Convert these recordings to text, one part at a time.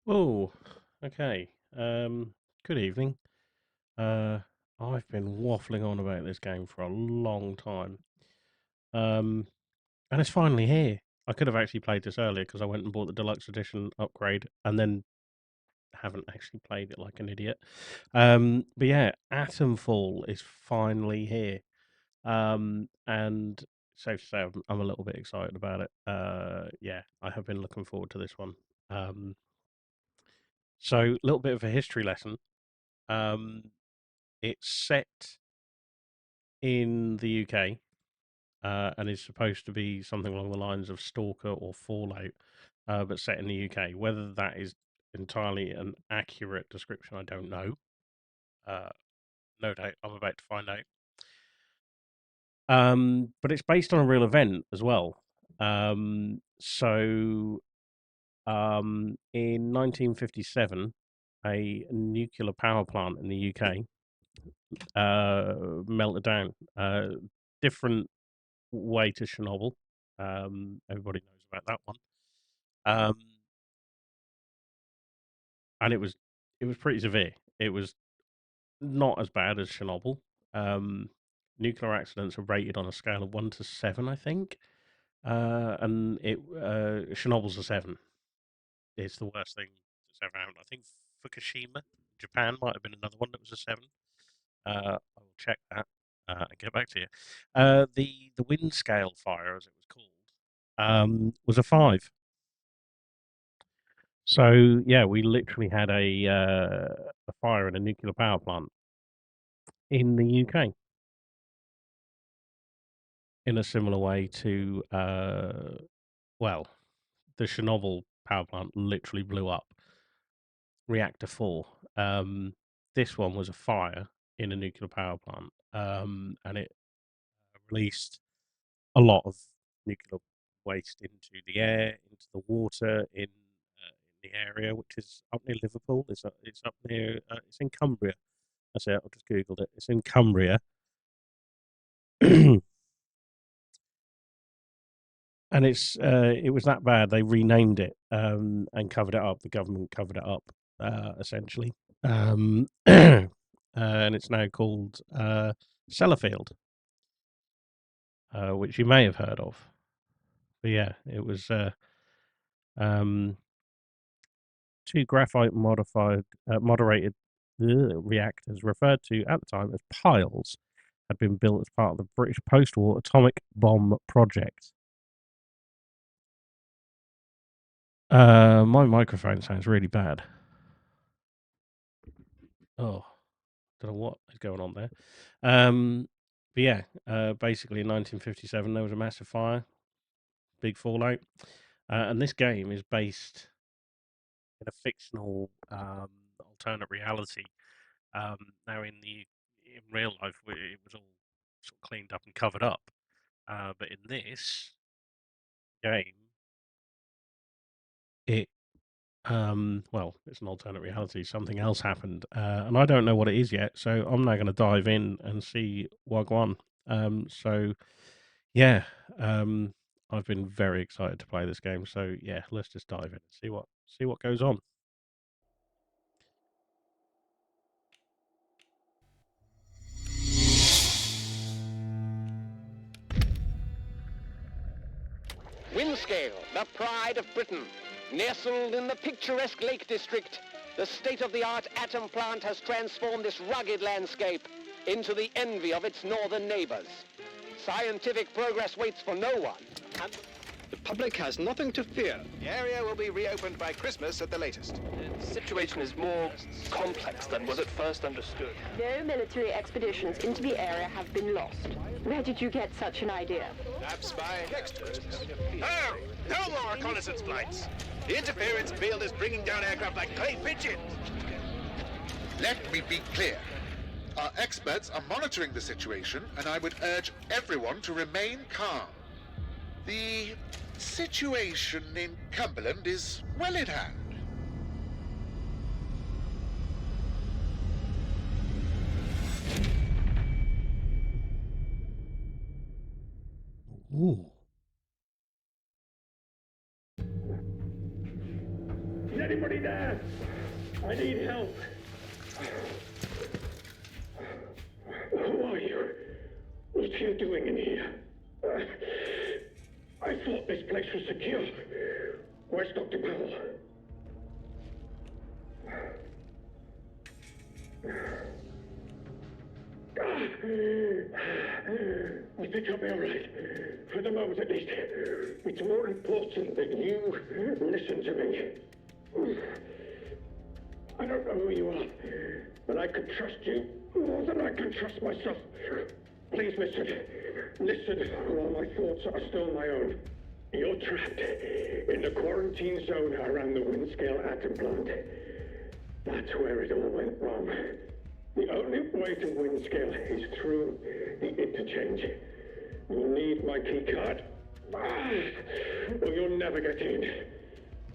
Oh, okay. Good evening. Uh, I've been waffling on about this game for a long time. Um, and it's finally here. I could have actually played this earlier because I went and bought the deluxe edition upgrade and then haven't actually played it like an idiot. But yeah, Atomfall is finally here. And safe to say, I'm a little bit excited about it. Yeah, I have been looking forward to this one. Um, so a little bit of a history lesson. Um, It's set in the UK and is supposed to be something along the lines of Stalker or Fallout, but set in the UK. Whether that is entirely an accurate description, I don't know. Uh, no doubt, I'm about to find out. But it's based on a real event as well. In 1957, a nuclear power plant in the UK melted down. Different way to Chernobyl. Everybody knows about that one. Um, and it was pretty severe. It was not as bad as Chernobyl. Um, Nuclear accidents are rated on a scale of 1 to 7, I think. And it Chernobyl's a 7. It's the worst thing that's ever happened. I think Fukushima, Japan, might have been another one that was a 7. I will check that and get back to you. The wind scale fire, as it was called, was a 5. So yeah, we literally had a fire in a nuclear power plant in the UK in a similar way to well, the Chernobyl power plant literally blew up. Reactor 4. This one was a fire in a nuclear power plant, and it released a lot of nuclear waste into the air, into the water, in the area, which is up near Liverpool. It's up near. It's in Cumbria. That's it. I just googled it. It's in Cumbria, and it was that bad. They renamed it and covered it up. The government covered it up essentially, and it's now called Sellafield, which you may have heard of. But yeah, it was um, two graphite moderated reactors referred to at the time as piles had been built as part of the British post-war atomic bomb project. My microphone sounds really bad. Oh, don't know what is going on there. But yeah, basically in 1957 there was a massive fire, big fallout, and this game is based in a fictional alternate reality. Now in real life it was all sort of cleaned up and covered up, but in this game it well, it's an alternate reality. Something else happened, and I don't know what it is yet. So I'm now going to dive in and see Wagwan. So yeah, I've been very excited to play this game. So yeah, let's just dive in and see what goes on. Windscale, the pride of Britain. Nestled in the picturesque Lake District, the state-of-the-art atom plant has transformed this rugged landscape into the envy of its northern neighbors. Scientific progress waits for no one, and the public has nothing to fear. The area will be reopened by Christmas at the latest. The situation is more complex than was at first understood. No military expeditions into the area have been lost. Where did you get such an idea? Perhaps by next Christmas. Oh, no more reconnaissance flights. The interference field is bringing down aircraft like clay pigeons. Let me be clear. Our experts are monitoring the situation, and I would urge everyone to remain calm. The situation in Cumberland is well in hand. Ooh. Is anybody there? I need help. Who are you? What are you doing in here? I thought this place was secure. Where's Dr. Powell? I think I'll be all right. For the moment, at least. It's more important that you listen to me. I don't know who you are, but I can trust you more than I can trust myself. Please listen. Listen while my thoughts are still my own. You're trapped in the quarantine zone around the Windscale atom plant. That's where it all went wrong. The only way to Windscale is through the interchange. You'll need my key card, or you'll never get in.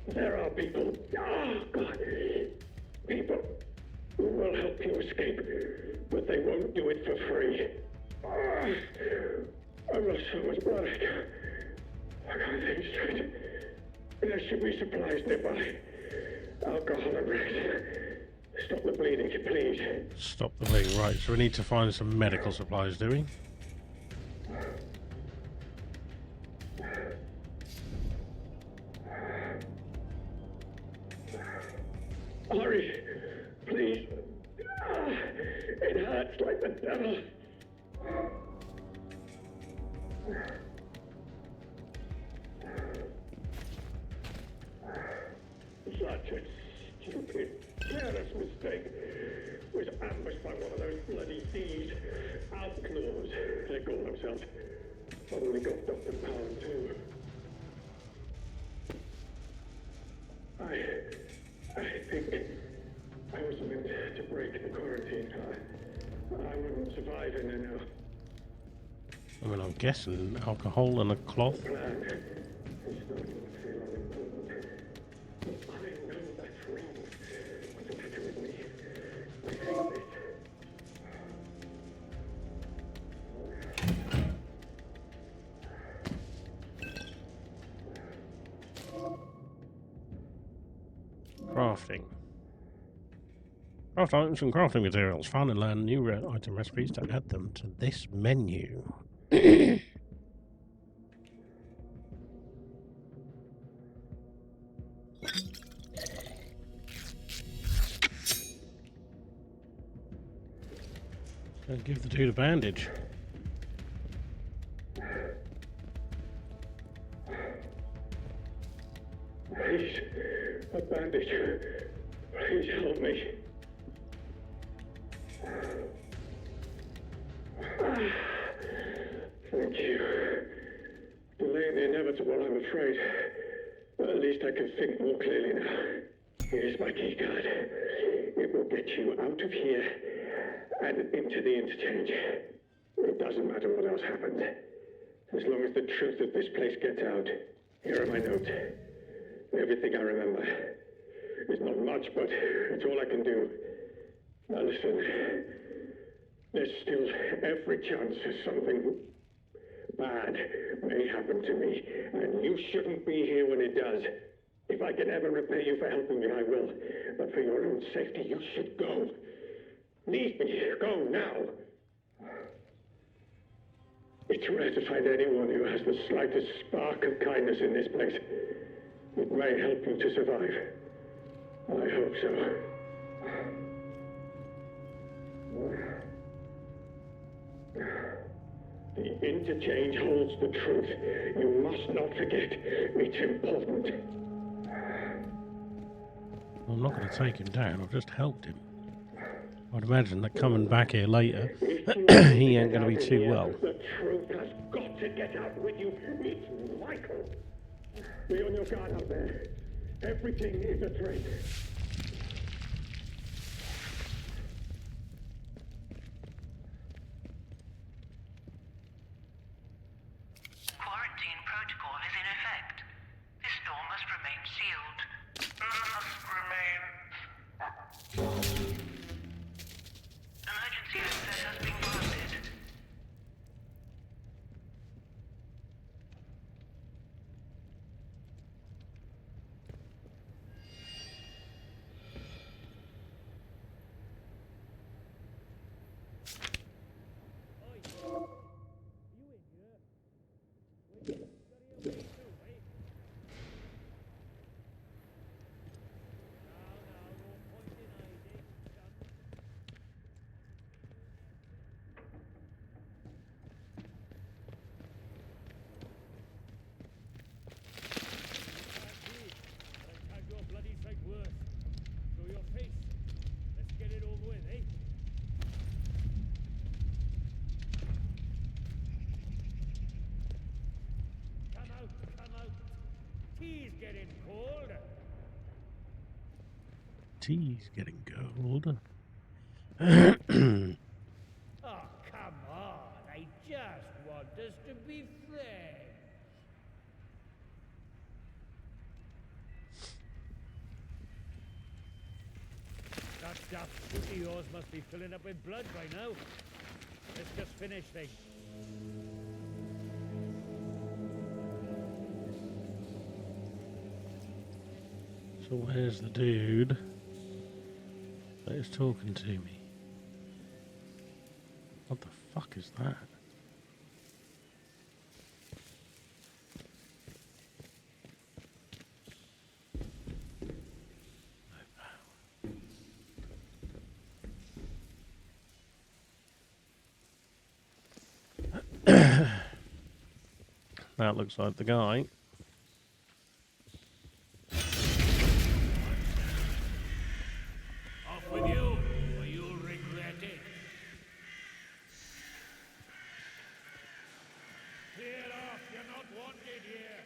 There are people, God, people who will help you escape, but they won't do it for free. I've lost so much blood. I can't think straight. There should be supplies nearby. Alcohol and rest. Stop the bleeding, please. Stop the bleeding, right. So we need to find some medical supplies, do we? Hurry, please. It hurts like the devil. Such a stupid, careless mistake. Was ambushed by one of those bloody thieves. Outlaws, they call themselves. Only got Dr. Powell too. I think I was meant to break the quarantine. I wouldn't survive in there now. I mean, I'm guessing alcohol and a cloth. Plan is starting to feel unimportant. I know that's wrong. What's the matter with me? I hate this. Crafting. Craft items and crafting materials. Find and learn new item recipes to add them to this menu. And give the dude a bandage. Please, a bandage. Please help me. Thank you. Delaying the inevitable, I'm afraid. But at least I can think more clearly now. Here's my key card. It will get you out of here and into the interchange. It doesn't matter what else happens. As long as the truth of this place gets out. Here are my notes. Everything I remember. It's not much, but it's all I can do. Now listen. There's still every chance something bad may happen to me, and you shouldn't be here when it does. If I can ever repay you for helping me, I will. But for your own safety, you should go. Leave me. Go now. It's rare to find anyone who has the slightest spark of kindness in this place. It may help you to survive. I hope so. The interchange holds the truth. You must not forget. It's important. I'm not going to take him down, I've just helped him. I'd imagine that coming back here later, he ain't going to be too well. The truth has got to get out with you. It's vital. Be on your guard out there. Everything is a threat. Quarantine protocol is in effect. This door must remain sealed. Emergency access has been granted. tea's getting cold. Oh, come on. I just want us to be friends. That daft suit of yours must be filling up with blood by now. Let's just finish things. So where's the dude that is talking to me? What the fuck is that? That looks like the guy. Off with you, or you'll regret it. Clear off, you're not wanted here.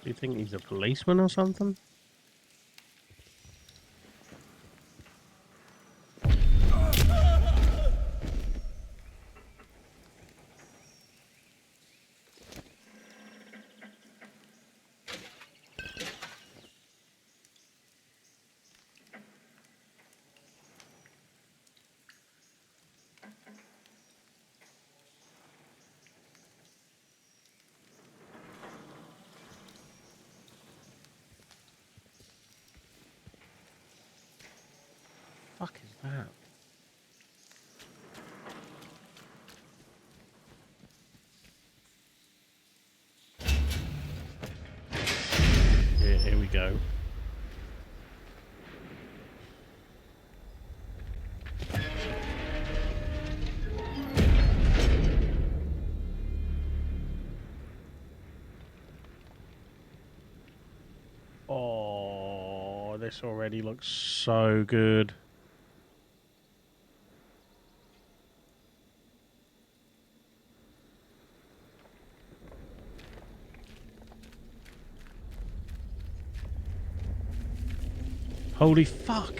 Do you think he's a policeman or something? Fuck is that? Yeah, here we go. Oh, this already looks so good. Holy fuck!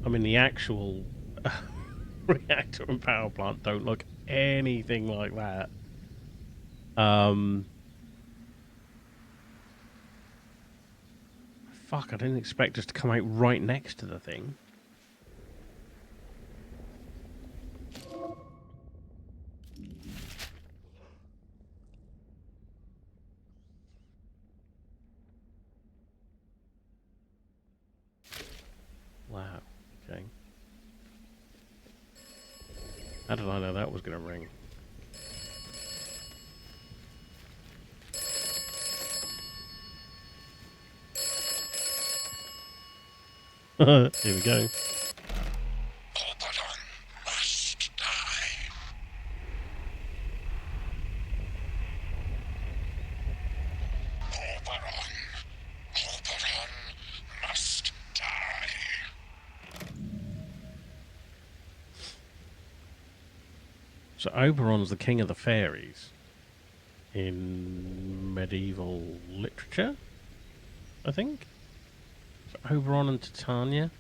I mean, the actual reactor and power plant don't look anything like that. Fuck, I didn't expect us to come out right next to the thing. Wow, okay. How did I know that was going to ring? Here we go. Oberon must die. Oberon must die. So Oberon's the king of the fairies in medieval literature, I think. So Oberon and Titania.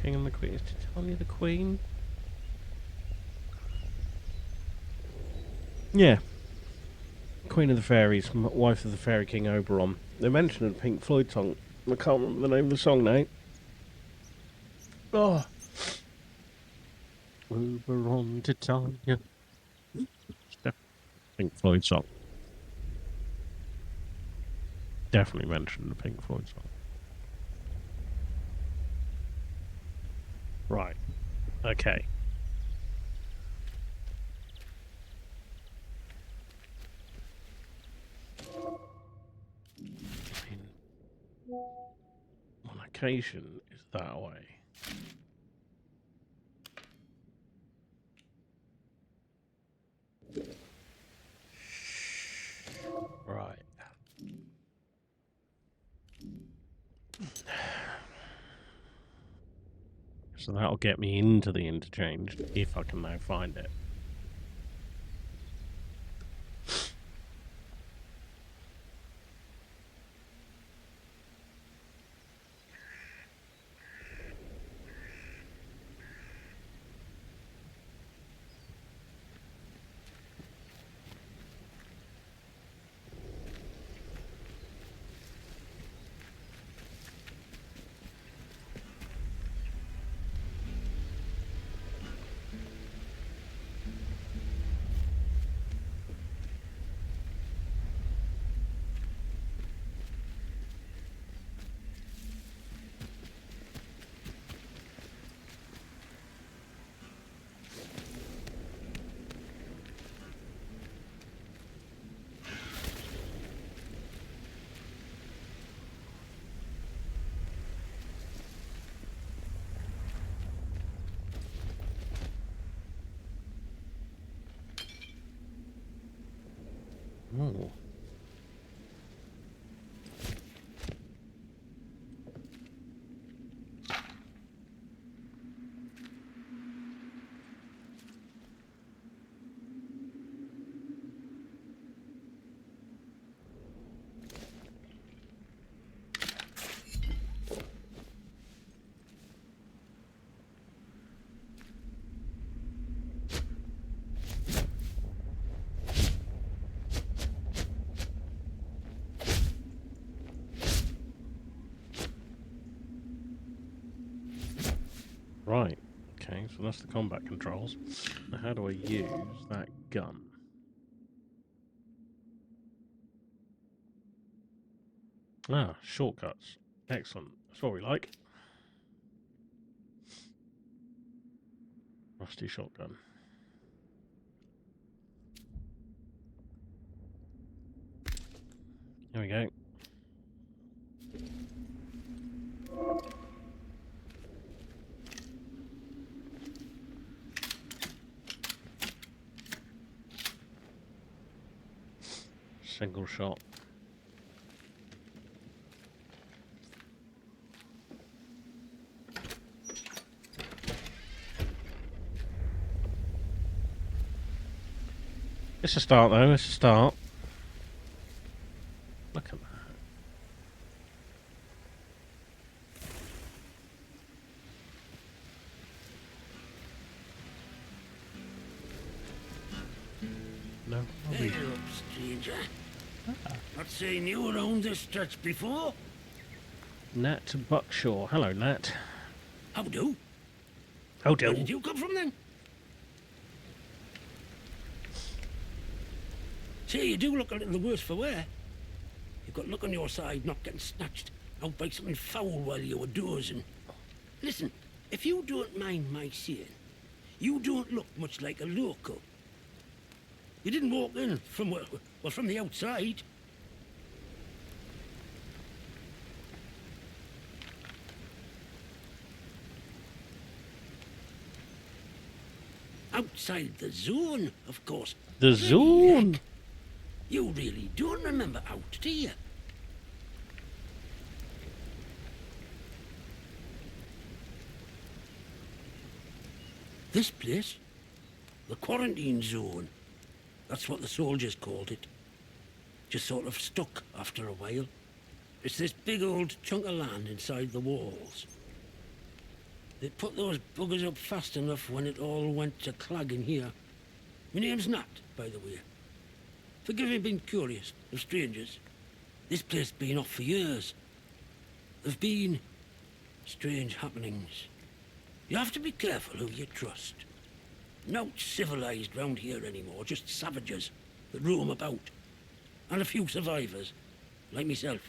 King and the Queen. Is Titania the Queen? Yeah. Queen of the Fairies, wife of the Fairy King Oberon. They mentioned a Pink Floyd song. I can't remember the name of the song now. Oh. Oberon, Titania. Pink Floyd song. Definitely mentioned the Pink Floyd song. Right. Okay. On occasion, is that way. Right. So that'll get me into the interchange if I can now find it. Oh. Right. Okay, so that's the combat controls. Now how do I use that gun? Ah, shortcuts. Excellent. That's what we like. Rusty shotgun. There we go. Single shot. It's a start though, it's a start. Look at that. No. Hey up, stranger. Not seen you around this stretch before. Nat Buckshaw. Hello, Nat. How do? Oh, Where did you come from then? Say, you do look a little the worse for wear. You've got luck on your side not getting snatched out by something foul while you were dozing. Listen, if you don't mind my saying, you don't look much like a local. You didn't walk in from, well, from the outside. Outside the zone, of course. The zone? Heck, you really don't remember out, do you? This place, the quarantine zone, that's what the soldiers called it. Just sort of stuck after a while. It's this big old chunk of land inside the walls. They put those buggers up fast enough when it all went to clag in here. My name's Nat, by the way. Forgive me being curious of strangers. This place been off for years. There've been strange happenings. You have to be careful who you trust. Not civilized round here anymore, just savages that roam about. And a few survivors, like myself.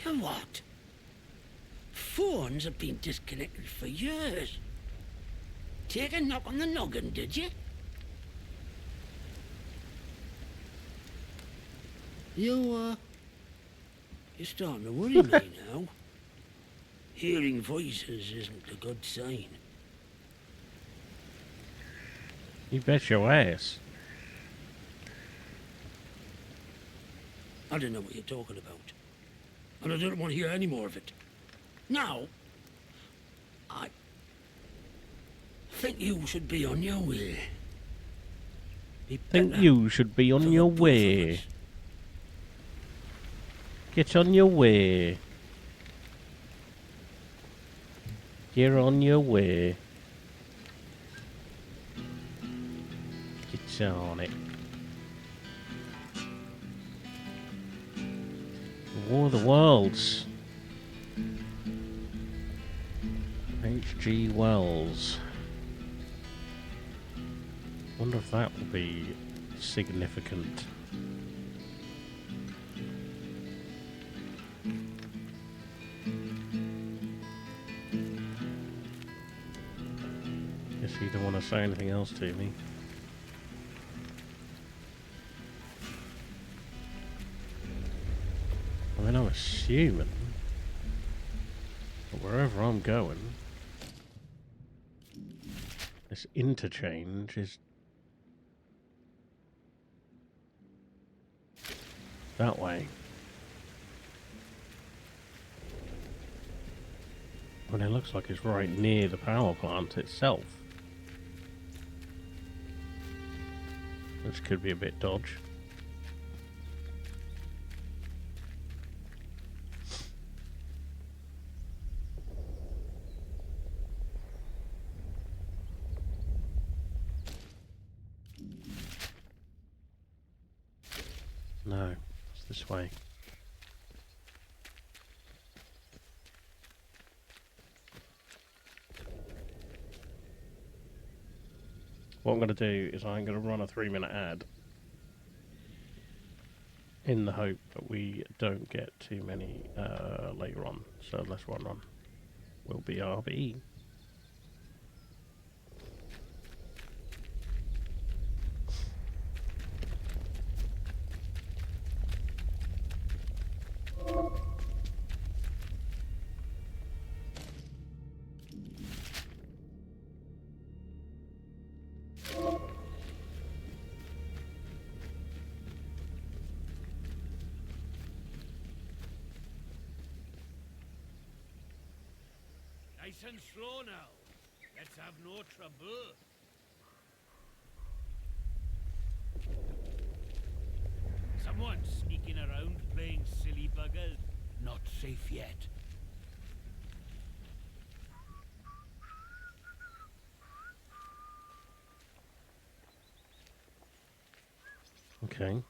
You what? Phones have been disconnected for years. Take a knock on the noggin, did you? You're starting to worry me now. Hearing voices isn't a good sign. You bet your ass. I don't know what you're talking about. And I don't want to hear any more of it. Now, I think you should be on your way. Think you should be on your way. Get on your way. You're on your way. Get on it. War of the Worlds. H.G. Wells. Wonder if that will be significant. Guess he don't want to say anything else to me. I mean, I'm assuming that wherever I'm going, this interchange is that way. I mean, it looks like it's right near the power plant itself. Which could be a bit dodge. No, it's this way. What I'm going to do is I'm going to run a 3-minute ad in the hope that we don't get too many later on. So let's run. Will be RB. Nice and slow now. Let's have no trouble. Someone sneaking around playing silly buggers. Not safe yet. Okay.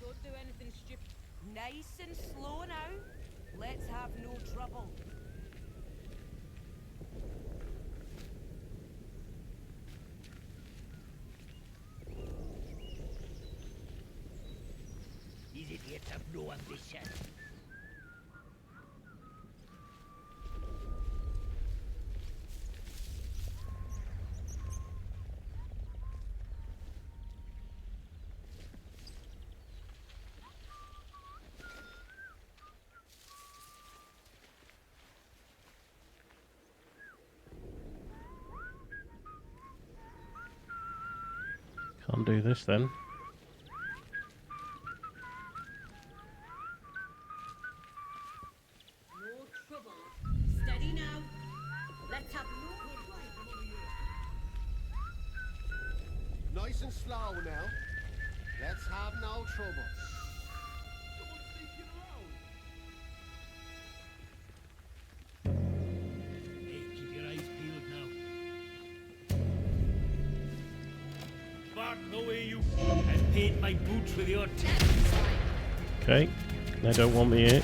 Don't do anything stupid. Nice and slow now. Let's have no trouble. These idiots have no ambition. Can't do this then. No trouble. Steady now. Let's have Nice and slow now. Let's have no trouble. Hey, keep your eyes peeled now. Bart, no way you. I've paid my boots with your tax. Okay. They don't want me here.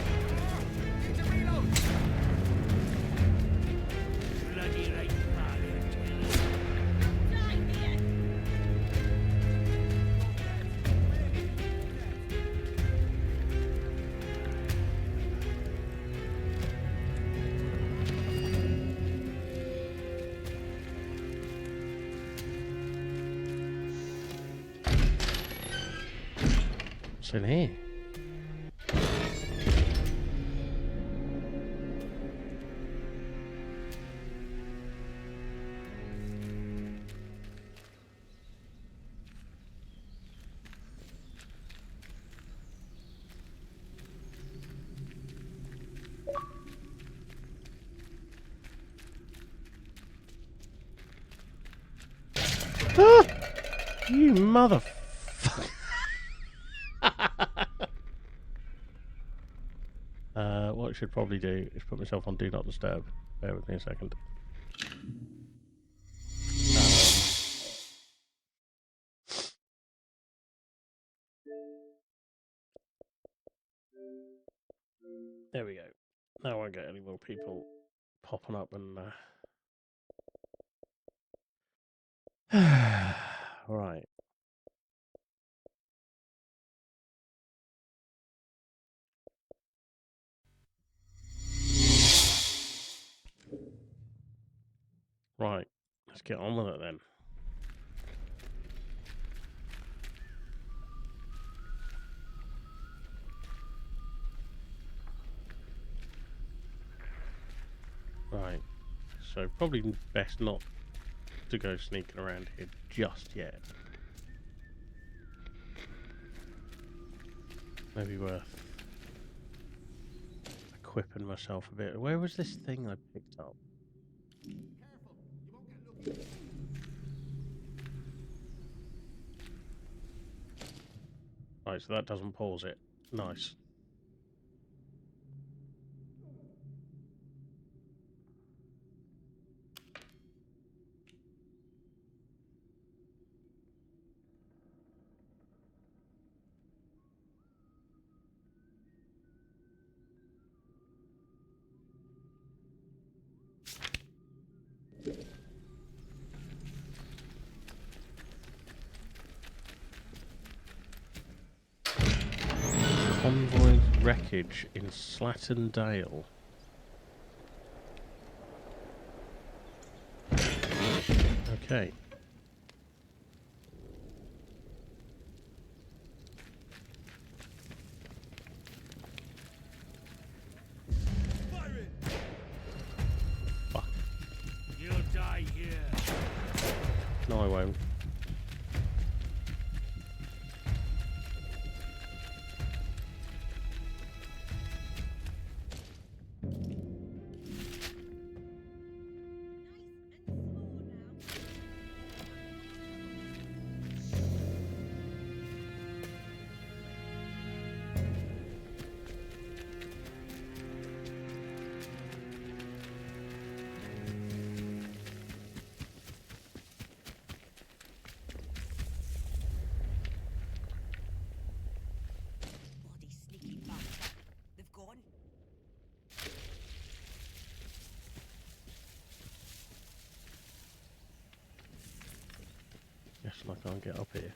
What's in here? Ah! You motherfucker! What I should probably do is put myself on Do Not Disturb. Bear with me a second. There we go. Now I won't get any more people popping up and. Right. Right. Let's get on with it then. Right. So probably best not to go sneaking around here just yet. Maybe worth equipping myself a bit. Where was this thing I picked up? Right, so that doesn't pause it. Nice. Convoy wreckage in Slatton Dale. Okay. Fuck. You'll die here. No, I won't. Bloody sneaky bastard. They've gone. Guess I can't get up here.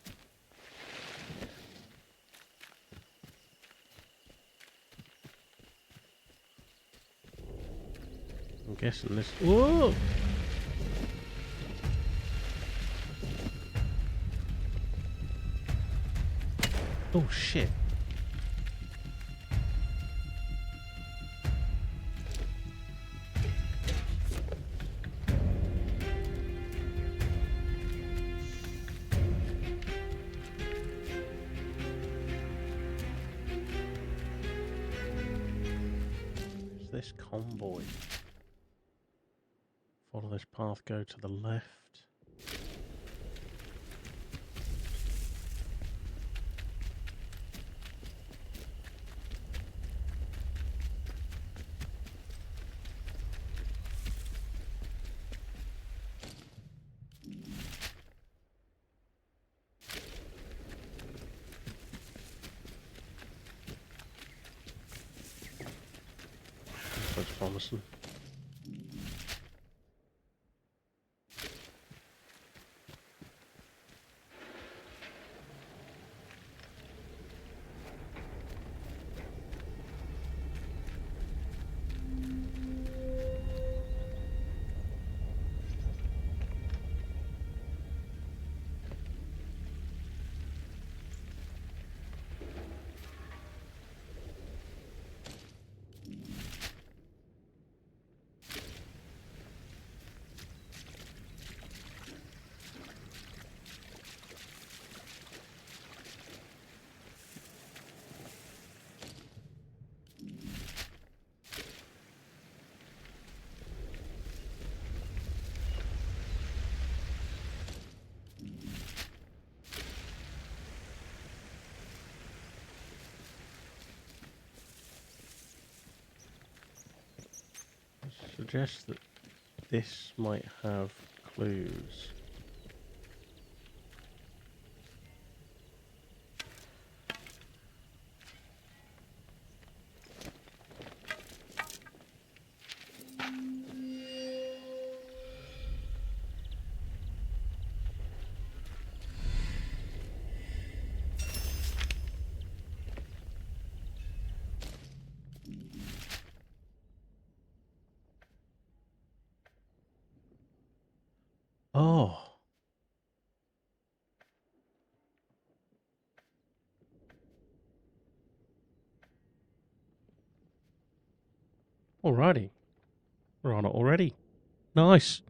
I'm guessing this. Whoa! Oh shit. Is this convoy? Follow this path, go to the left. That's promising. suggest that this might have clues. Oh. Alrighty. We're on it already. Nice.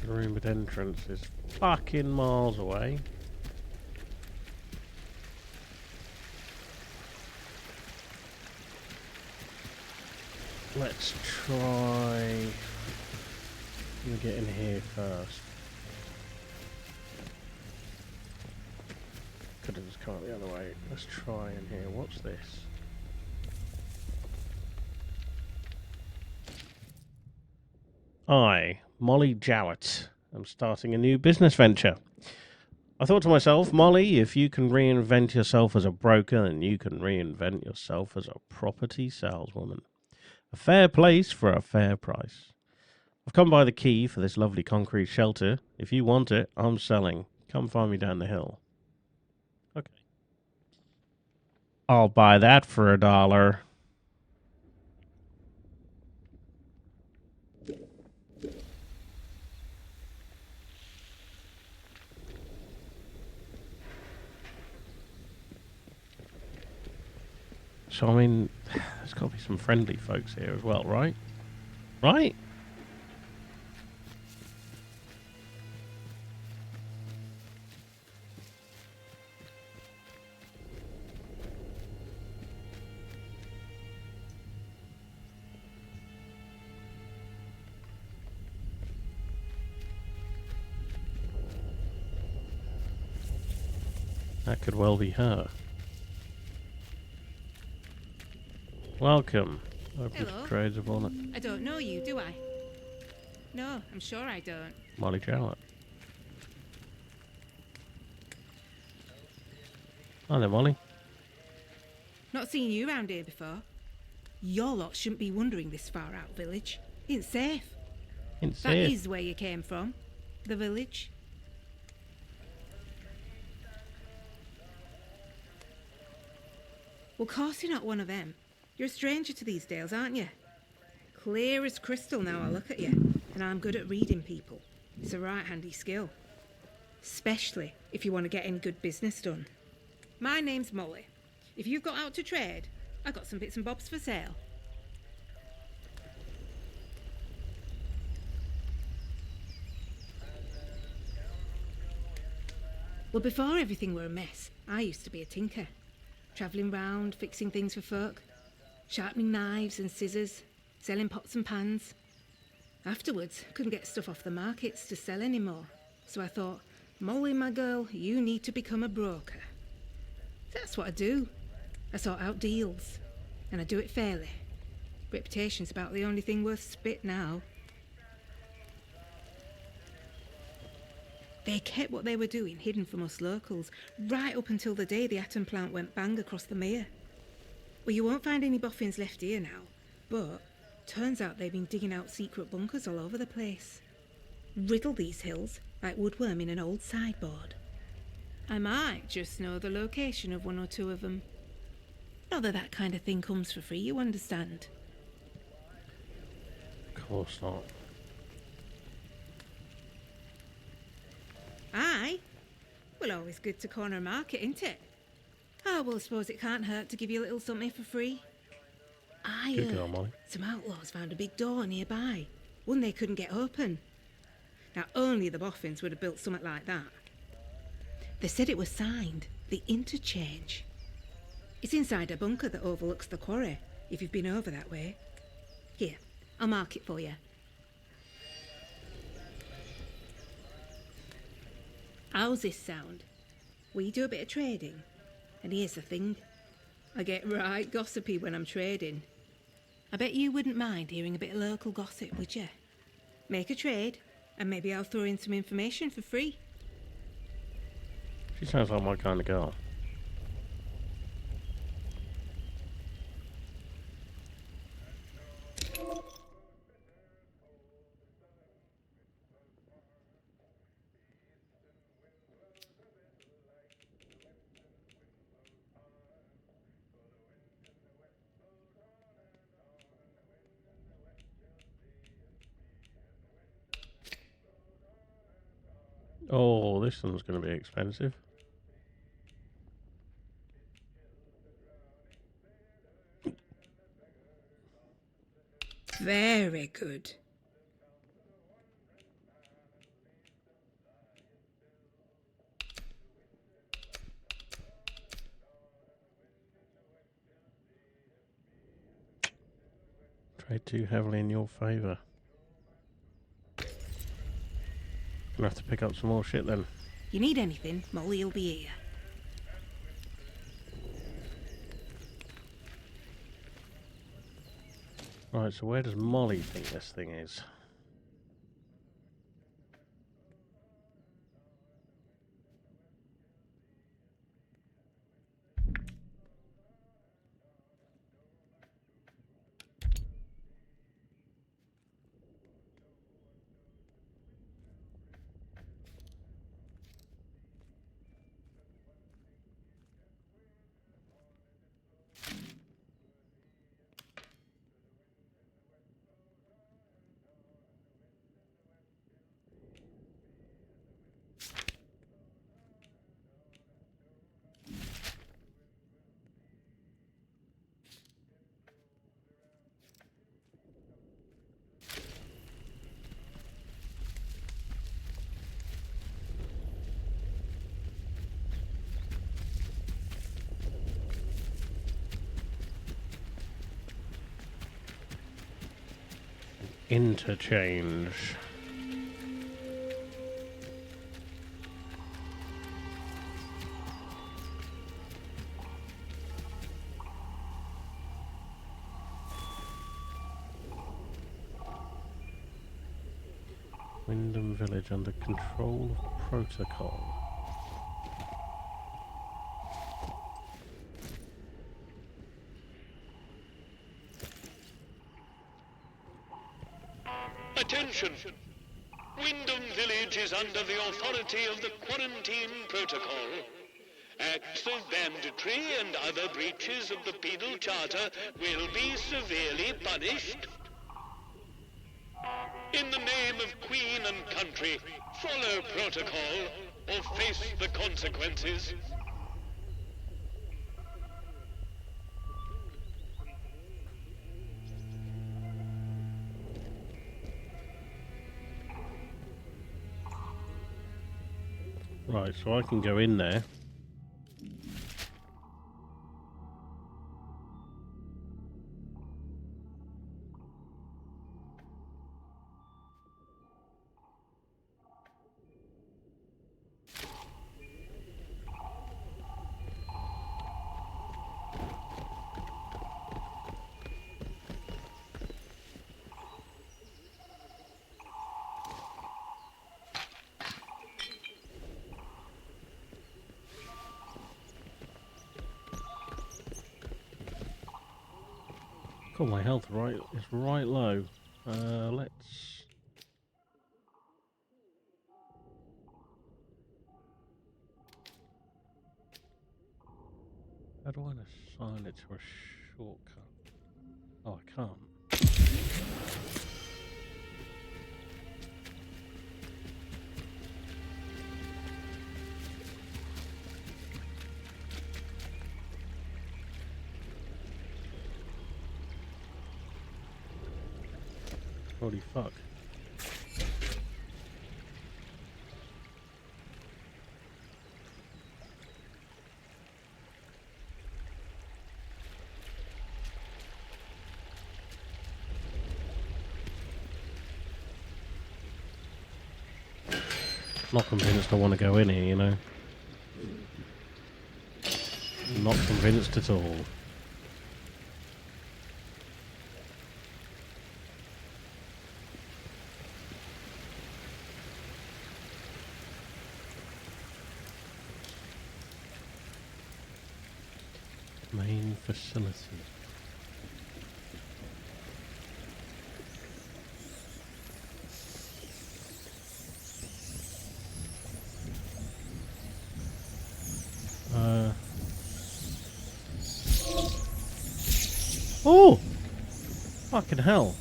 The rumored entrance is fucking miles away. Let's try and get in here first. Could have just come out the other way. Let's try in here. What's this? I, Molly Jowett, am starting a new business venture. I thought to myself, Molly, if you can reinvent yourself as a broker, then you can reinvent yourself as a property saleswoman. A fair place for a fair price. I've come by the key for this lovely concrete shelter. If you want it, I'm selling. Come find me down the hill. Okay. I'll buy that for $1. So, I mean, there's got to be some friendly folks here as well, right? Right? That could well be her. Welcome. Hello. Tradable. I don't know you, do I? No, I'm sure I don't. Molly Jowett. Hi there, Molly. Not seen you round here before. Your lot shouldn't be wandering this far out village. It's safe. It's That safe. is where you came from. The village. Well, course you're not one of them. You're a stranger to these dales, aren't you? Clear as crystal now I look at you, and I'm good at reading people. It's a right handy skill. Especially if you want to get any good business done. My name's Molly. If you've got out to trade, I've got some bits and bobs for sale. Well, before everything were a mess, I used to be a tinker. Travelling round, fixing things for folk. Sharpening knives and scissors. Selling pots and pans. Afterwards, couldn't get stuff off the markets to sell anymore. So I thought, Molly, my girl, you need to become a broker. That's what I do. I sort out deals. And I do it fairly. Reputation's about the only thing worth spit now. They kept what they were doing hidden from us locals, right up until the day the atom plant went bang across the mere. Well, you won't find any boffins left here now, but turns out they've been digging out secret bunkers all over the place. Riddle these hills like woodworm in an old sideboard. I might just know the location of one or two of them. Not that that kind of thing comes for free, you understand. Of course not. Aye. Well, always good to corner a market, ain't it? Oh, well, I suppose it can't hurt to give you a little something for free. I Good girl, Molly. some outlaws found a big door nearby, one they couldn't get open. Now, only the boffins would have built something like that. They said it was signed, the Interchange. It's inside a bunker that overlooks the quarry, if you've been over that way. Here, I'll mark it for you. How's this sound? We do a bit of trading. And here's the thing. I get right gossipy when I'm trading. I bet you wouldn't mind hearing a bit of local gossip, would you? Make a trade, and maybe I'll throw in some information for free. She sounds like my kind of girl. Oh, this one's going to be expensive. Very good. Trade too heavily in your favour. Gonna have to pick up some more shit then. You need anything, Molly will be here. Right, so where does Molly think this thing is? Interchange. Wyndham Village under control of protocol. Attention! Wyndham Village is under the authority of the Quarantine Protocol. Acts of banditry and other breaches of the Penal Charter will be severely punished. In the name of Queen and country, follow protocol or face the consequences. Right, so I can go in there. Oh, my health is right low. Let's... How do I assign it to a shortcut? Oh, I can't. Holy fuck. Not convinced I want to go in here, you know. Not convinced at all. Main facility. Oh! Fucking hell.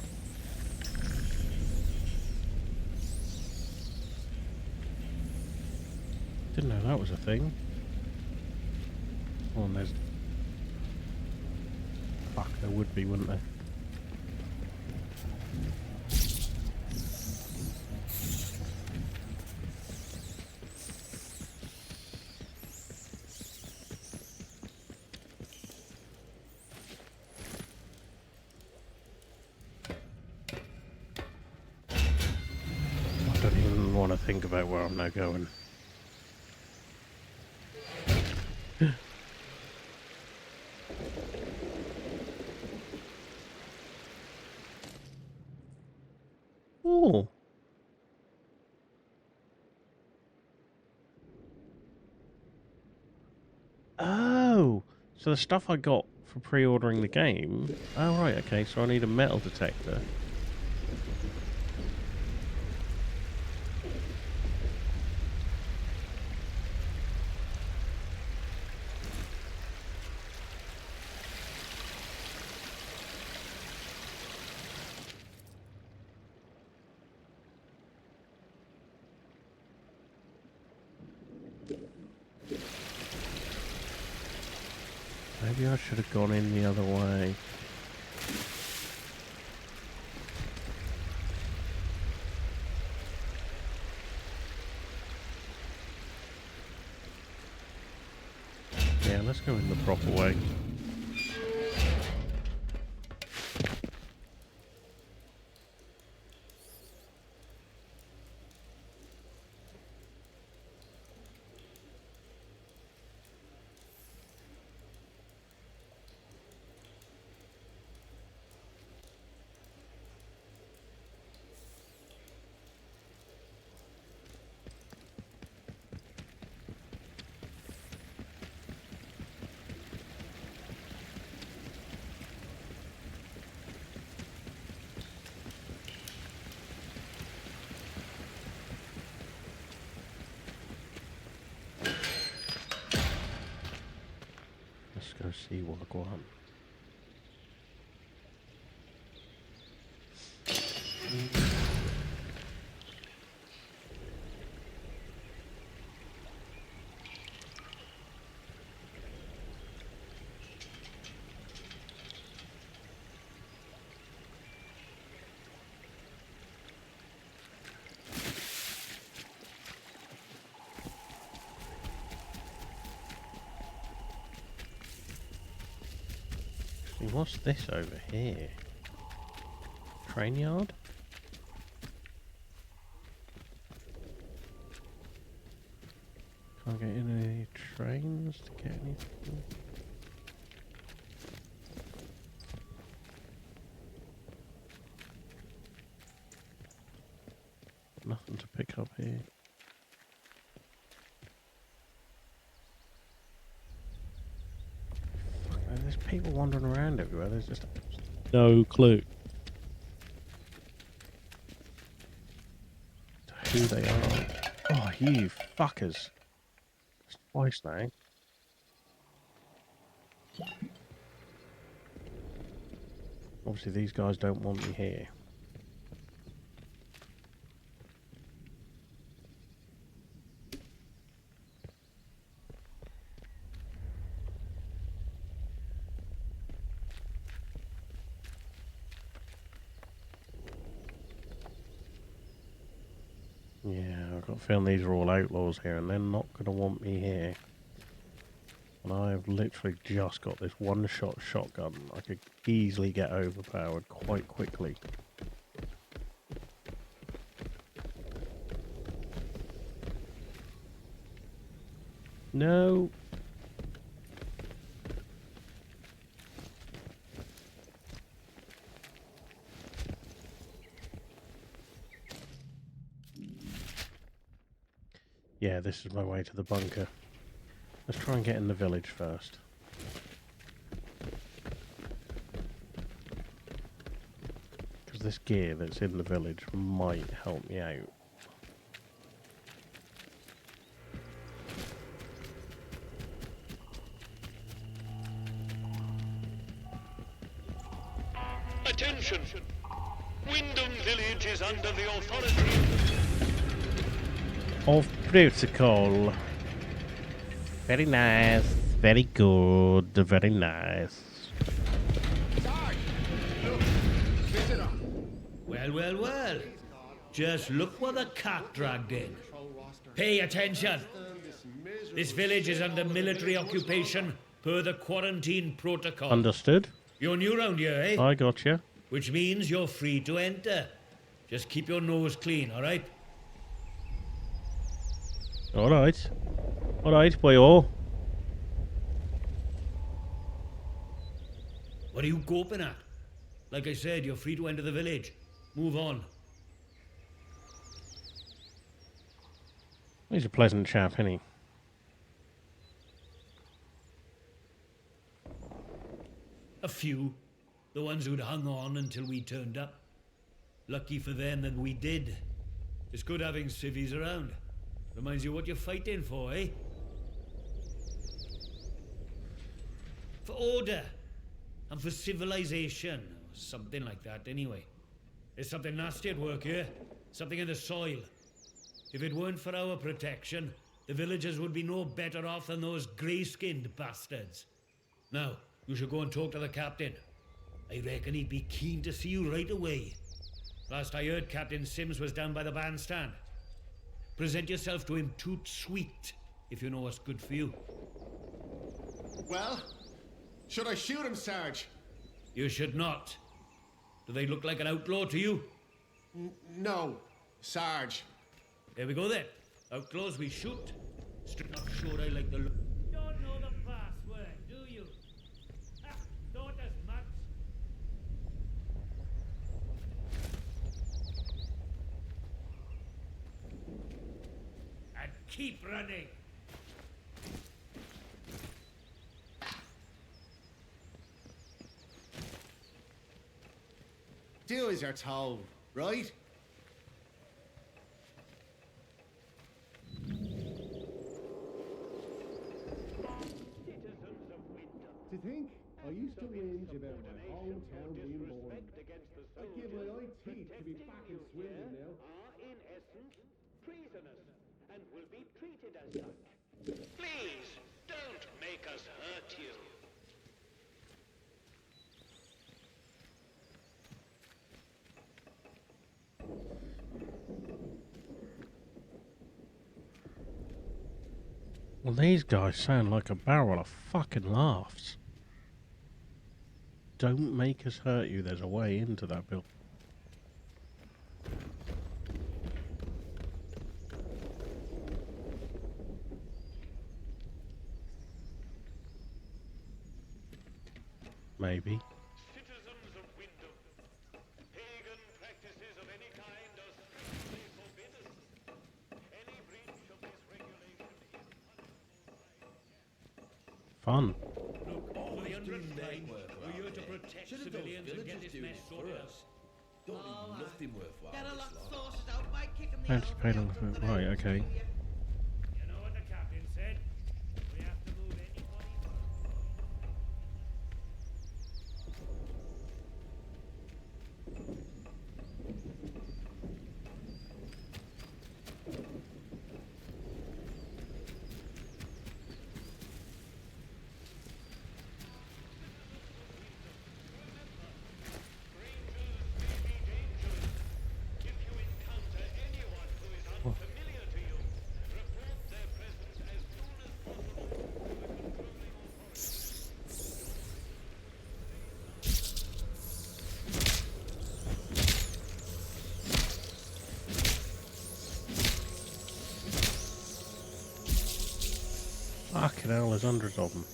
Didn't know that was a thing. Oh, and there's... Fuck, there would be, wouldn't there? I don't even want to think about where I'm now going. Oh! Oh! So the stuff I got for pre-ordering the game... Oh, right, okay, so I need a metal detector. Maybe I should have gone in the other way. Yeah, let's go in the proper way. Let's go see what I want. What's this over here? Train yard? Can't get any trains to get anything. Nothing to pick up here. Fuck, there's people wandering around everywhere. There's just No clue who they are. Oh, you fuckers. It's twice now. Obviously, these guys don't want me here. Yeah, I've got a feeling these are all outlaws here, and they're not going to want me here. And I've literally just got this one-shot shotgun. I could easily get overpowered quite quickly. No. Yeah, this is my way to the bunker. Let's try and get in the village first. Because this gear that's in the village might help me out. Attention! Wyndham Village is under the authority of protocol. Very nice. Very good. Very nice. Well, well, well. Just look what the cat dragged in. Pay attention. This village is under military occupation per the quarantine protocol. Understood. You're new round here, eh? I gotcha. Which means you're free to enter. Just keep your nose clean, all right? All right. All right, boyo. What are you gawping at? Like I said, you're free to enter the village. Move on. He's a pleasant chap, isn't he? A few. The ones who'd hung on until we turned up. Lucky for them that we did. It's good having civvies around. Reminds you what you're fighting for, eh? For order. And for civilization. Or something like that, anyway. There's something nasty at work here. Something in the soil. If it weren't for our protection, the villagers would be no better off than those grey-skinned bastards. Now, you should go and talk to the captain. I reckon he'd be keen to see you right away. Last I heard, Captain Sims was down by the bandstand. Present yourself to him toot sweet, if you know what's good for you. Well, should I shoot him, Sarge? You should not. Do they look like an outlaw to you? No, Sarge. There we go then. Outlaws we shoot. Not sure I like the look. Don't know the password, do you? Ha, thought as much. And keep running. Do as you're told, right? To think I used to whinge about my hometown being born. I'd give my eye teeth to be back in Sweden now. Are in essence treasonous and will be treated as such. Please, don't make us hurt you. Well, these guys sound like a barrel of fucking laughs. Don't make us hurt you. There's a way into that building. Maybe. Citizens of Wyndham, pagan practices of any kind are strictly forbidden. Any breach of this regulation is Fun. Look, for the mundane work. We're here to protect civilians and get this mess sorted out. Don't need nothing worthwhile. Get a lot of sources out by kicking the Fancy painting for right, okay. You know what the captain said? We have to move anybody. Fucking hell, there's hundreds of them.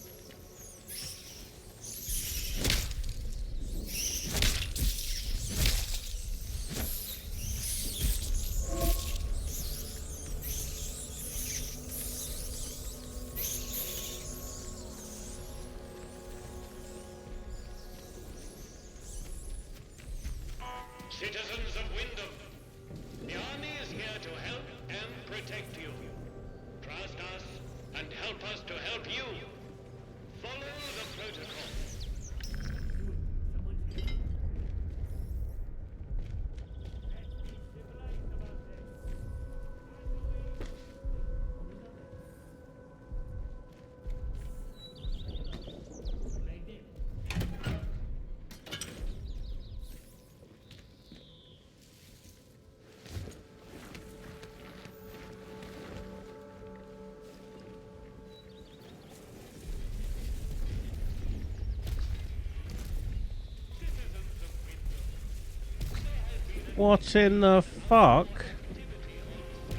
Citizens of Wyndham, the army is here to help and protect you. Trust us and help us to help you. Follow the protocol. What in the fuck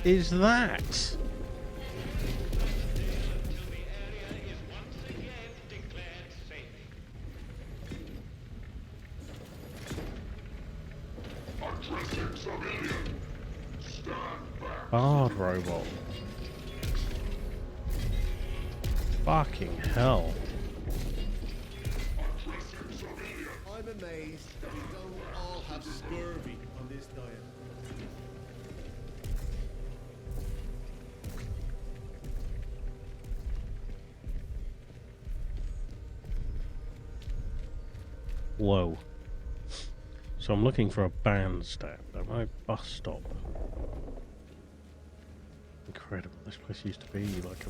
is that? Addressing civilian. Stand back. Bard robot. Fucking hell. I'm amazed that we don't all have scurvy on this diet. Whoa. So I'm looking for a bandstand at my bus stop. Incredible. This place used to be like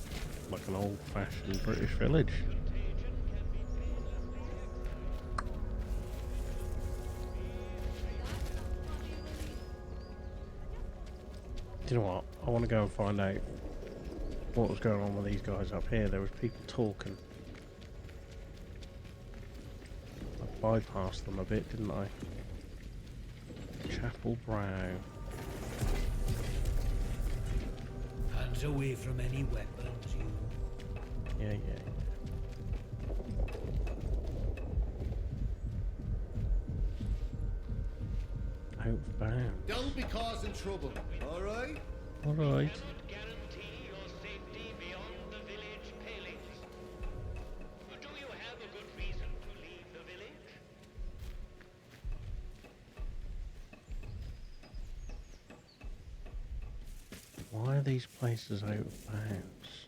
an old-fashioned British village. Do you know what? I want to go and find out what was going on with these guys up here. There was people talking. I bypassed them a bit, didn't I? Chapel Brow. Hands away from any weapons, you. Yeah. Outbound. Don't be causing trouble, alright? Alright. Guarantee your safety beyond the village palings. Do you have a good reason to leave the village? Why are these places out of bounds?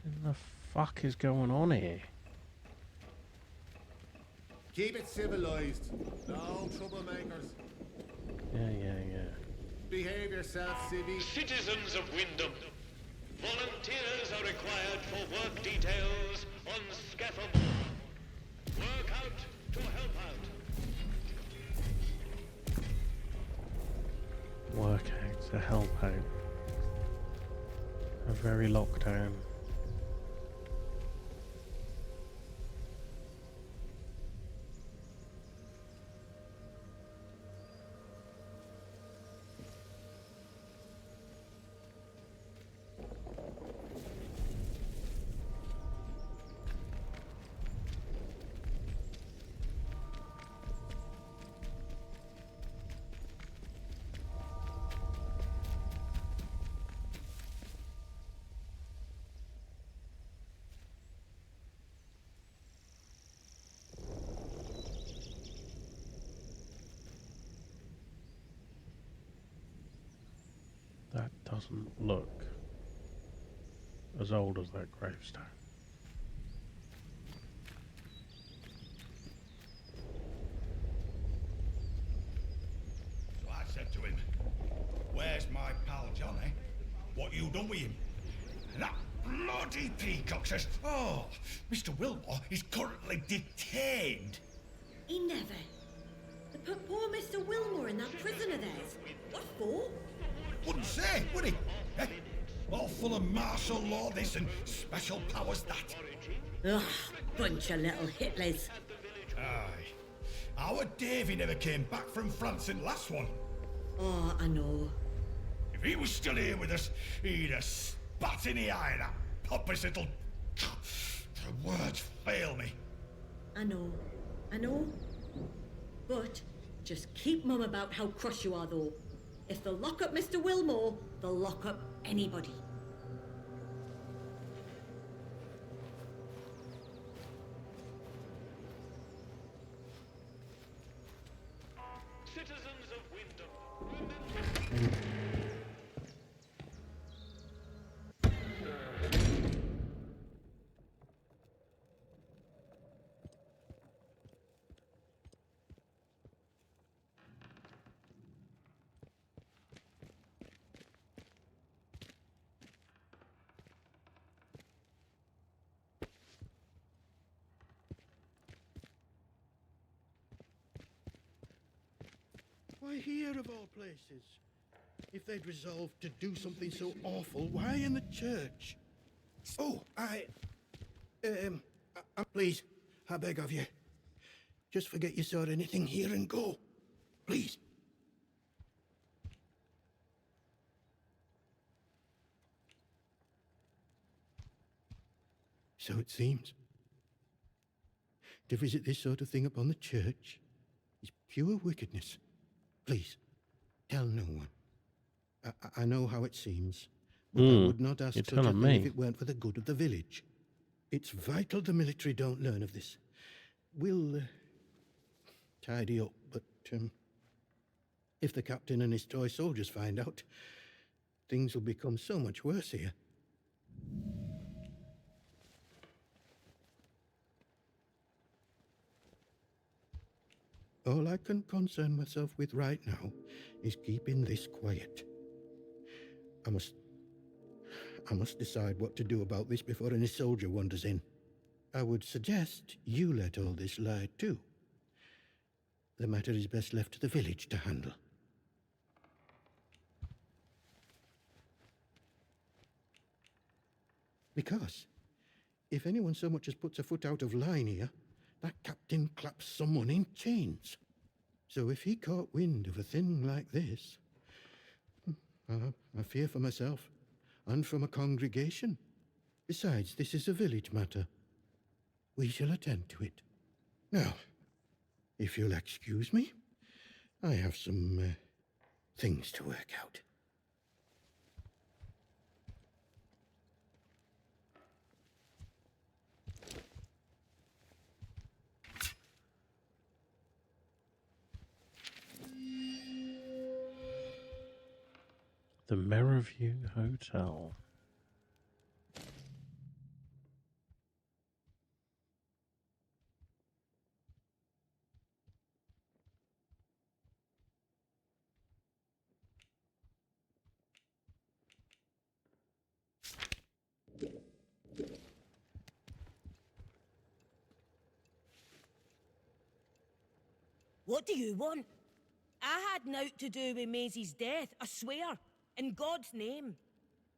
What the fuck is going on here? Keep it civilized. No troublemakers. Yeah. Behave yourself, civvy. Citizens of Wyndham, volunteers are required for work details on scaffold. Work out to help out. Work out to help out. A very lockdown. That doesn't look as old as that gravestone. So I said to him, "Where's my pal Johnny? What you done with him?" And that bloody peacock says, "Oh, Mr. Wilmore is currently detained." He never. They put poor Mr. Wilmore in that prison of theirs. What for? Wouldn't say, would he? Eh? All full of martial law this and special powers that. Ugh, bunch of little Hitlers. Aye. Our Davy never came back from France in last one. Oh, I know. If he was still here with us, he'd have spat in the eye of that pompous little... The words fail me. I know. But just keep mum about how cross you are, though. If they'll lock up Mr. Wilmore, they'll lock up anybody. Citizens of Wyndham, remember... Why here of all places? If they'd resolved to do something so awful, why in the church? Oh, please, I beg of you. Just forget you saw anything here and go. Please. So it seems. To visit this sort of thing upon the church is pure wickedness. Please, tell no one. I know how it seems, but I would not ask such a thing if it weren't for the good of the village. It's vital the military don't learn of this. We'll tidy up, but if the captain and his toy soldiers find out, things will become so much worse here. All I can concern myself with right now is keeping this quiet. I must decide what to do about this before any soldier wanders in. I would suggest you let all this lie too. The matter is best left to the village to handle. Because if anyone so much as puts a foot out of line here, that captain claps someone in chains. So if he caught wind of a thing like this, I fear for myself and for my congregation. Besides, this is a village matter. We shall attend to it. Now, if you'll excuse me, I have some things to work out. The Meriview Hotel. What do you want? I had naught to do with Maisie's death, I swear, in God's name.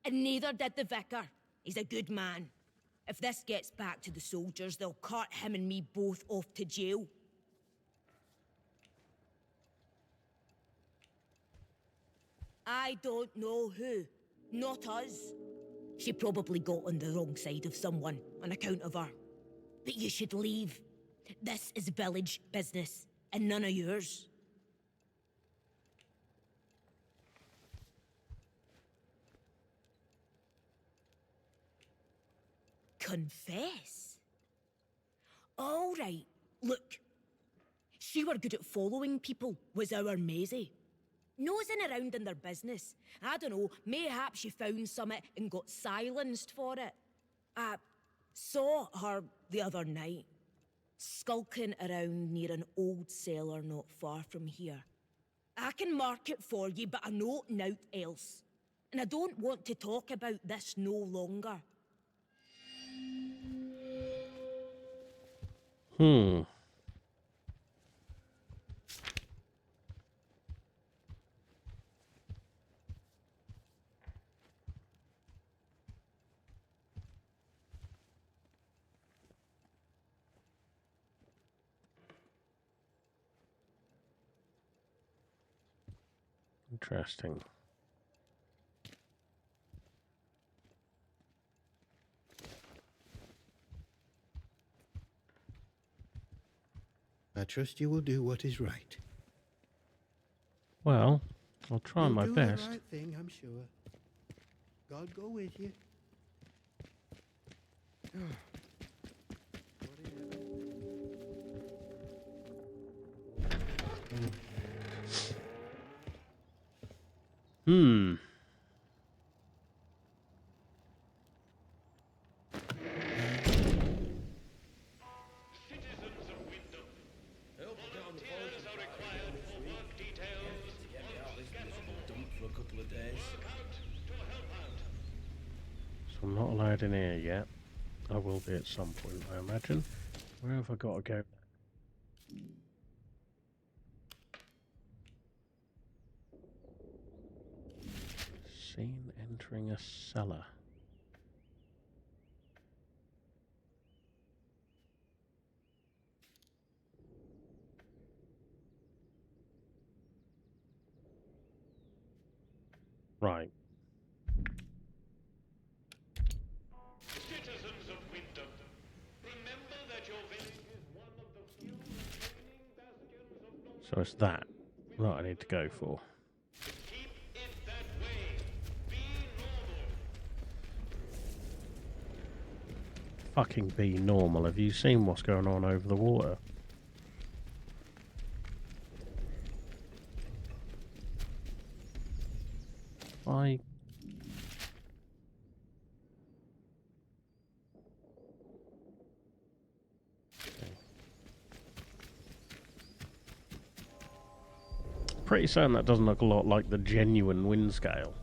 And neither did the vicar. He's a good man. If this gets back to the soldiers, they'll cart him and me both off to jail. I don't know who. Not us. She probably got on the wrong side of someone on account of her. But you should leave. This is village business, and none of yours. Confess? All right, look. She were good at following people, was our Maisie. nosing around in their business. I don't know, mayhaps she found something and got silenced for it. I saw her the other night, skulking around near an old cellar not far from here. I can mark it for you, but I know naught else. And I don't want to talk about this no longer. Interesting. I trust you will do what is right. Well, I'll try You'll my do best. the right thing, I'm sure. God go with you. Hmm. Citizens of Wyndham, volunteers are required for work details on scaffold. Dump for a couple of days. Work out to help out. So I'm not allowed in here yet. I will be at some point, I imagine. Where have I got to go? Seen entering a cellar. Right. Citizens of Wyndham, remember that your village is one of the few remaining bastions of North. So it's that I need to go for. Keep it that way. Be normal. Fucking be normal. Have you seen what's going on over the water? I... Pretty certain that doesn't look a lot like the genuine wind scale.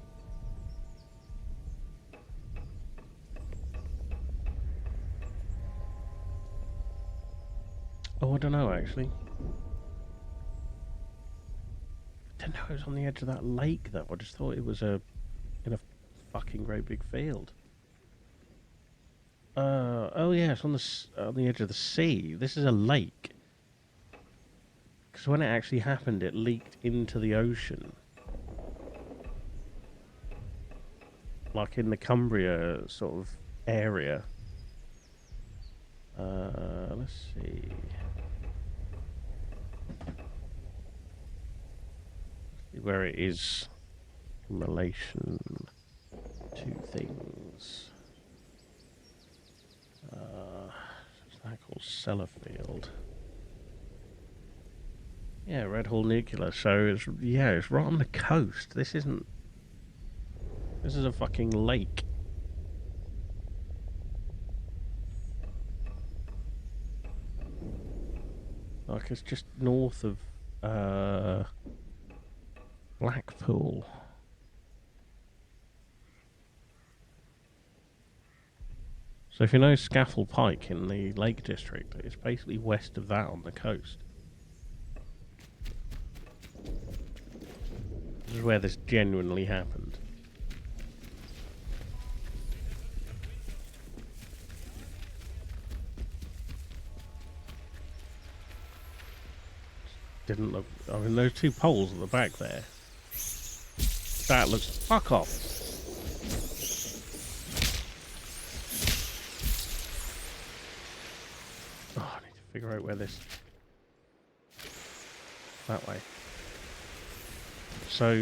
Oh, I don't know actually. I didn't know it was on the edge of that lake though. I just thought it was in a fucking great big field. Oh yeah, it's on the edge of the sea. This is a lake. Because when it actually happened, it leaked into the ocean. Like in the Cumbria sort of area. Let's see. See where it is in relation to things. It's that called Sellafield. Yeah, Red Hall Nuclear. So it's right on the coast. This is a fucking lake. Like it's just north of Blackpool. So if you know Scafell Pike in the Lake District, it's basically west of that on the coast. This is where this genuinely happened. Didn't look... I mean, those two poles at the back there. That looks... Fuck off! Oh, I need to figure out where this... That way. So...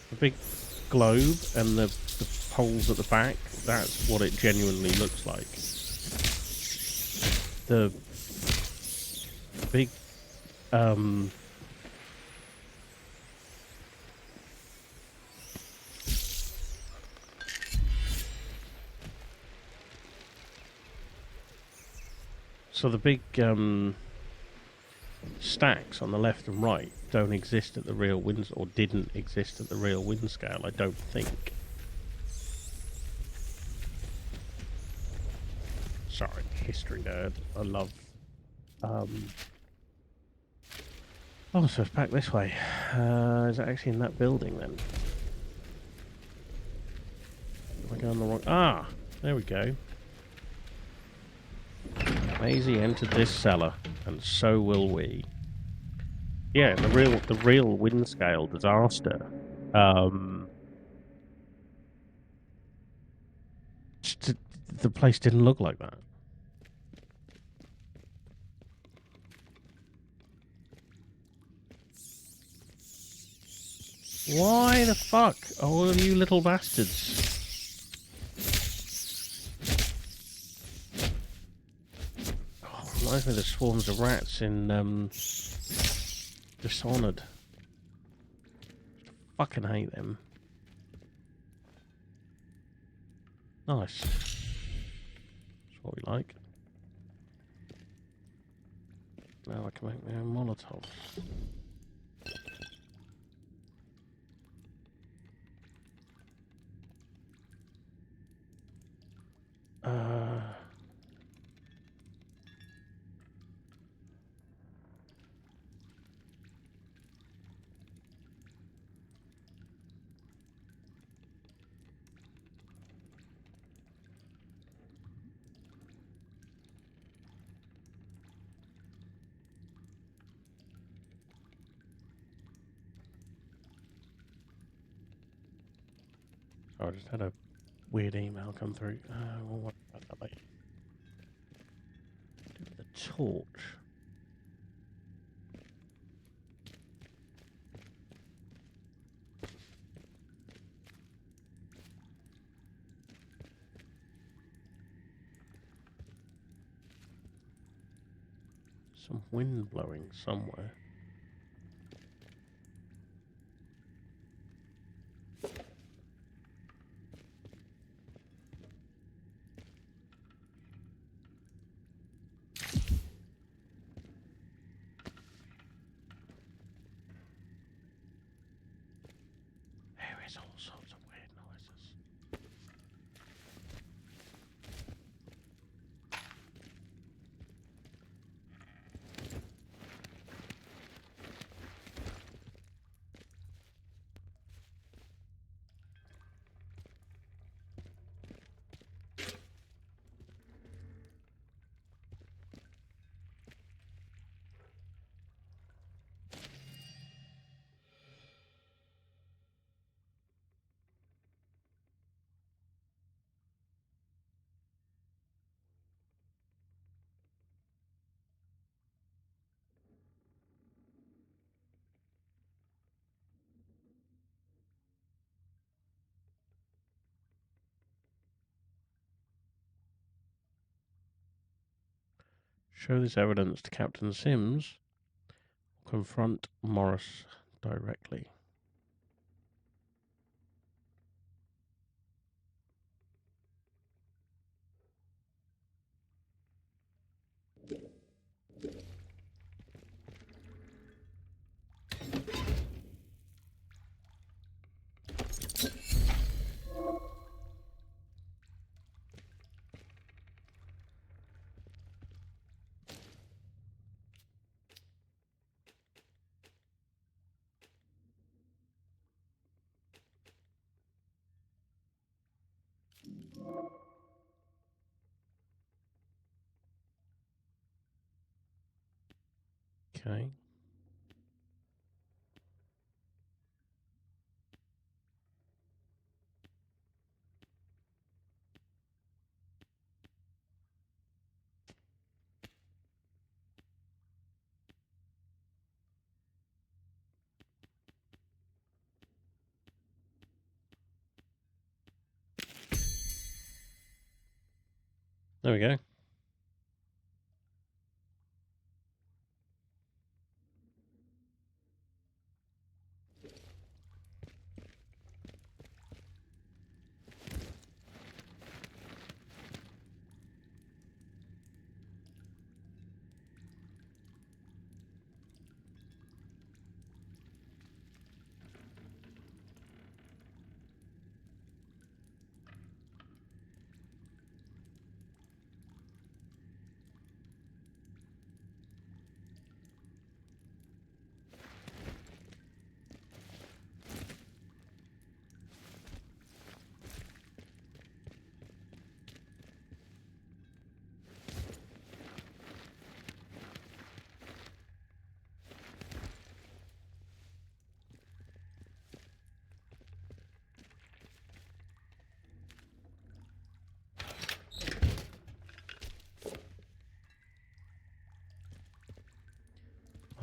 The big globe and the poles at the back, that's what it genuinely looks like. The big So the big stacks on the left and right don't exist at the real wind, or didn't exist at the real wind scale, I don't think. Sorry, history nerd. I love. Oh, so it's back this way. Is it actually in that building then? Am I going the wrong? Ah, there we go. Maisie entered this cellar, and so will we. Yeah, the real wind scale disaster. The place didn't look like that. Why the fuck, all of you little bastards? Oh, reminds me of the swarms of rats in Dishonored. Fucking hate them. Nice. That's what we like. Now I can make my own Molotovs. I just had a weird email come through. We'll worry about that later. Do with the torch. Some wind blowing somewhere. There is all sorts of weird noises. Show this evidence to Captain Sims. Confront Morris directly. Okay. There we go.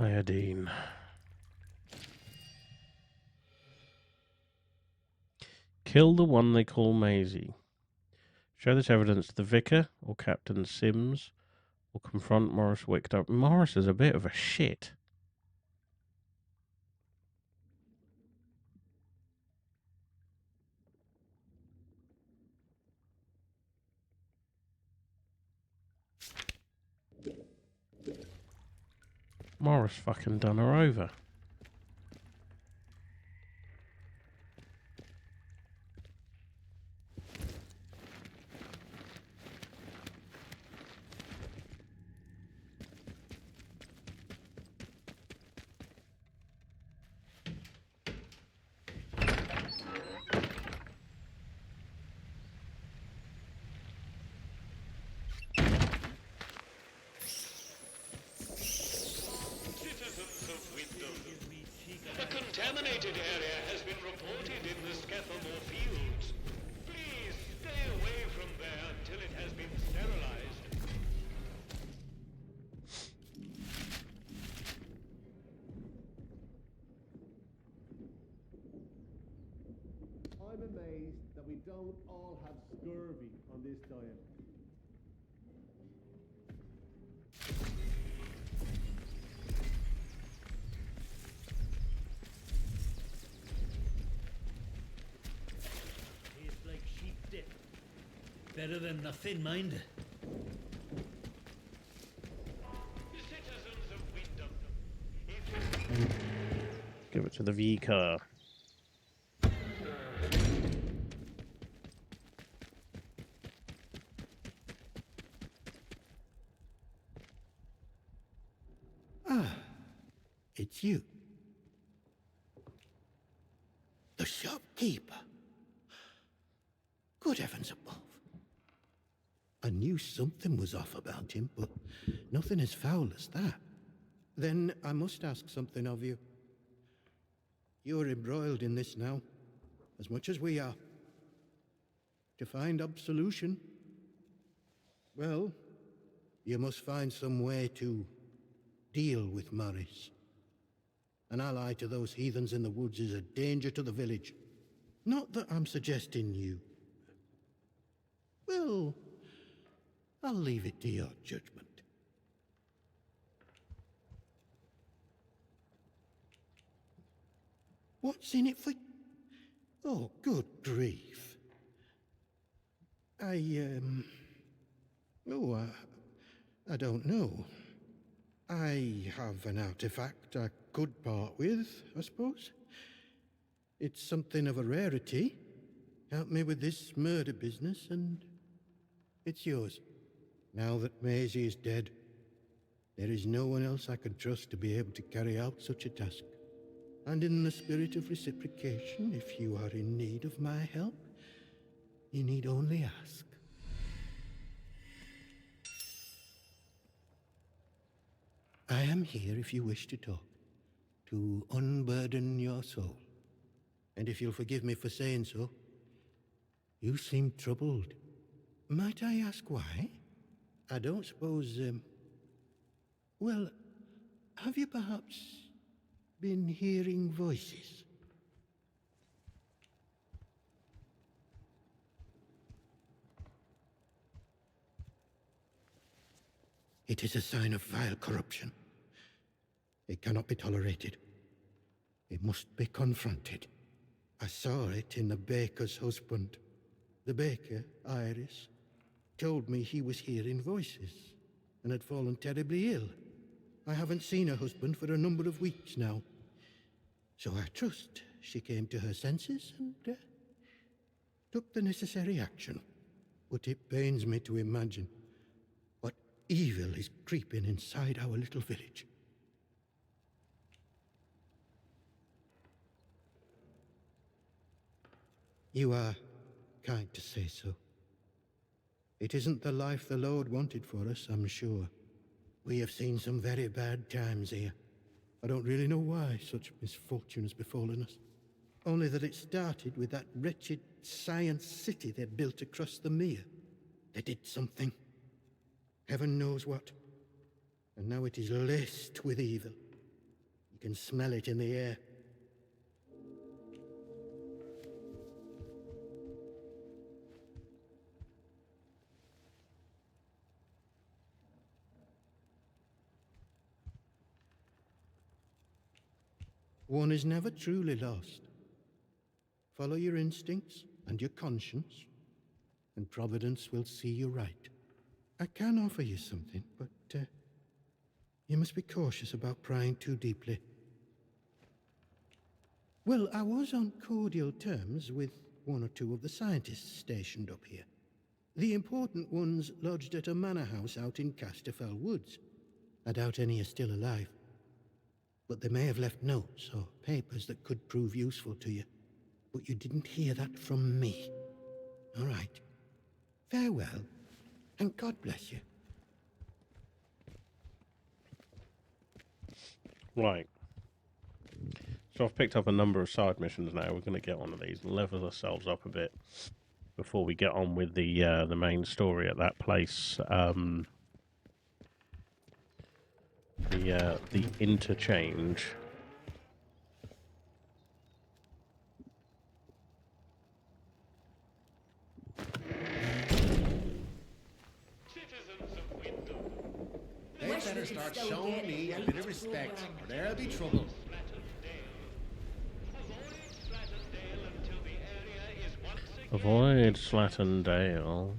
Iodine. Kill the one they call Maisie. Show this evidence to the vicar or Captain Sims, or confront Morris Wicked. Morris is a bit of a shit. Morris fucking done her over. A contaminated area has been reported in the Scathamore fields. Please stay away from there until it has been sterilized. I'm amazed that we don't all have scurvy on this diet. Tastes like sheep dip. Better than nothing, mind. Citizens of Wyndham, Give it to the vicar. Ah, it's you. The shopkeeper. Good heavens above. I knew something was off about him, but nothing as foul as that. Then I must ask something of you. You're embroiled in this now, as much as we are. To find absolution, well, you must find some way to deal with Morris. An ally to those heathens in the woods is a danger to the village. Not that I'm suggesting you. Well, I'll leave it to your judgment. What's in it for... Oh, good grief. I don't know. I have an artifact I could part with, I suppose. It's something of a rarity. Help me with this murder business, and it's yours. Now that Maisie is dead, there is no one else I can trust to be able to carry out such a task. And in the spirit of reciprocation, if you are in need of my help, you need only ask. I am here if you wish to talk, to unburden your soul. And if you'll forgive me for saying so, you seem troubled. Might I ask why? I don't suppose, well, have you perhaps been hearing voices? It is a sign of vile corruption. It cannot be tolerated. It must be confronted. I saw it in the baker's husband. The baker, Iris, told me he was hearing voices and had fallen terribly ill. I haven't seen her husband for a number of weeks now. So I trust she came to her senses and took the necessary action. But it pains me to imagine what evil is creeping inside our little village. You are kind to say so. It isn't the life the Lord wanted for us, I'm sure. We have seen some very bad times here. I don't really know why such misfortune has befallen us. Only that it started with that wretched science city they built across the mere. They did something. Heaven knows what. And now it is laced with evil. can smell it in the air. One is never truly lost. Follow your instincts and your conscience, and Providence will see you right. I can offer you something, but you must be cautious about prying too deeply. Well, I was on cordial terms with one or two of the scientists stationed up here. The important ones lodged at a manor house out in Casterfell Woods. I doubt any are still alive. But they may have left notes or papers that could prove useful to you. But you didn't hear that from me. All right. Farewell, and God bless you. Right. So I've picked up a number of side missions now. We're going to get one of these and level ourselves up a bit before we get on with the main story at that place. The interchange. They better start showing me a bit of respect, or there'll be trouble. Avoid Slattendale.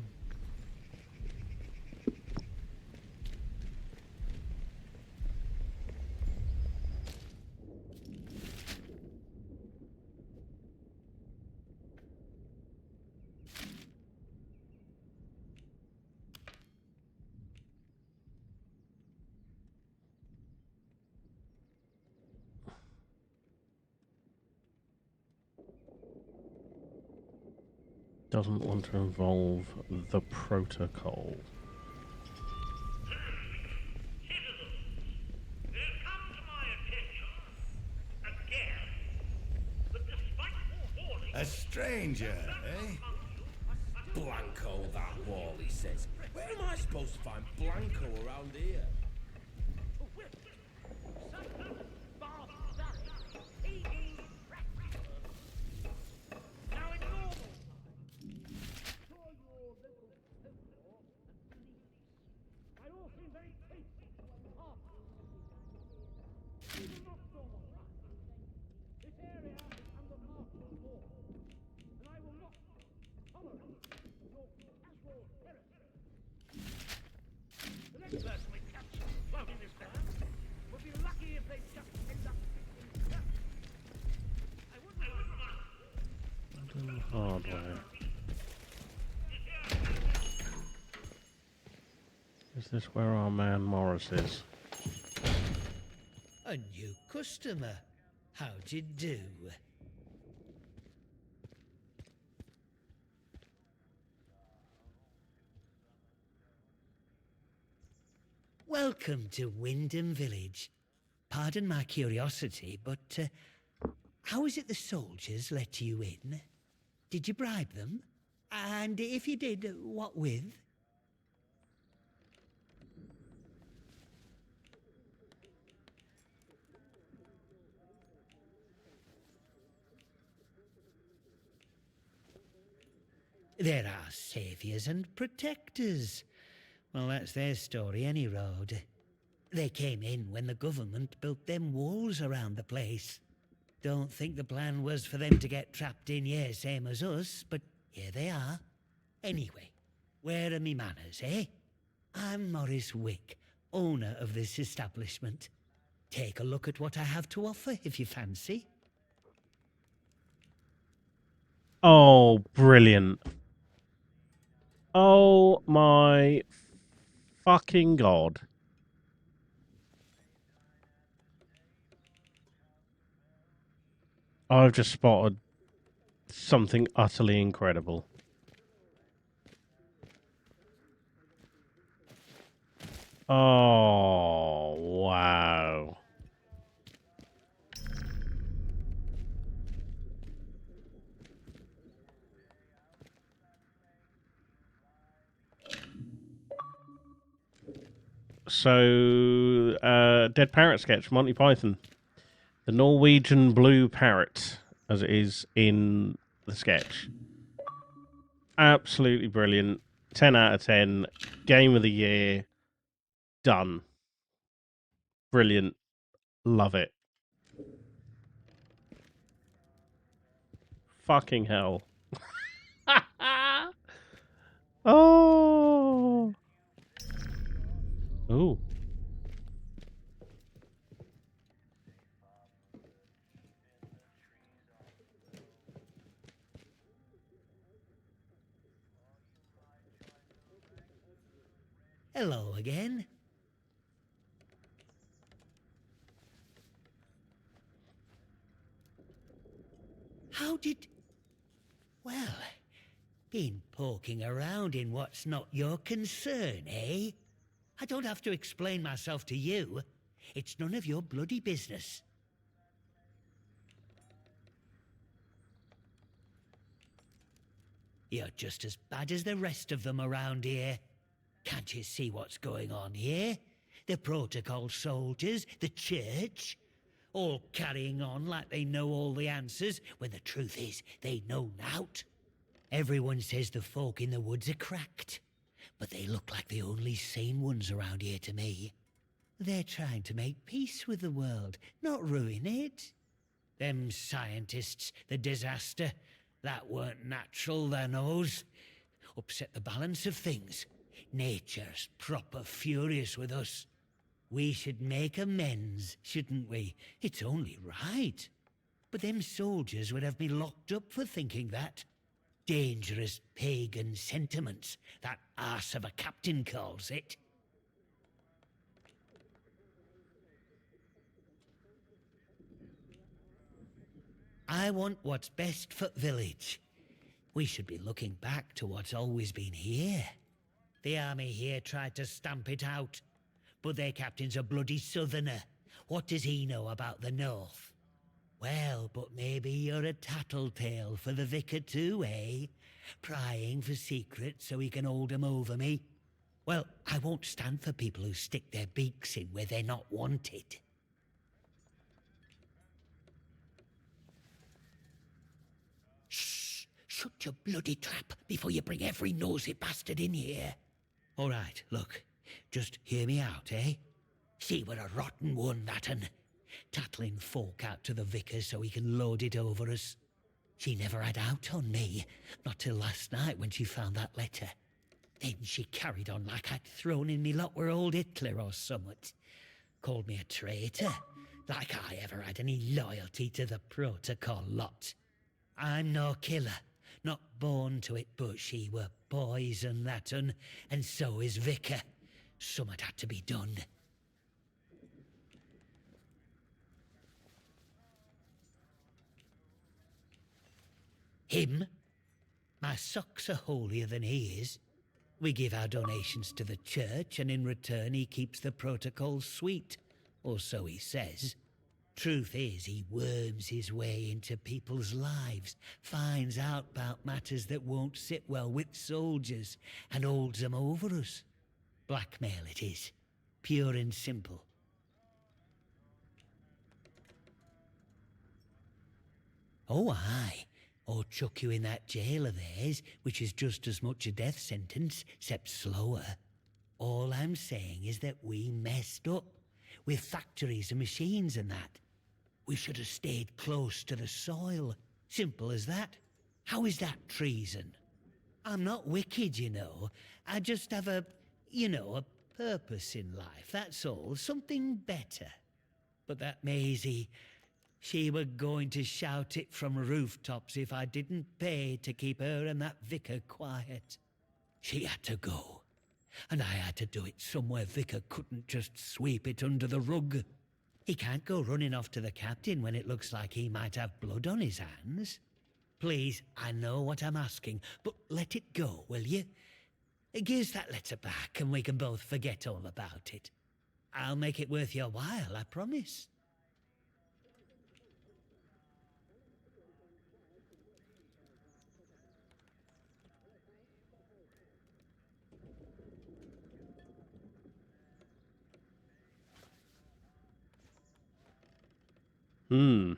Doesn't want to involve the protocol. A stranger, eh? Blanco, that wall, he says. Where am I supposed to find Blanco around here? Hardware. Is this where our man Morris is? A new customer. How'd you do? Welcome to Wyndham Village. Pardon my curiosity, but how is it the soldiers let you in? Did you bribe them? And if you did, what with? There are saviours and protectors. Well, that's their story, any road. They came in when the government built them walls around the place. Don't think the plan was for them to get trapped in here, same as us, but here they are. Anyway, where are me manners, eh? I'm Morris Wick, owner of this establishment. Take a look at what I have to offer, if you fancy. Oh, brilliant. Oh my fucking god. I've just spotted something utterly incredible. Oh, wow. So, Dead Parrot sketch, Monty Python. The Norwegian blue parrot, as it is in the sketch. Absolutely brilliant. 10 out of 10. Game of the year. Done. Brilliant. Love it. Fucking hell. Oh. Ooh. Hello again. How did... Well, been poking around in what's not your concern, eh? I don't have to explain myself to you. It's none of your bloody business. You're just as bad as the rest of them around here. Can't you see what's going on here? The protocol soldiers, the church, all carrying on like they know all the answers, when the truth is they know nought. Everyone says the folk in the woods are cracked, but they look like the only sane ones around here to me. They're trying to make peace with the world, not ruin it. Them scientists, the disaster, that weren't natural, thou knows. Upset the balance of things. Nature's proper furious with us. We should make amends, shouldn't we? It's only right. But them soldiers would have me locked up for thinking that. Dangerous pagan sentiments, that arse of a captain calls it. I want what's best for the village. We should be looking back to what's always been here. The army here tried to stamp it out, but their captain's a bloody southerner. What does he know about the north? Well, but maybe you're a tattletale for the vicar too, eh? Prying for secrets so he can hold 'em over me. Well, I won't stand for people who stick their beaks in where they're not wanted. Shh! Shut your bloody trap before you bring every nosy bastard in here. All right, look, just hear me out, eh? She were a rotten one, that un. Tattling folk out to the vicar so he can load it over us. She never had out on me, not till last night when she found that letter. Then she carried on like I'd thrown in me lot were old Hitler or summat. Called me a traitor, like I ever had any loyalty to the protocol lot. I'm no killer, not born to it, but she were poison, that un, and so is Vicar. Summat had to be done. Him? My socks are holier than he is. We give our donations to the church, and in return he keeps the protocols sweet. Or so he says. Truth is, he worms his way into people's lives, finds out about matters that won't sit well with soldiers, and holds them over us. Blackmail it is. Pure and simple. Oh, aye. Or chuck you in that jail of theirs, which is just as much a death sentence, except slower. All I'm saying is that we messed up, with factories and machines and that. We should have stayed close to the soil. Simple as that. How is that treason? I'm not wicked, you know. I just have a purpose in life, that's all. Something better. But that Maisie, she were going to shout it from rooftops if I didn't pay to keep her and that vicar quiet. She had to go. And I had to do it somewhere Vicar couldn't just sweep it under the rug. He can't go running off to the captain when it looks like he might have blood on his hands. Please, I know what I'm asking, but let it go, will you? Give us that letter back and we can both forget all about it. I'll make it worth your while, I promise. Hmm.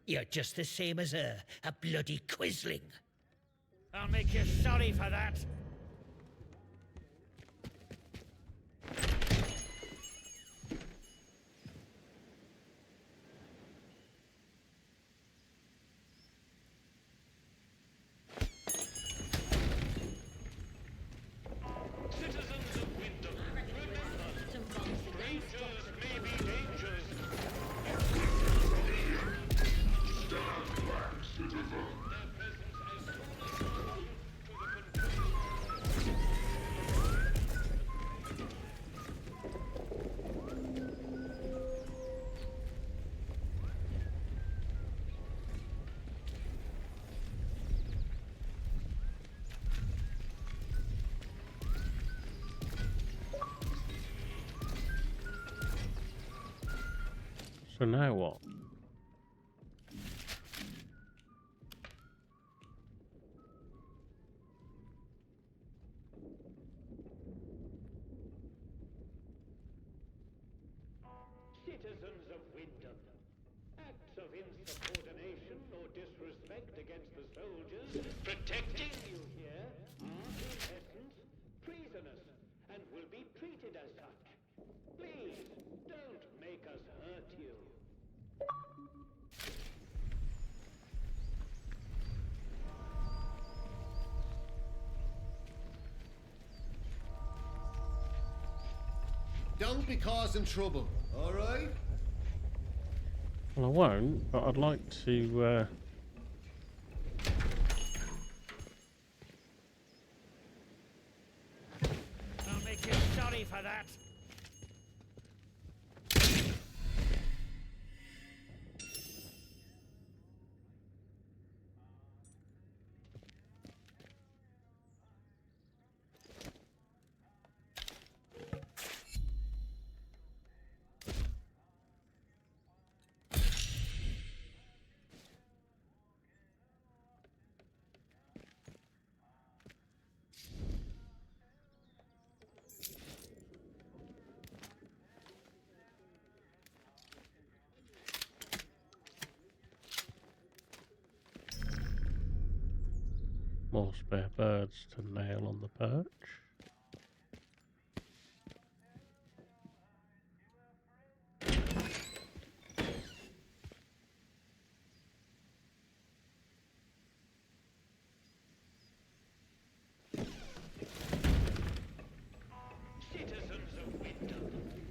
You're just the same as her, a bloody quisling. I'll make you sorry for that. Citizens of Wyndham, strangers may be dangers. Stand back, citizen. So now what? Citizens of Wyndham, acts of insubordination or disrespect against the soldiers protecting you here are, in essence, treasonous and will be treated as such. Please, don't make us hurt you. Don't be causing trouble, all right? Well, I won't, but I'd like to. I'll make you sorry for that. More spare birds to nail on the perch. Citizens of Wyndham,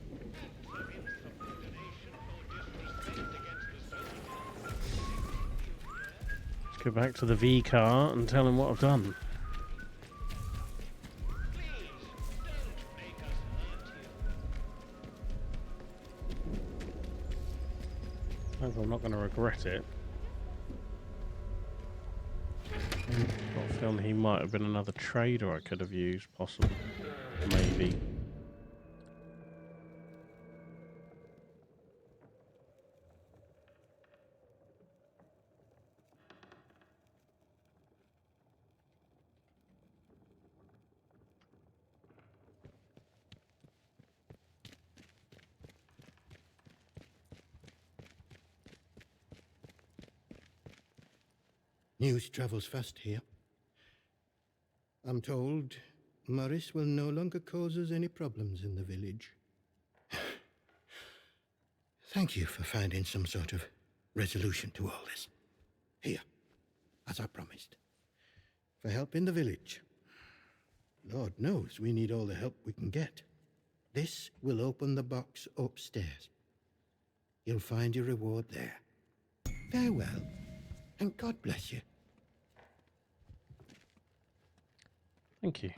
acts of insubordination or disrespect against the soldiers. Let's go back to the V car and tell him what I've done. I hope I'm not going to regret it. Got a feeling he might have been another trader I could have used, possibly. Maybe. News travels fast here. I'm told Morris will no longer cause us any problems in the village. Thank you for finding some sort of resolution to all this. Here, as I promised, for helping the village. Lord knows we need all the help we can get. This will open the box upstairs. You'll find your reward there. Farewell, and God bless you. Thank you.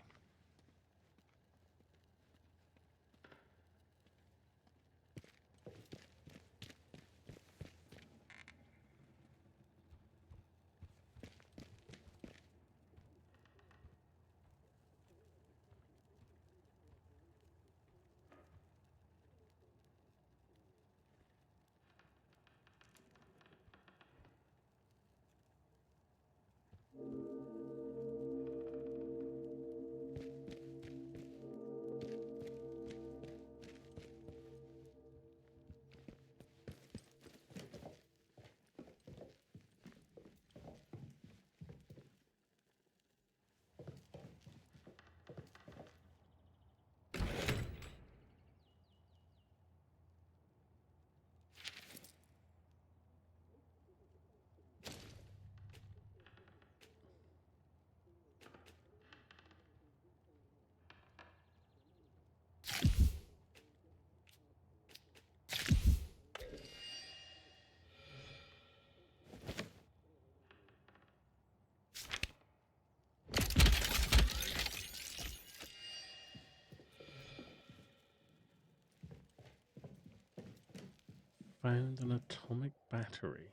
Found an atomic battery.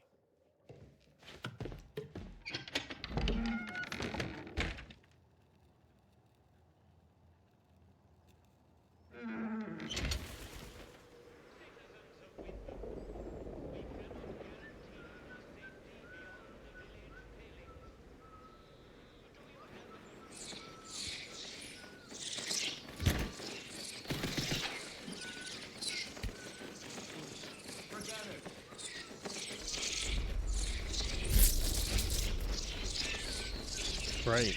Great.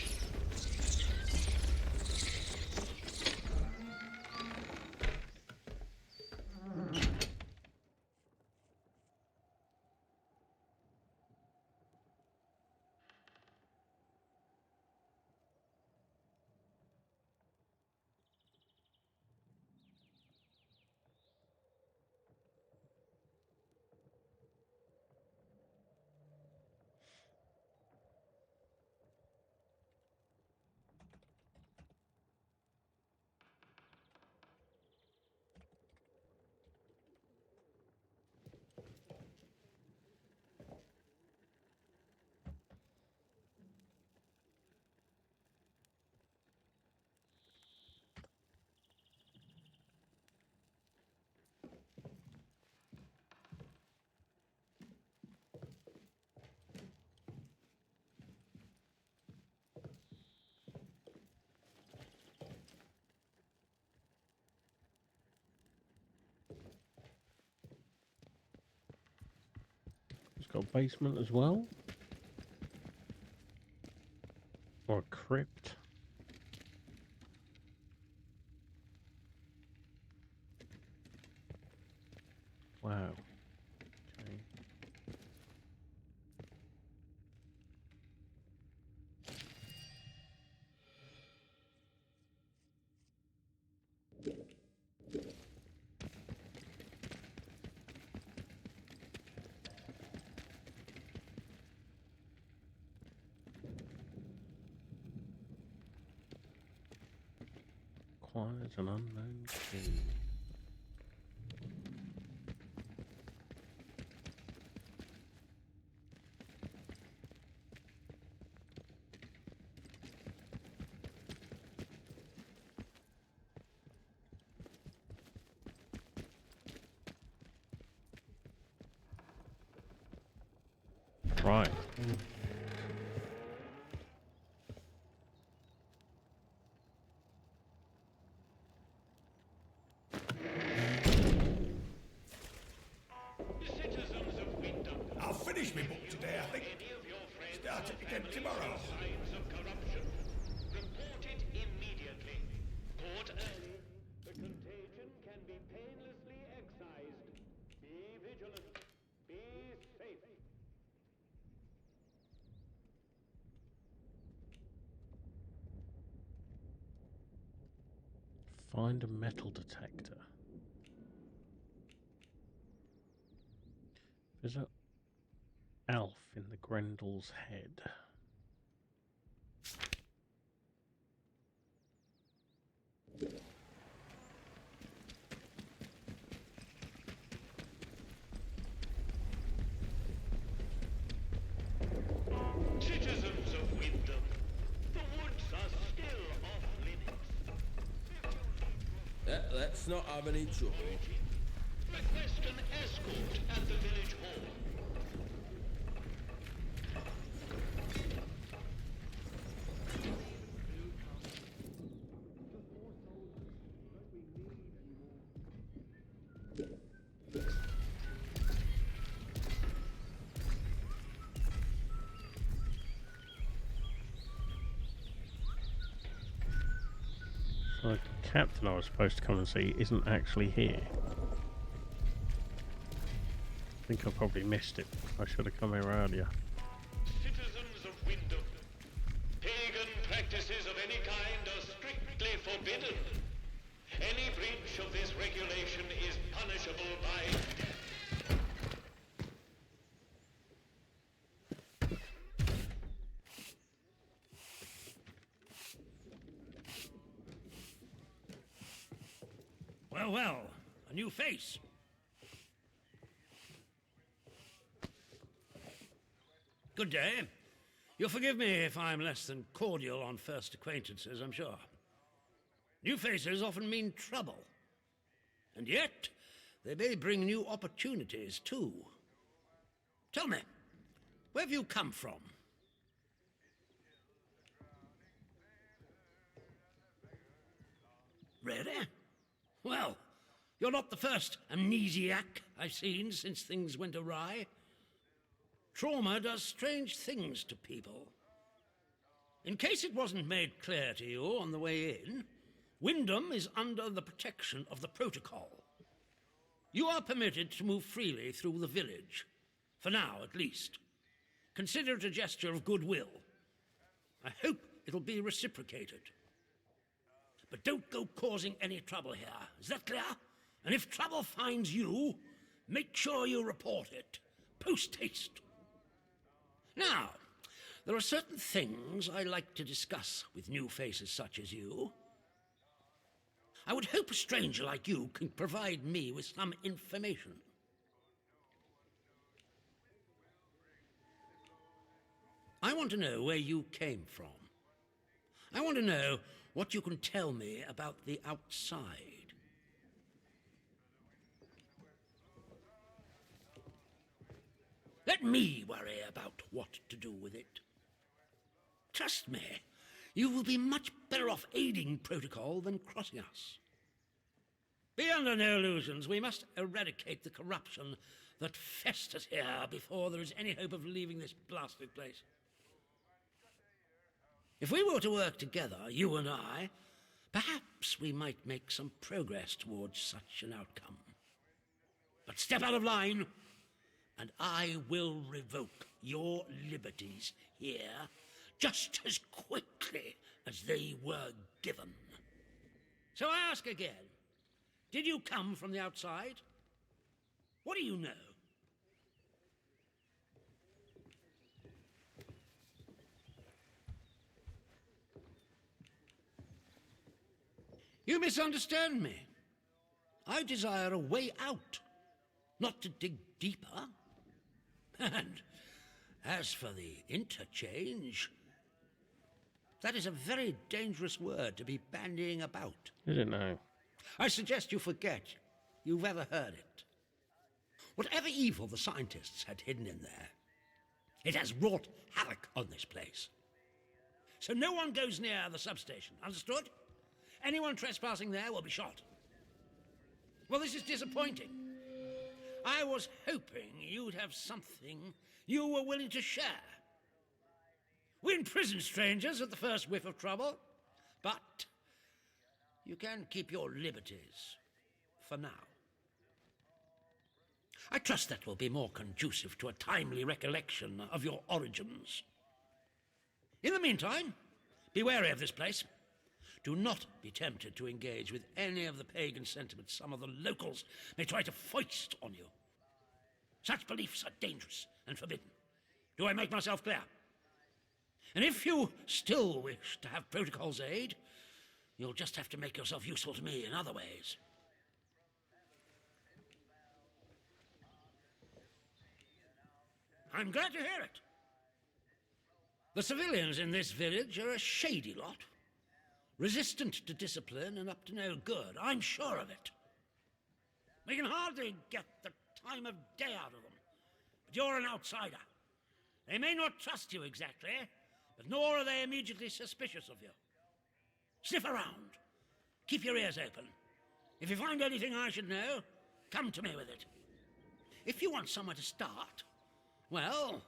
It's got a basement as well. Or a crypt. Wow. Okay. Acquires an unknown key. Right. I'll finish my book today, I think. start it again tomorrow. Signs of corruption. Report it immediately. Port early. The contagion can be painlessly excised. Be vigilant. Be safe. Find a metal detector. Visit Alf in the Grendel's Head. Citizens of Wyndham, the woods are still off limits. Let's not have any trouble. Request an escort at the village hall. So the captain I was supposed to come and see isn't actually here. I think I probably missed it. I should have come here earlier. Citizens of Wyndham, pagan practices of any kind are strictly forbidden. Any breach of this regulation is punishable by death. Well, well, a new face. Good day. You'll forgive me if I'm less than cordial on first acquaintances, I'm sure. New faces often mean trouble. And yet, they may bring new opportunities, too. Tell me, where have you come from? Really? Well, you're not the first amnesiac I've seen since things went awry. Trauma does strange things to people. In case it wasn't made clear to you on the way in, Wyndham is under the protection of the protocol. You are permitted to move freely through the village, for now at least. Consider it a gesture of goodwill. I hope it'll be reciprocated. But don't go causing any trouble here, is that clear? And if trouble finds you, make sure you report it, post-haste. Now, there are certain things I like to discuss with new faces such as you. I would hope a stranger like you can provide me with some information. I want to know where you came from. I want to know what you can tell me about the outside. Let me worry about what to do with it. Trust me, you will be much better off aiding protocol than crossing us. Be under no illusions. We must eradicate the corruption that festers here before there is any hope of leaving this blasted place. If we were to work together, you and I, perhaps we might make some progress towards such an outcome. But step out of line, and I will revoke your liberties here just as quickly as they were given. So I ask again, did you come from the outside? What do you know? You misunderstand me. I desire a way out, not to dig deeper. And as for the interchange, that is a very dangerous word to be bandying about. I don't know. I suggest you forget you've ever heard it. Whatever evil the scientists had hidden in there, it has wrought havoc on this place. So no one goes near the substation, understood? Anyone trespassing there will be shot. Well, this is disappointing. I was hoping you'd have something you were willing to share. We imprison strangers at the first whiff of trouble, but you can keep your liberties for now. I trust that will be more conducive to a timely recollection of your origins. In the meantime, be wary of this place. Do not be tempted to engage with any of the pagan sentiments some of the locals may try to foist on you. Such beliefs are dangerous and forbidden. Do I make myself clear? And if you still wish to have protocol's aid, you'll just have to make yourself useful to me in other ways. I'm glad to hear it. The civilians in this village are a shady lot, resistant to discipline and up to no good. I'm sure of it. We can hardly get the time of day out of them. But you're an outsider. They may not trust you exactly, but nor are they immediately suspicious of you. Sniff around. Keep your ears open. If you find anything I should know, come to me with it. If you want somewhere to start, well,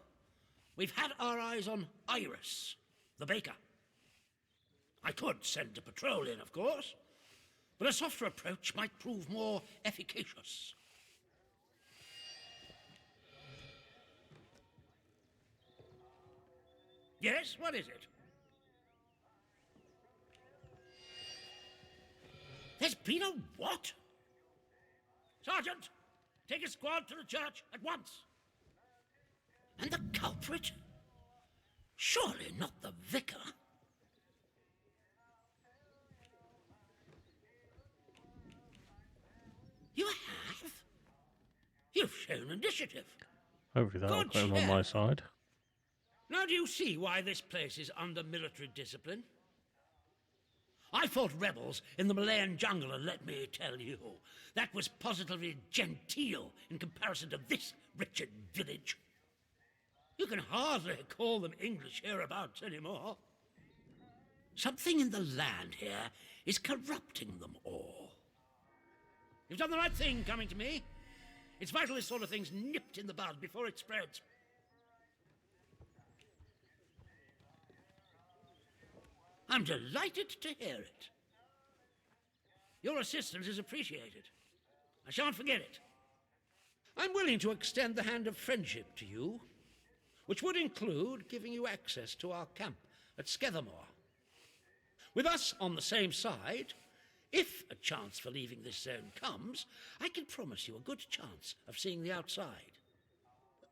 we've had our eyes on Iris, the baker. I could send a patrol in, of course, but a softer approach might prove more efficacious. Yes, what is it? There's been a what? Sergeant, take a squad to the church at once. And the culprit? Surely not the vicar. You have? You've shown initiative. Hopefully that'll Good put him on my side. Now do you see why this place is under military discipline? I fought rebels in the Malayan jungle, and let me tell you, that was positively genteel in comparison to this wretched village. You can hardly call them English hereabouts anymore. Something in the land here is corrupting them all. You've done the right thing coming to me. It's vital this sort of thing's nipped in the bud before it spreads. I'm delighted to hear it. Your assistance is appreciated. I shan't forget it. I'm willing to extend the hand of friendship to you, which would include giving you access to our camp at Skethermore. With us on the same side, if a chance for leaving this zone comes, I can promise you a good chance of seeing the outside.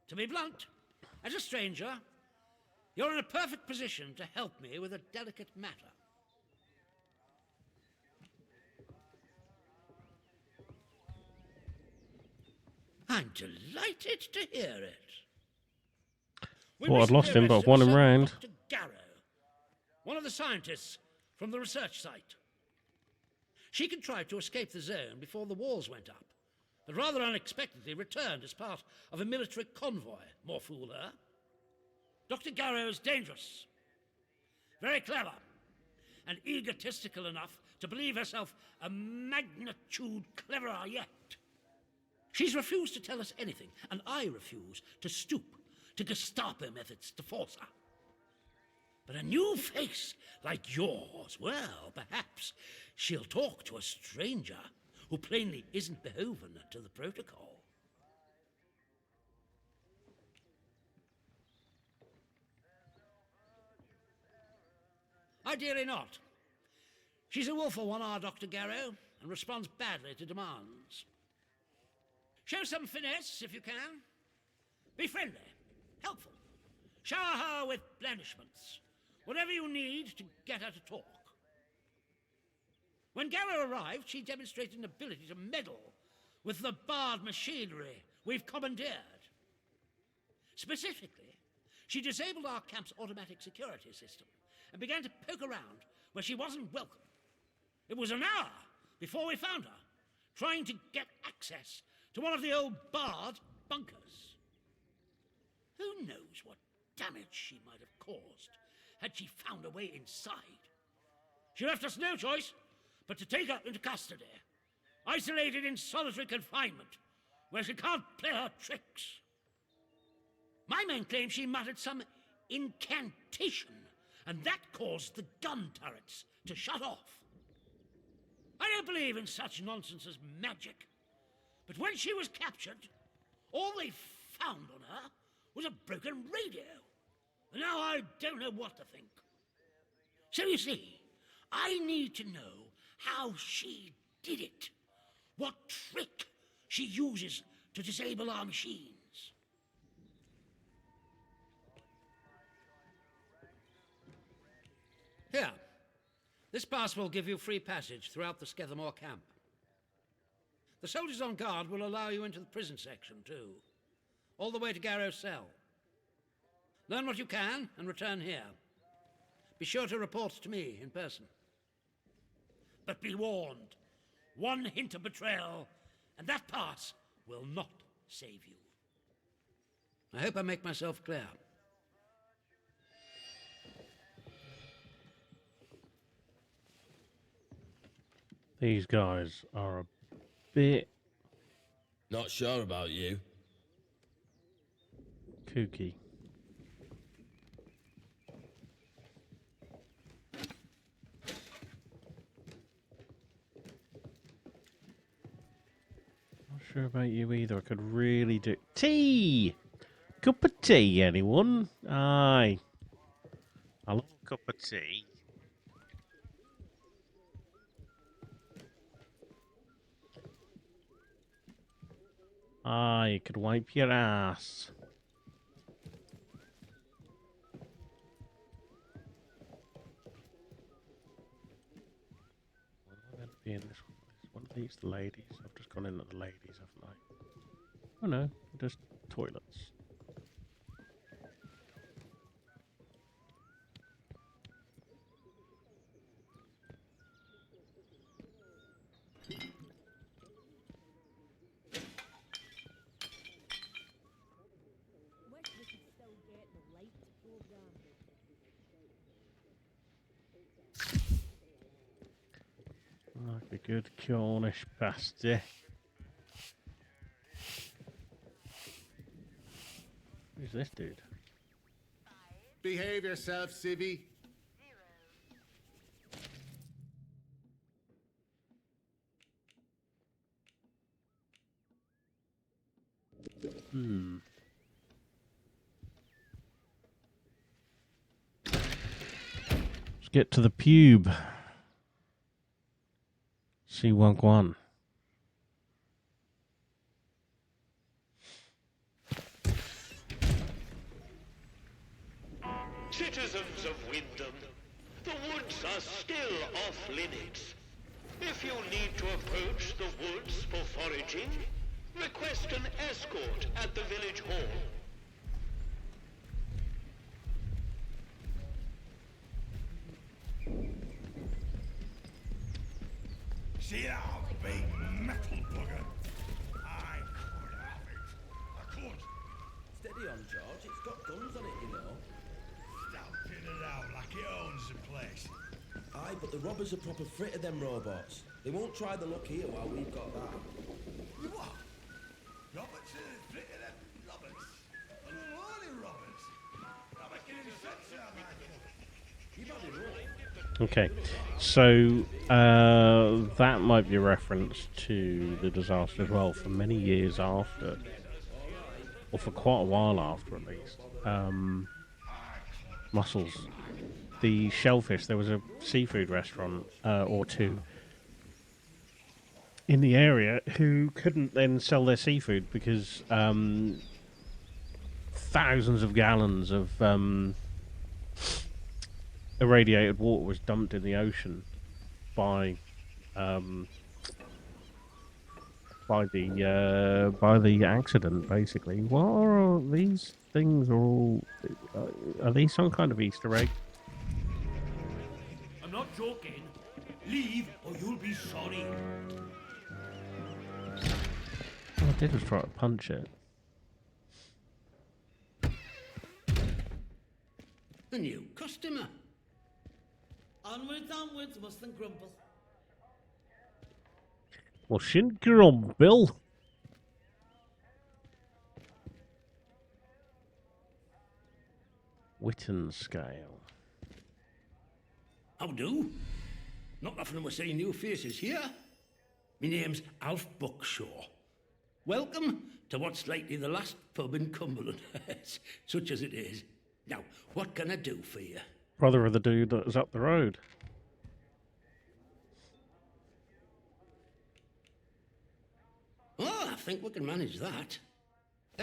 To be blunt, as a stranger, you're in a perfect position to help me with a delicate matter. I'm delighted to hear it. Well, I'd lost him, but I've won him round. Dr. Garrow, one of the scientists from the research site. She contrived to escape the zone before the walls went up, but rather unexpectedly returned as part of a military convoy. More fool her. Dr. Garrow is dangerous, very clever, and egotistical enough to believe herself a magnitude cleverer yet. She's refused to tell us anything, and I refuse to stoop to Gestapo methods to force her. But a new face like yours, well, perhaps she'll talk to a stranger who plainly isn't beholden to the protocol. Ideally not. She's a willful one, our Dr. Garrow, and responds badly to demands. Show some finesse, if you can. Be friendly, helpful. Shower her with blandishments. Whatever you need to get her to talk. When Garrow arrived, she demonstrated an ability to meddle with the barred machinery we've commandeered. Specifically, she disabled our camp's automatic security system and began to poke around where she wasn't welcome. It was an hour before we found her, trying to get access to one of the old barred bunkers. Who knows what damage she might have caused had she found a way inside. She left us no choice but to take her into custody, isolated in solitary confinement, where she can't play her tricks. My men claim she muttered some incantation, and that caused the gun turrets to shut off. I don't believe in such nonsense as magic, but when she was captured, all they found on her was a broken radio. And now I don't know what to think. So you see, I need to know how she did it. What trick she uses to disable our machines. Here. This pass will give you free passage throughout the Skethermore camp. The soldiers on guard will allow you into the prison section, too. All the way to Garrow's cell. Learn what you can and return here. Be sure to report to me in person. But be warned, one hint of betrayal, and that pass will not save you. I hope I make myself clear. These guys are a bit Not sure about you. kooky. Not sure about you either. I could really do tea. Cup of tea, anyone? Aye. I love a cup of tea. Aye, you could wipe your ass. Well, I'm meant to be in this one. Is one of these the ladies? I've just gone into the ladies, haven't I? Oh no, just toilets. Like a good Cornish pasty. Who's this dude? Behave yourself, civvy. Hmm. Let's get to the pube. See Wagwan. Citizens of Wyndham, the woods are still off limits. If you need to approach the woods for foraging, request an escort at the village hall. See that big metal bugger? I could have it. I could. Steady on, George. It's got guns on it, you know. Stamping it out like it owns the place. Aye, but the robbers are proper frit of them robots. They won't try the luck here while we've got that. What? Roberts is frit of them Roberts. Unholy Roberts. I'm making any sense out of that. You've had it wrong. Okay, so that might be a reference to the disaster as well. For many years after, or for quite a while after at least, mussels, the shellfish. There was a seafood restaurant or two in the area who couldn't then sell their seafood because thousands of gallons of irradiated water was dumped in the ocean by the accident. Basically, what are these things? Are all? Are these some kind of Easter egg? I'm not joking. Leave or you'll be sorry. All I did was try to punch it. A new customer. Onwards, onwards, mustn't grumble. Well, shouldn't grumble. Witten scale. How do? Not often am I seeing new faces here. My name's Alf Buckshaw. Welcome to what's likely the last pub in Cumberland, such as it is. Now, what can I do for you? Brother of the dude that was up the road. Oh, I think we can manage that.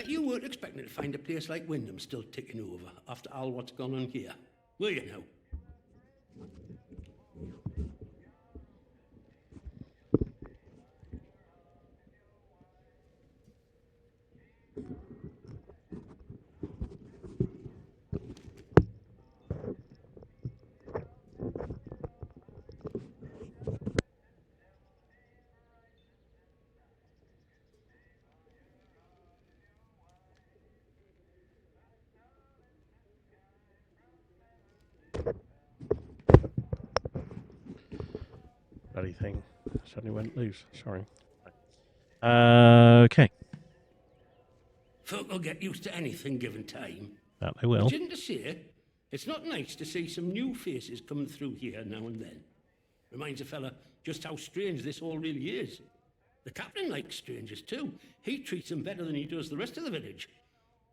You weren't expecting to find a place like Wyndham still ticking over after all what's gone on here, were you now? Bloody thing suddenly went loose. Sorry. Okay. Folk will get used to anything given time. That they will. Which isn't to say, it's not nice to see some new faces coming through here now and then. Reminds a fella just how strange this all really is. The captain likes strangers too. He treats them better than he does the rest of the village.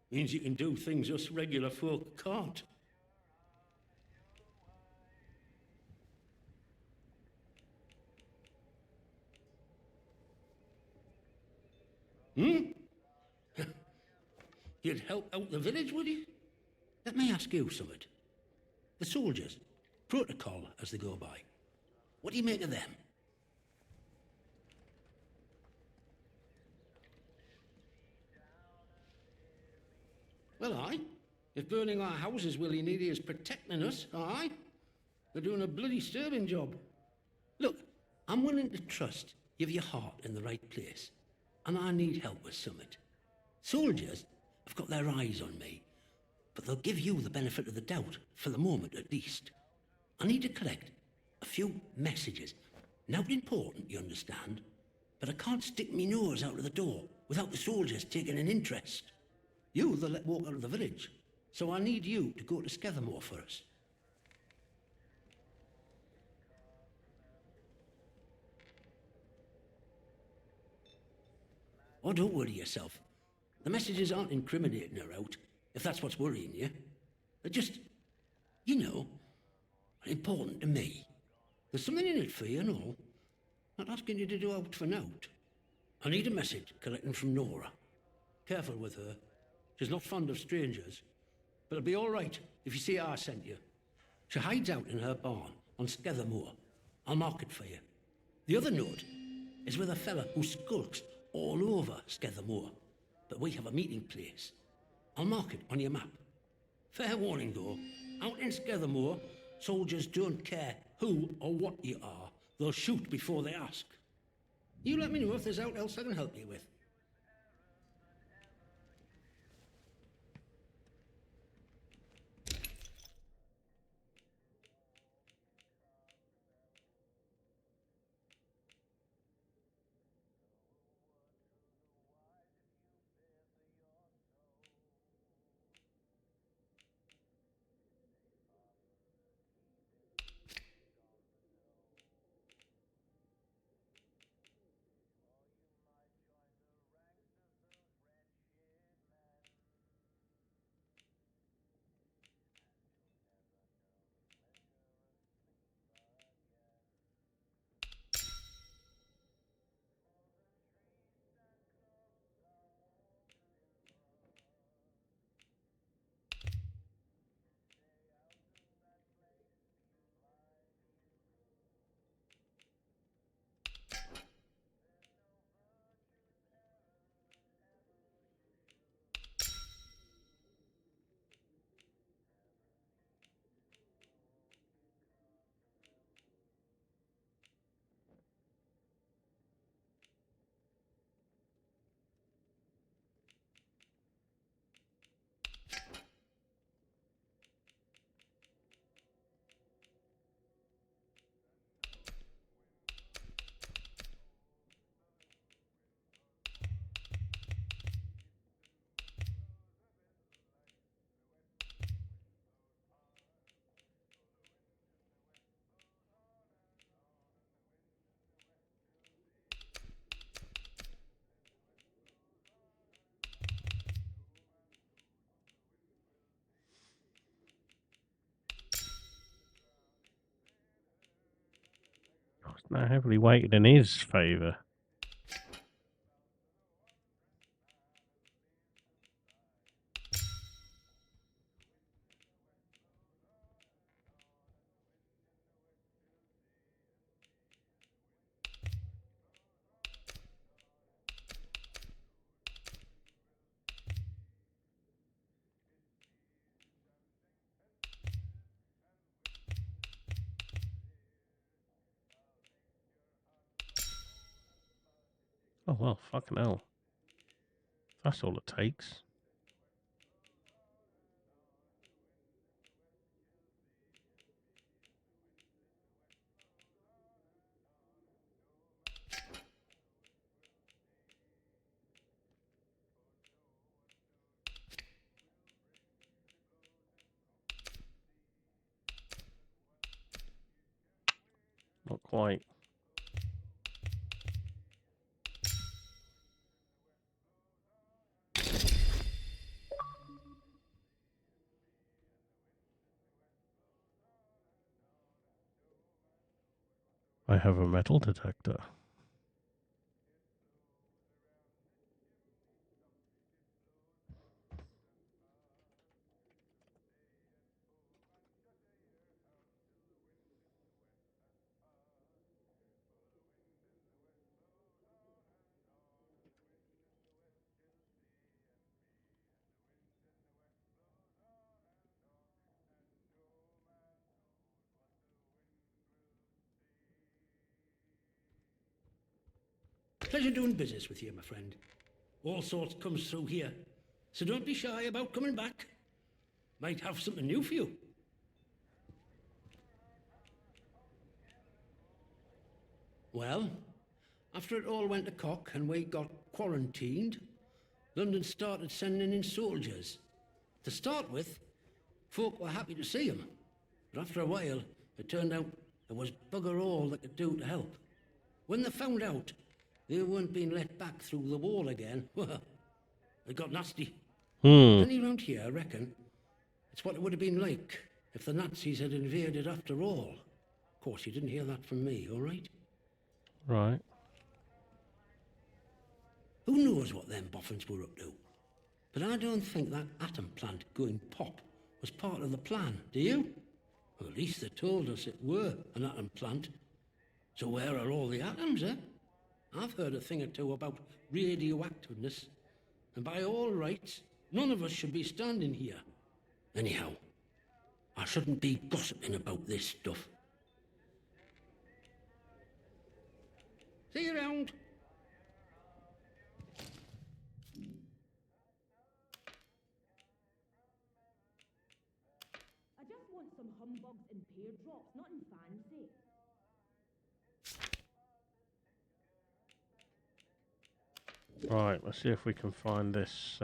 Means he can do things us regular folk can't. Hmm? You'd help out the village, would you? Let me ask you something. The soldiers, protocol as they go by. What do you make of them? Well, aye. If burning our houses willy-nilly is protecting us, aye. They're doing a bloody sterling job. Look, I'm willing to trust you've your heart in the right place. And I need help with something. Soldiers have got their eyes on me, but they'll give you the benefit of the doubt, for the moment at least. I need to collect a few messages. Not important, you understand, but I can't stick me nose out of the door without the soldiers taking an interest. You they'll let walk out of the village, so I need you to go to Skethermore for us. Oh, don't worry yourself. The messages aren't incriminating her out, if that's what's worrying you. They're just, you know, important to me. There's something in it for you and all. Not asking you to do out for nout. I need a message collecting from Nora. Careful with her. She's not fond of strangers. But it'll be all right if you see I sent you. She hides out in her barn on Skethermore. I'll mark it for you. The other note is with a fella who skulks all over Skethermore. But we have a meeting place. I'll mark it on your map. Fair warning, though. Out in Skethermore, soldiers don't care who or what you are. They'll shoot before they ask. You let me know if there's aught else I can help you with. It's now heavily weighted in his favour. Oh well, fucking hell. That's all it takes. Not quite. I have a metal detector. Pleasure doing business with you, my friend. All sorts comes through here, so don't be shy about coming back. Might have something new for you. Well, after it all went to cock and we got quarantined, London started sending in soldiers. To start with, folk were happy to see 'em, but after a while, it turned out there was bugger all they could do to help. When they found out they weren't being let back through the wall again, well, it got nasty. Plenty round here, I reckon. It's what it would have been like if the Nazis had invaded after all. Of course, you didn't hear that from me, all right? Right. Who knows what them boffins were up to? But I don't think that atom plant going pop was part of the plan, do you? Well, at least they told us it were an atom plant. So where are all the atoms, eh? I've heard a thing or two about radioactiveness, and by all rights, none of us should be standing here. Anyhow, I shouldn't be gossiping about this stuff. See you around. I just want some humbugs and pear drops, nothing fancy. Right, let's see if we can find this.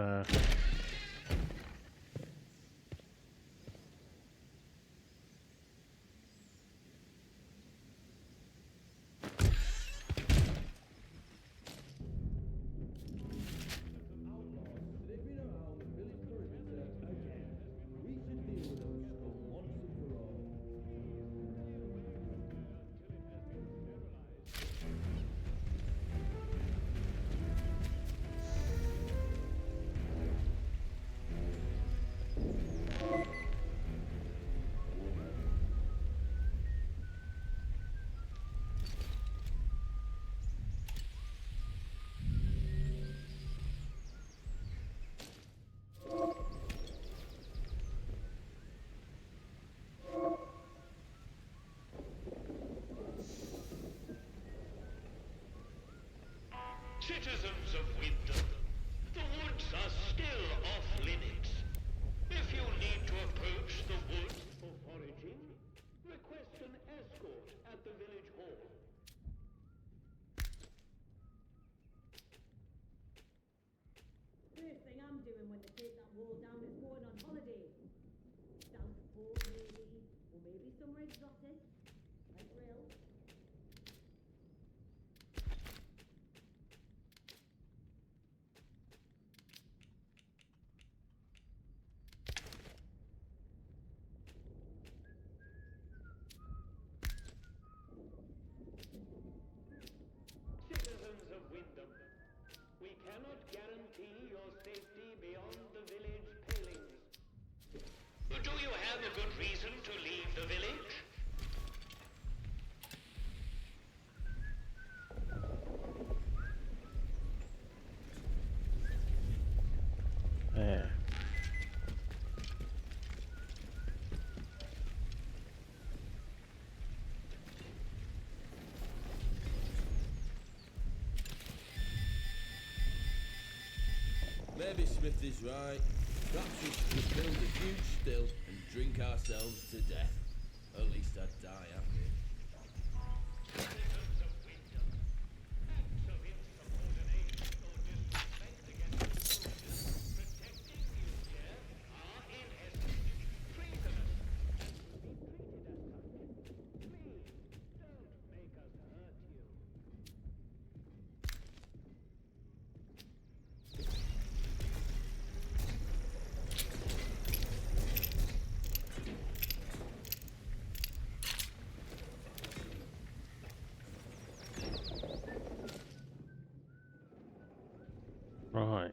Citizens of Wyndham, the woods are still off limits. If you need to approach the woods for foraging, request an escort at the village hall. First thing I'm doing when they take that wall down is going on holiday. Down to Port maybe, or maybe somewhere exotic, like Brill. good reason to leave the village? There. Maybe Smith is right. Perhaps we should just build a huge still and drink ourselves to death. At least I'd die happy. Right.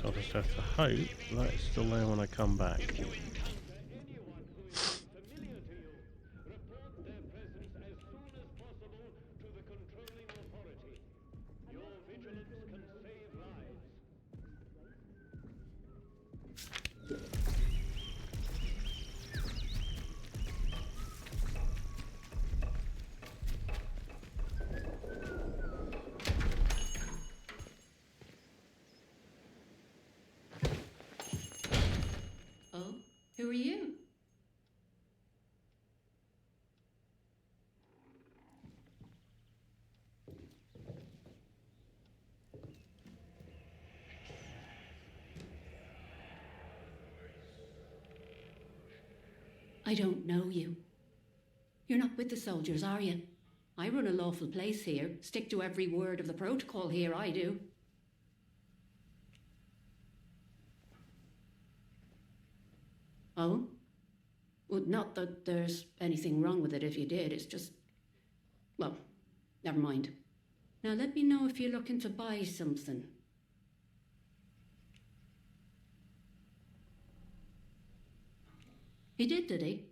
So I'll just have to hope that it's still there when I come back. Oh, who are you? I don't know you. You're not with the soldiers, are you? I run a lawful place here. Stick to every word of the protocol here, I do. Oh? Well, not that there's anything wrong with it if you did, it's just... Well, never mind. Now let me know if you're looking to buy something. He did he?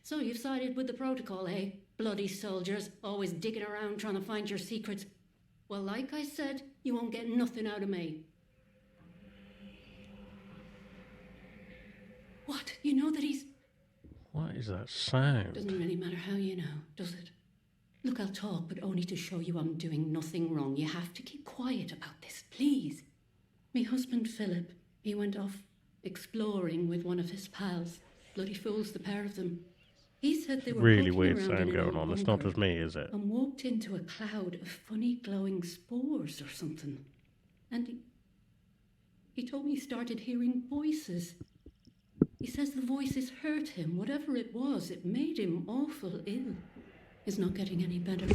So you've sided with the protocol, eh? Bloody soldiers, always digging around trying to find your secrets. Well, like I said, you won't get nothing out of me. What? You know that he's... What is that sound? Doesn't really matter how you know, does it? Look, I'll talk, but only to show you I'm doing nothing wrong. You have to keep quiet about this, please. Me husband, Philip, he went off exploring with one of his pals. Bloody fools, the pair of them. He said they were Really poking weird around sound in an going old on. It's not bunker just me, is it? and walked into a cloud of funny glowing spores or something. And he told me he started hearing voices. He says the voices hurt him. Whatever it was, it made him awful ill. He's not getting any better.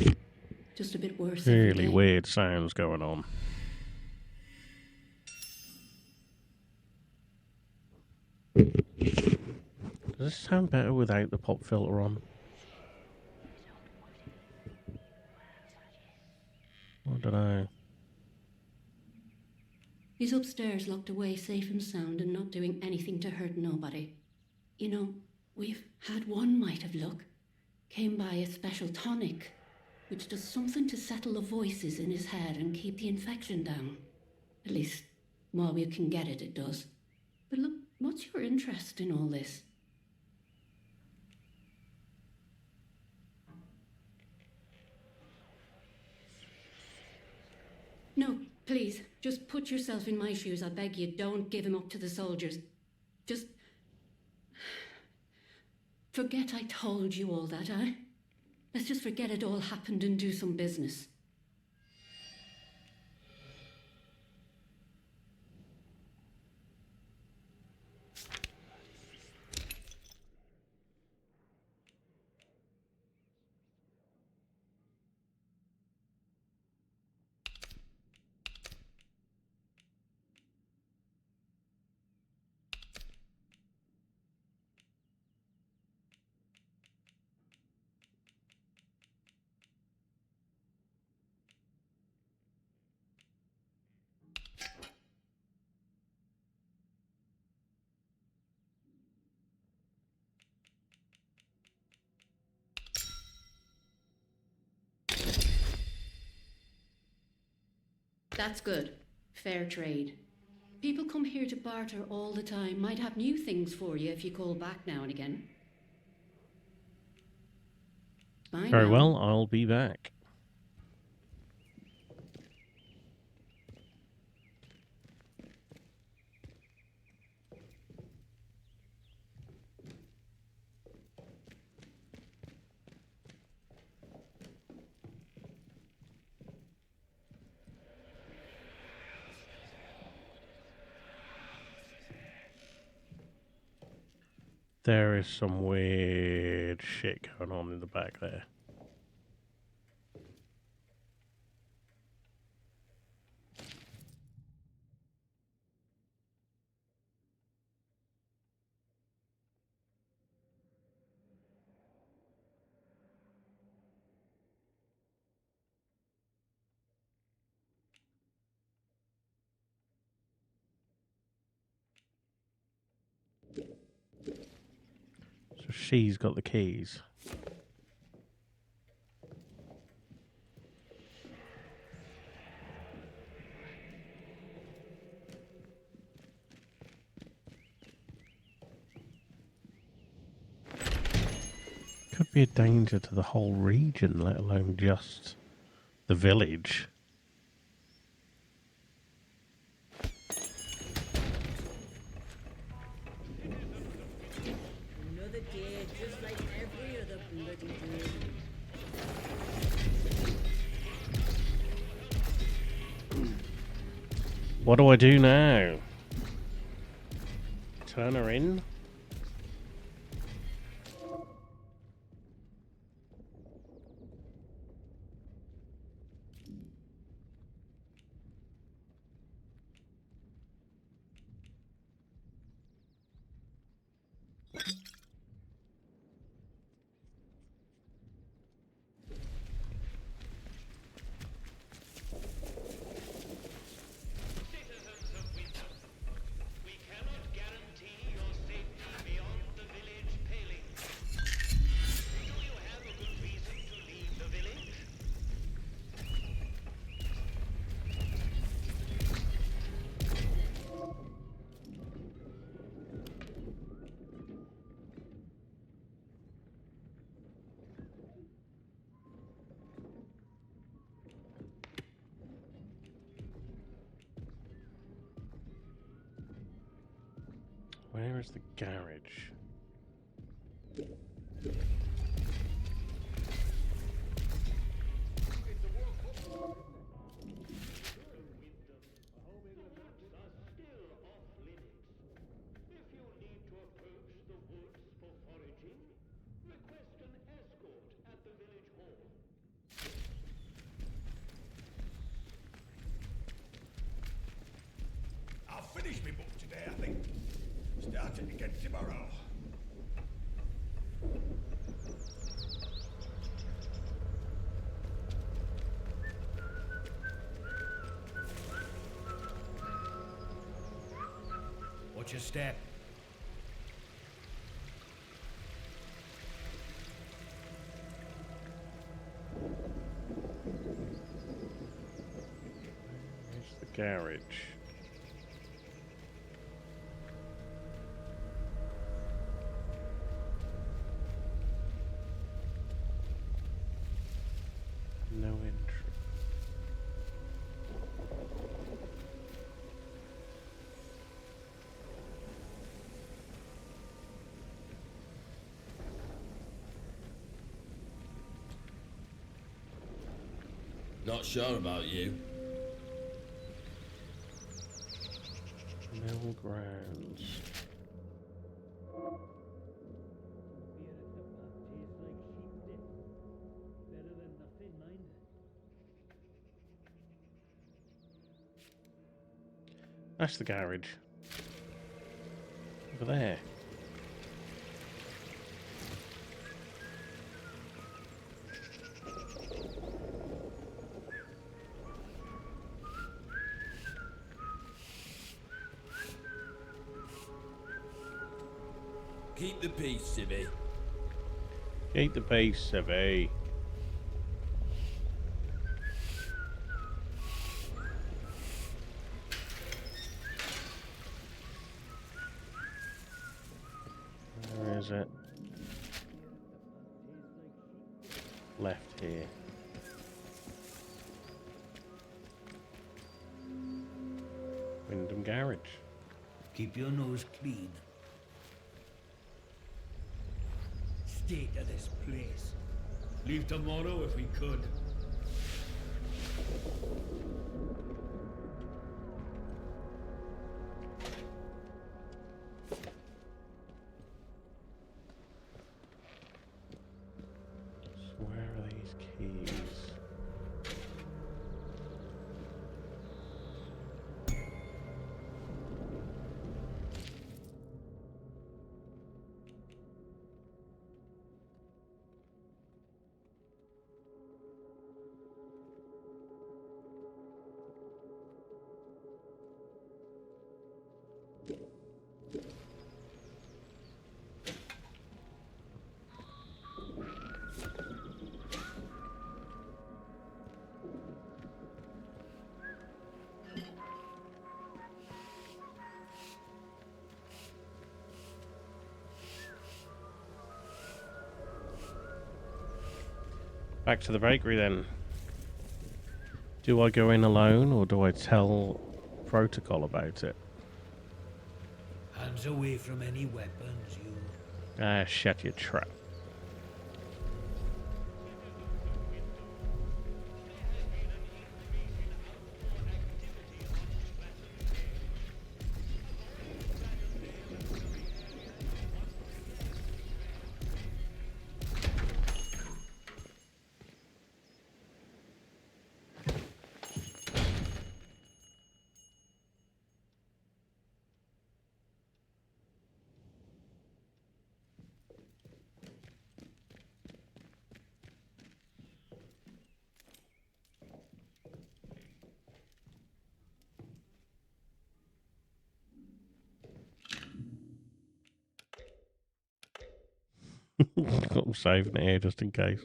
Just a bit worse every Really day. weird sounds going on. Does this sound better without the pop filter on? I don't know. He's upstairs, locked away, safe and sound, and not doing anything to hurt nobody. You know, we've had one mite of luck. Came by a special tonic, which does something to settle the voices in his head and keep the infection down. At least, while we can get it, it does. But look, what's your interest in all this? Please, just put yourself in my shoes. I beg you, don't give him up to the soldiers. Just... forget I told you all that, eh? Let's just forget it all happened and do some business. That's good. Fair trade. People come here to barter all the time. Might have new things for you if you call back now and again. Bye Very now. well, I'll be back. There is some weird shit going on in the back there. So she's got the keys. Could be a danger to the whole region, let alone just the village. Another day, just like every other bloody day. What do I do now? Turn her in? Where is the garage? I'll finish my book today, I think. Start it again tomorrow. Watch your step. Where's the garage? No entry. Not sure about you. Mill grounds. That's the garage. Over there. Keep the peace, Civvy. Keep the peace, Civvy. Where is it? Left here. Wyndham Garage. Keep your nose clean. Stay to this place. Leave tomorrow if we could. So where are these keys? Back to the bakery then. Do I go in alone or do I tell Protocol about it? Hands away from any weapons, you. Ah, shut your trap. I'm saving it here just in case.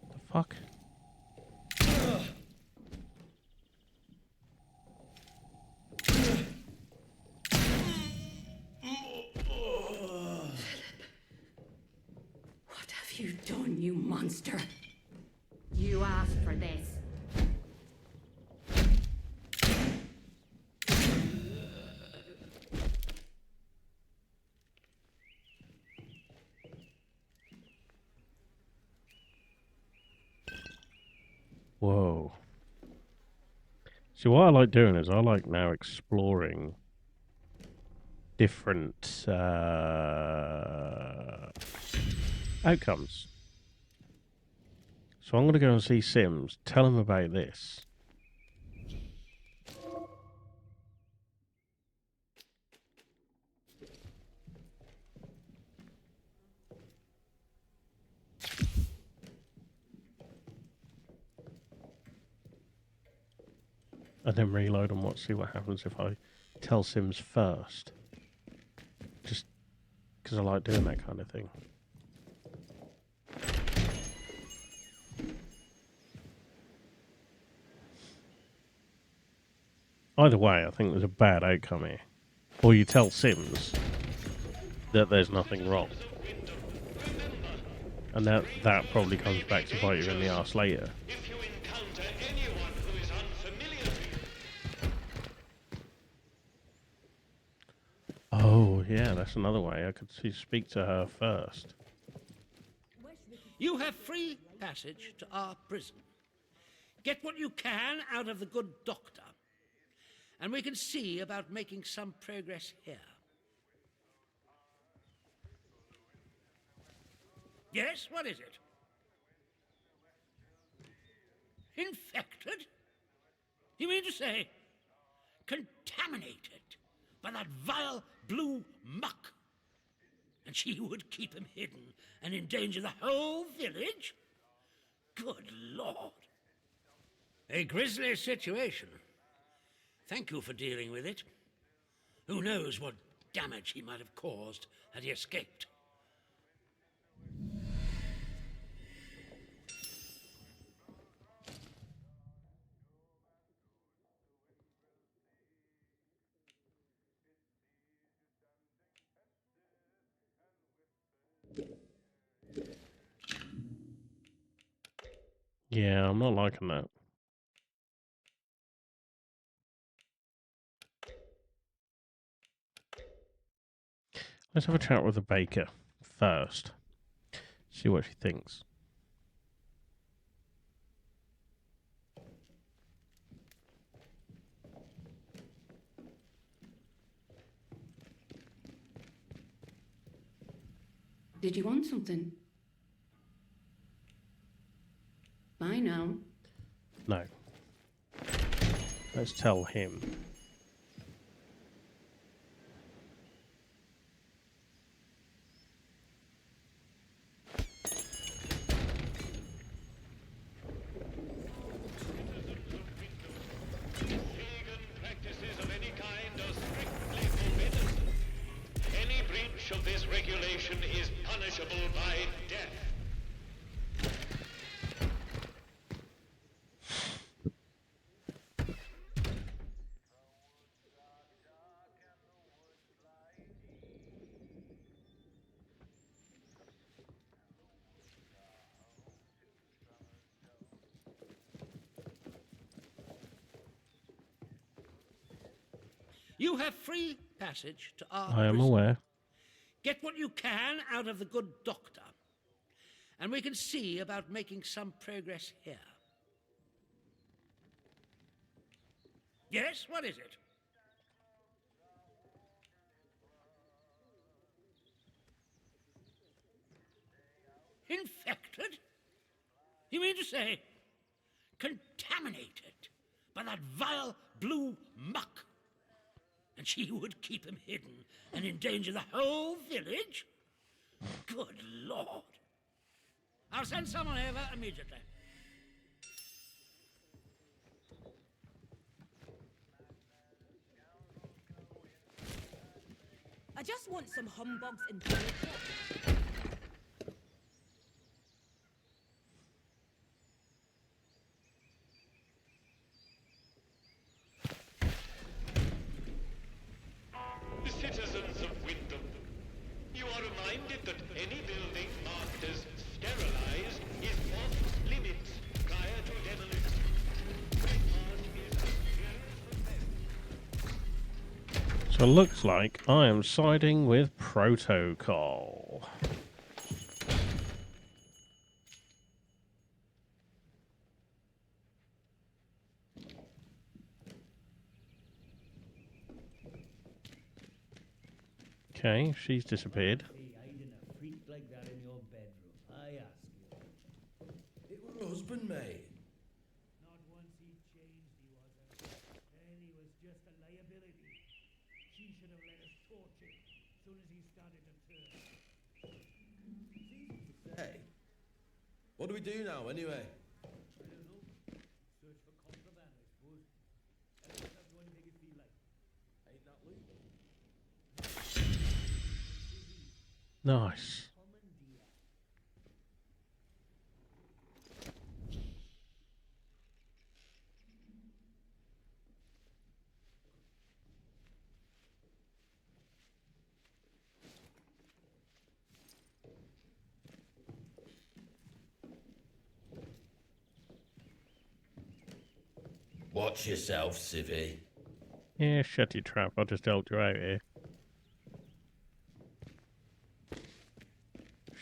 The fuck? What have you done, you monster? You asked for this. Whoa. See, what I like doing is I like now exploring different outcomes. So I'm going to go and see Sims, tell him about this. And then reload and see what happens if I tell Sims first. Just because I like doing that kind of thing. Either way, I think there's a bad outcome here. Or you tell Sims that there's nothing wrong. And that probably comes back to bite you in the arse later. If you encounter anyone who is yeah, that's another way. I could speak to her first. You have free passage to our prison. Get what you can out of the good doctor, and we can see about making some progress here. Yes, what is it? Infected? You mean to say contaminated by that vile blue muck? And she would keep him hidden and endanger the whole village? Good Lord. A grisly situation. Thank you for dealing with it. Who knows what damage he might have caused had he escaped. Yeah, I'm not liking that. Let's have a chat with the baker first. See what she thinks. Did you want something? Bye now. No. Let's tell him. Practices of any kind are strictly forbidden. Any breach of this regulation is punishable by death. You have free passage to our I am prison. aware. Get what you can out of the good doctor, and we can see about making some progress here. Yes, what is it? Infected? You mean to say contaminated by that vile blue muck? And she would keep him hidden and endanger the whole village? Good Lord. I'll send someone over immediately. I just want some humbugs and Citizens of Wyndham, you are reminded that any building marked as sterilized is off limits prior to demolition. So it looks like I am siding with protocol. Okay, she's disappeared. Hiding a freak like that in your bedroom, I ask you. It were husband, mate. Not once he changed, he wasn't. Then he was just a liability. She should have let us torch him soon as he started to turn. Hey, what do we do now, anyway? I don't know. Search for contraband, I suppose. That's what make it feel like. Ain't that legal? Nice. Watch yourself, civvy. Yeah, shut your trap. I just helped you out here.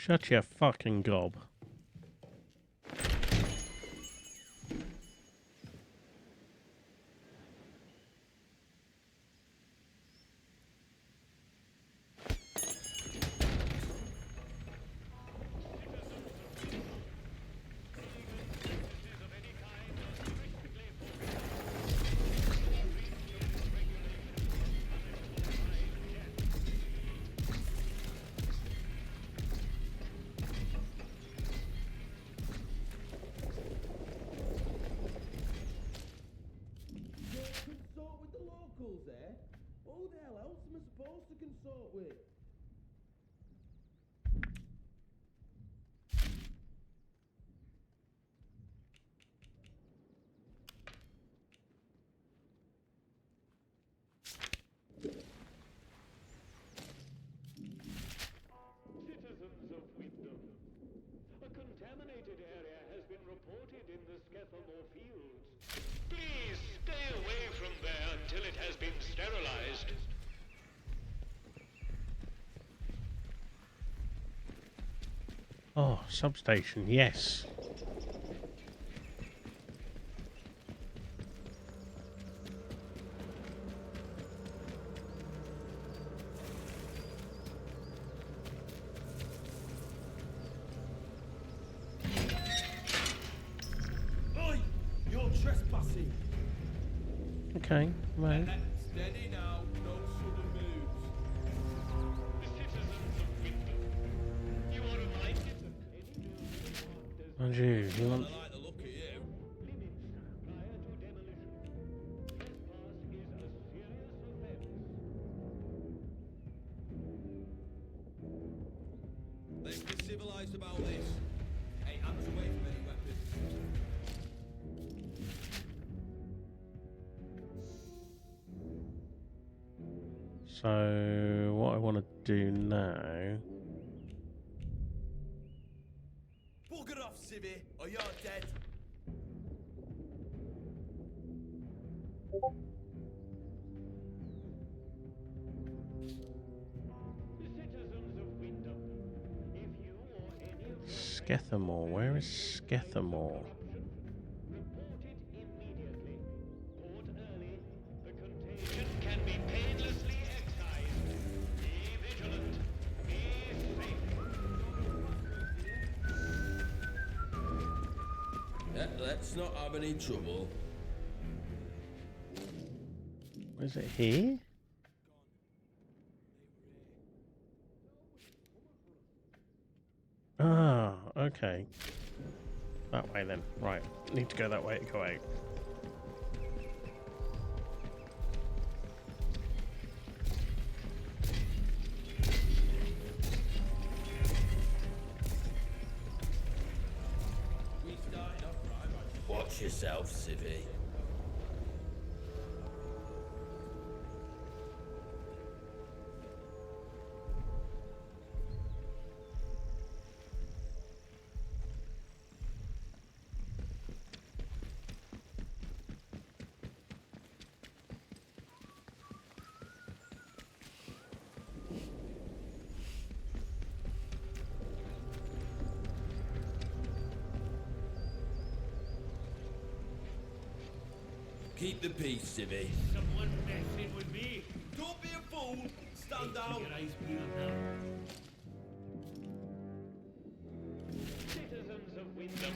Shut your fucking gob. Consort with the locals, eh? Who the hell else am I supposed to consort with? Citizens of Wyndham, a contaminated area has been reported in the Skethamore fields. Please stay away from there until it has been sterilized. Oh, substation, yes. Oi! You're trespassing! Okay, well. Steady now, no sudden moves. The citizens of Wyndham, you are reminded that any And you want... I like the look of you. limits prior to demolition. Trespass is a serious offense. Let's be civilized about this. Hey, hands away from any weapons. So, what I want to do now... Bugger off, civvy, or you're dead. The citizens of Wyndham, if you or any of your Skethamore, where is Skethamore? report it immediately. Port early. The contagion can be painlessly excised. Be vigilant. Be safe. Let's not have any trouble. Is it here? Ah, okay. That way then. Right. Need to go that way to go out. Watch yourself, civvy. Keep the peace, civvy. Someone messing with me. Don't be a fool. Stand Keep down. your eyes peeled now. Citizens of Wyndham,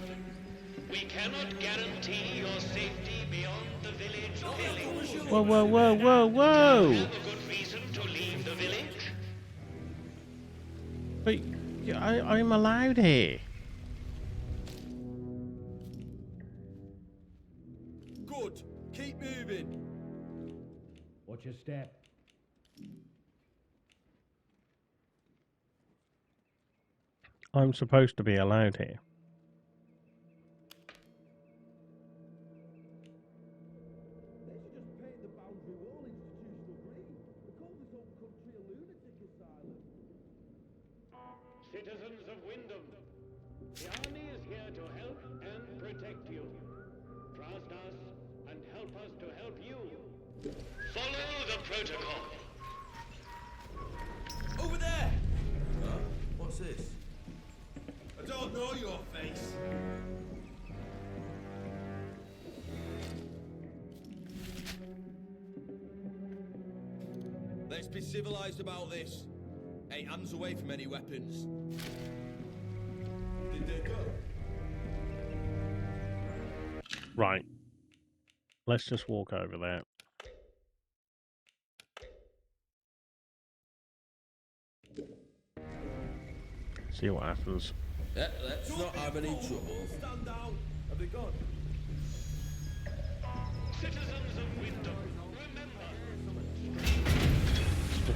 we cannot guarantee your safety beyond the village ceiling. Whoa, whoa, whoa, whoa, whoa! Have a good reason to leave the village? But I'm allowed here. Good. Keep moving. Watch your step. I'm supposed to be allowed here. They should just paint the boundary wall institutional green. They call this whole country a lunatic asylum. Citizens of Wyndham, the army is here to help and protect you. Trust us and help us to help you. Follow the protocol. Over there! Huh? What's this? don't know your face. Let's be civilized about this. 8 hands away from any weapons. Did they go? Right. Let's just walk over there. See what happens. Let's not have any trouble. Stand down. Have they gone? Citizens of Wyndham, remember.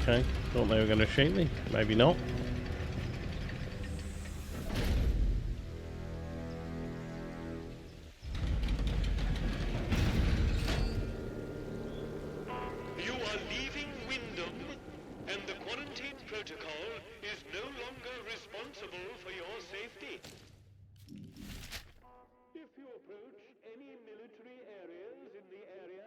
Okay. Thought they were going to shoot me. Maybe not. You are leaving Wyndham, and the quarantine protocol is no longer responsible for your safety. If you approach any military areas in the area,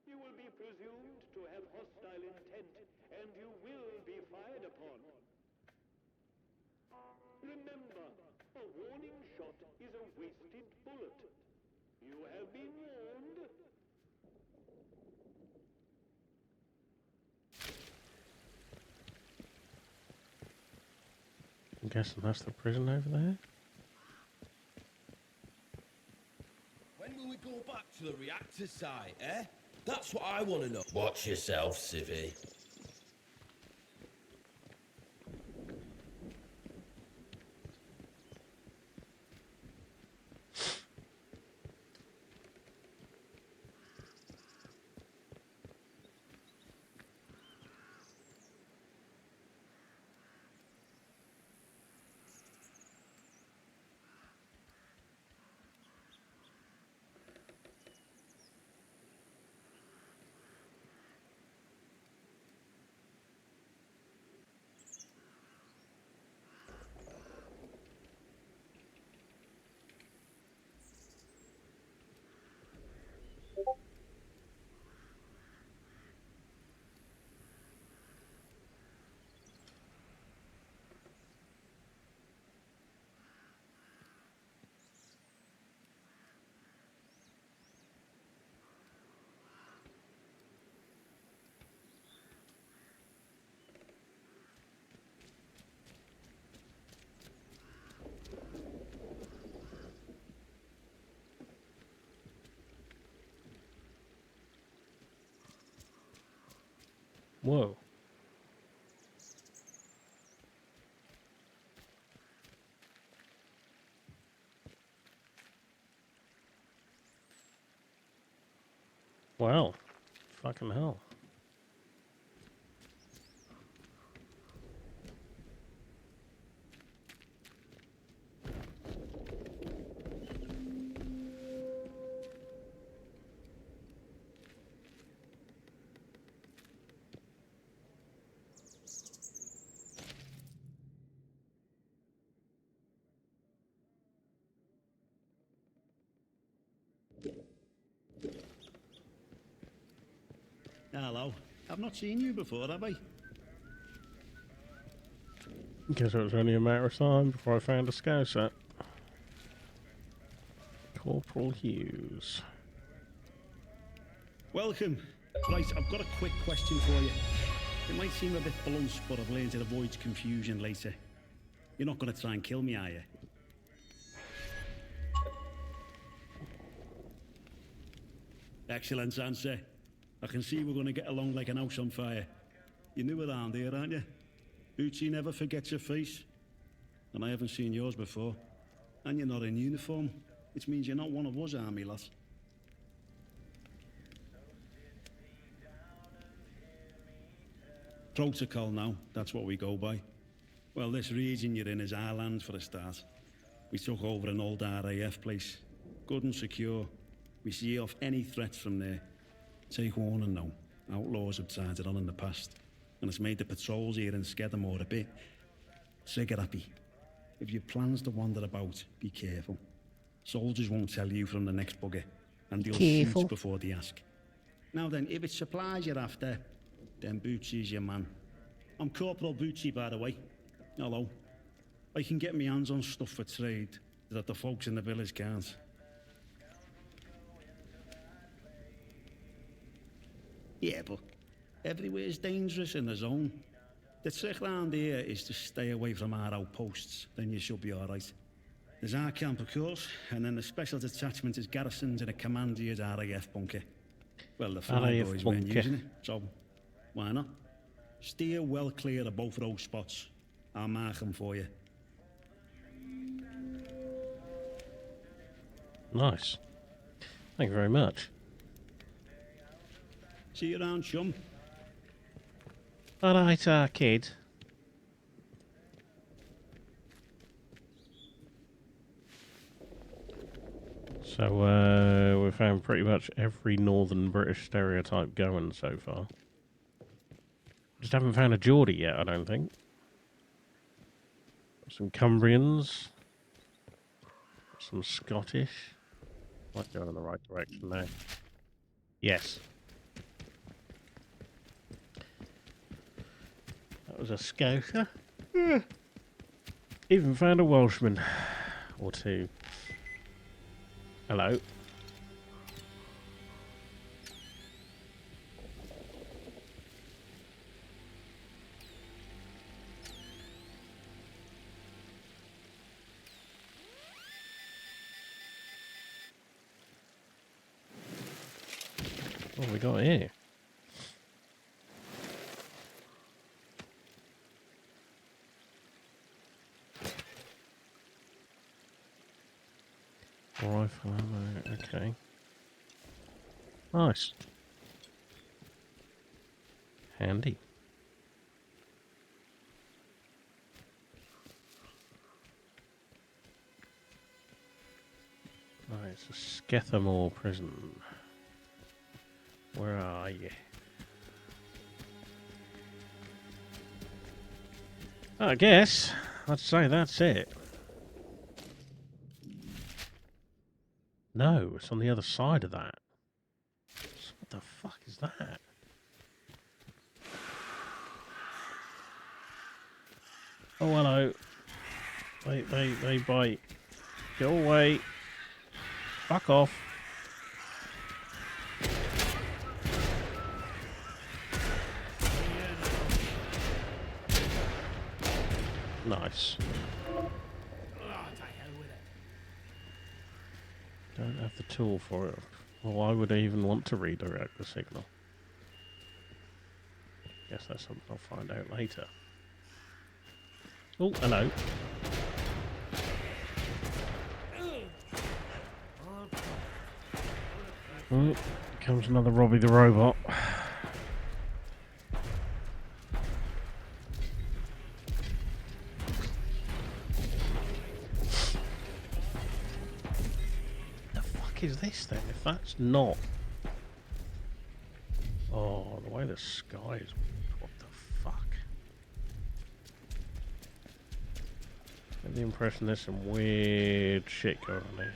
you will be presumed to have hostile intent, and you will be fired upon. Remember, a warning shot is a wasted bullet. You have been warned. I'm guessing that's the prison over there. When will we go back to the reactor site, eh? That's what I want to know. Watch yourself, civvy. Whoa. Wow. Fucking hell. Hello. I've not seen you before, have I? Guess it was only a matter of time before I found a scout set. Corporal Hughes. Welcome. Right, I've got a quick question for you. It might seem a bit blunt, but I've learned it avoids confusion later. You're not going to try and kill me, are you? Excellent answer. I can see we're going to get along like an house on fire. You're new around here, aren't you? Bootsy never forgets your face. And I haven't seen yours before. And you're not in uniform, which means you're not one of us army lads. Protocol now, that's what we go by. Well, this region you're in is our land for a start. We took over an old RAF place. Good and secure. We see off any threats from there. Take warning now. Outlaws have tried it on in the past. And it's made the patrols here in Skedamore a bit trigger happy. If you have plans to wander about, be careful. Soldiers won't tell you from the next bugger. And they'll shoot before they ask. Now then, if it's supplies you're after, then Bootsy's your man. I'm Corporal Bootsy, by the way. Hello. I can get my hands on stuff for trade that the folks in the village can't. Yeah, but everywhere's dangerous in the zone. The trick round here is to stay away from our outposts, then you should be alright. There's our camp, of course, and then the special detachment is garrisoned in a commandier's RAF bunker. Well, the Fly RAF boys weren't bunker. using it, so why not? Steer well clear of both of those spots. I'll mark them for you. Nice. Thank you very much. See you around, chum. Alright, kid. So, we found pretty much every northern British stereotype going so far. Just haven't found a Geordie yet, I don't think. Some Cumbrians. Some Scottish. Might go in the right direction now. Yes. That was a Scouser. Even found a Welshman. Or two. Hello. What have we got here? Rifle ammo, okay. Nice. Handy. Right, it's a Skethamore prison. Where are you? I guess I'd say that's it. No, it's on the other side of that. What the fuck is that? Oh, hello. They bite. Go away. Fuck off. Nice. Don't have the tool for it. Well, why would I even want to redirect the signal? Guess that's something I'll find out later. Oh, hello. Oh, here comes another Robbie the Robot. The fuck is this then? If that's not... Oh, the way the sky is... What the fuck? I have the impression there's some weird shit going on here.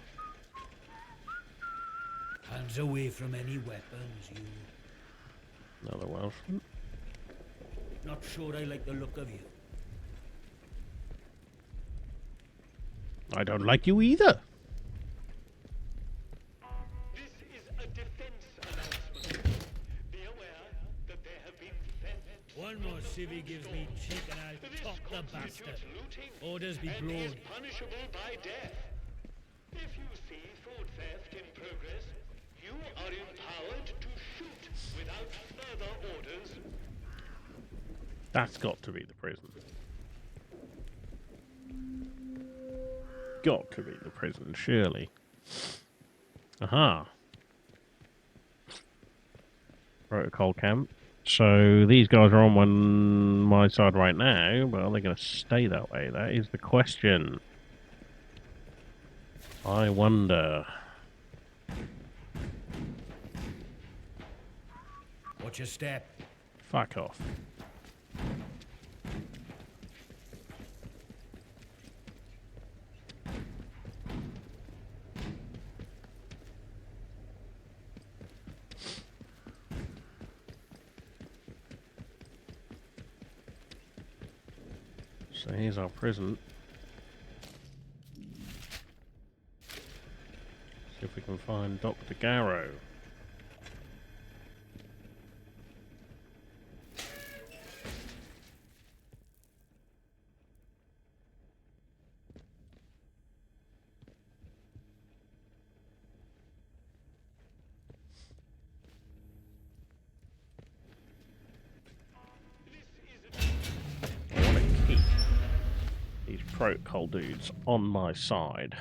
Hands away from any weapons, you. Another Welshman. Not sure I like the look of you. I don't like you either. This is a defense announcement. Be aware that there have been thefts. One more civvy gives me cheek and I'll top the bastard. Orders be and blown. is punishable by death. If you see food theft in progress, you are empowered to shoot without further orders. That's got to be the prison. Got to be the prison, surely. Aha. Protocol camp. So these guys are on my side right now, but are they going to stay that way? That is the question. I wonder. Watch your step. Fuck off. So here's our prison. See if we can find Dr. Garrow. I want to keep these protocol dudes on my side.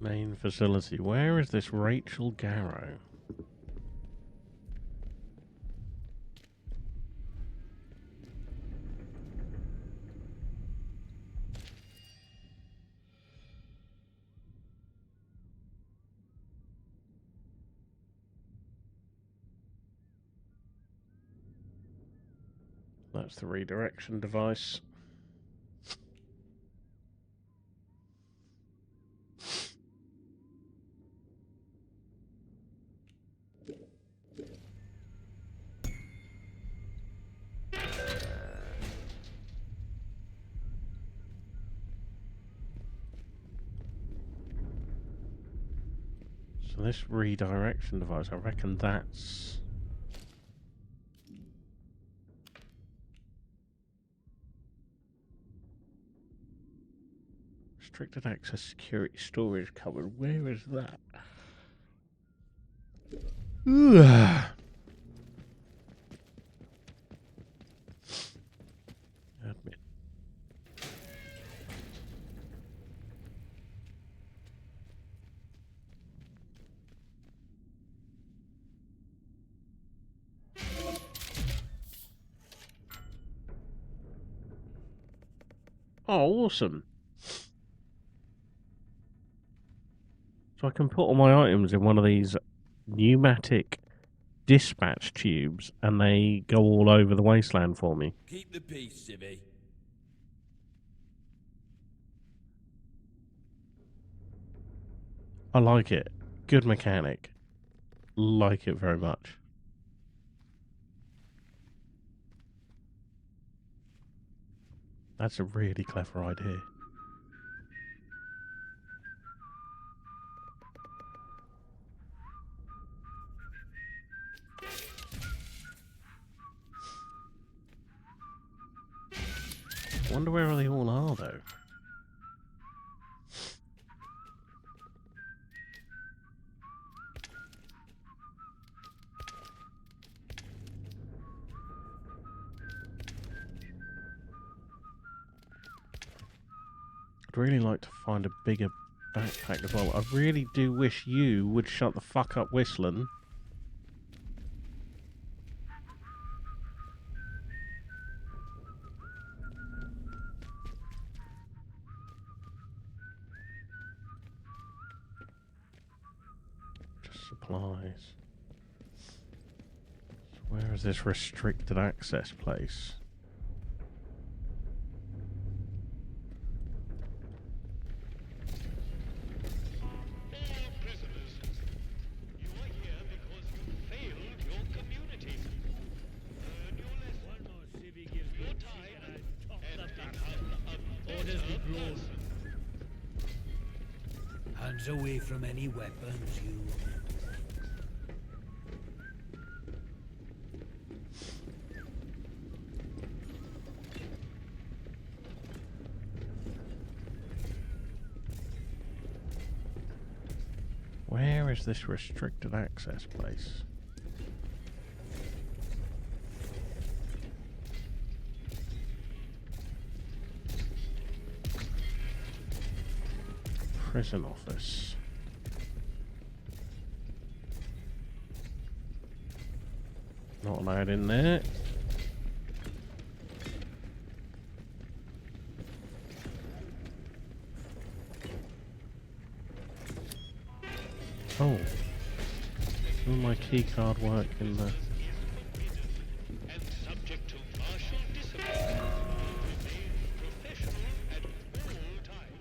Main facility. Where is this Rachel Garrow? That's the redirection device. So this redirection device, I reckon that's... Restricted access security storage cupboard. Where is that? Admit. Oh, awesome. So I can put all my items in one of these pneumatic dispatch tubes and they go all over the wasteland for me. Keep the peace, Civvy. I like it. Good mechanic. Like it very much. That's a really clever idea. Wonder where they all are, though. I'd really like to find a bigger backpack as well. I really do wish you would shut the fuck up whistling. Just supplies. So where is this restricted access place? Orders be blown. Hands away from any weapons, you. Where is this restricted access place? Prison office. Not allowed in there. Oh. Will my key card work in the... And subject to martial discipline. Remain professional at all times.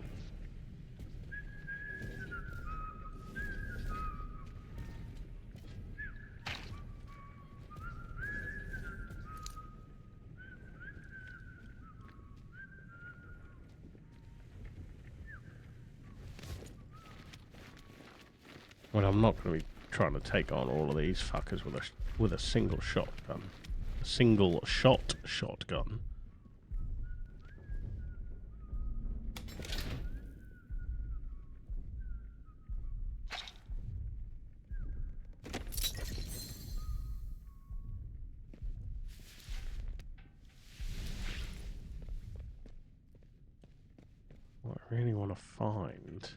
Well, I'm not going to be trying to take on all of these fuckers with a single shotgun. A single shot shotgun. What I really want to find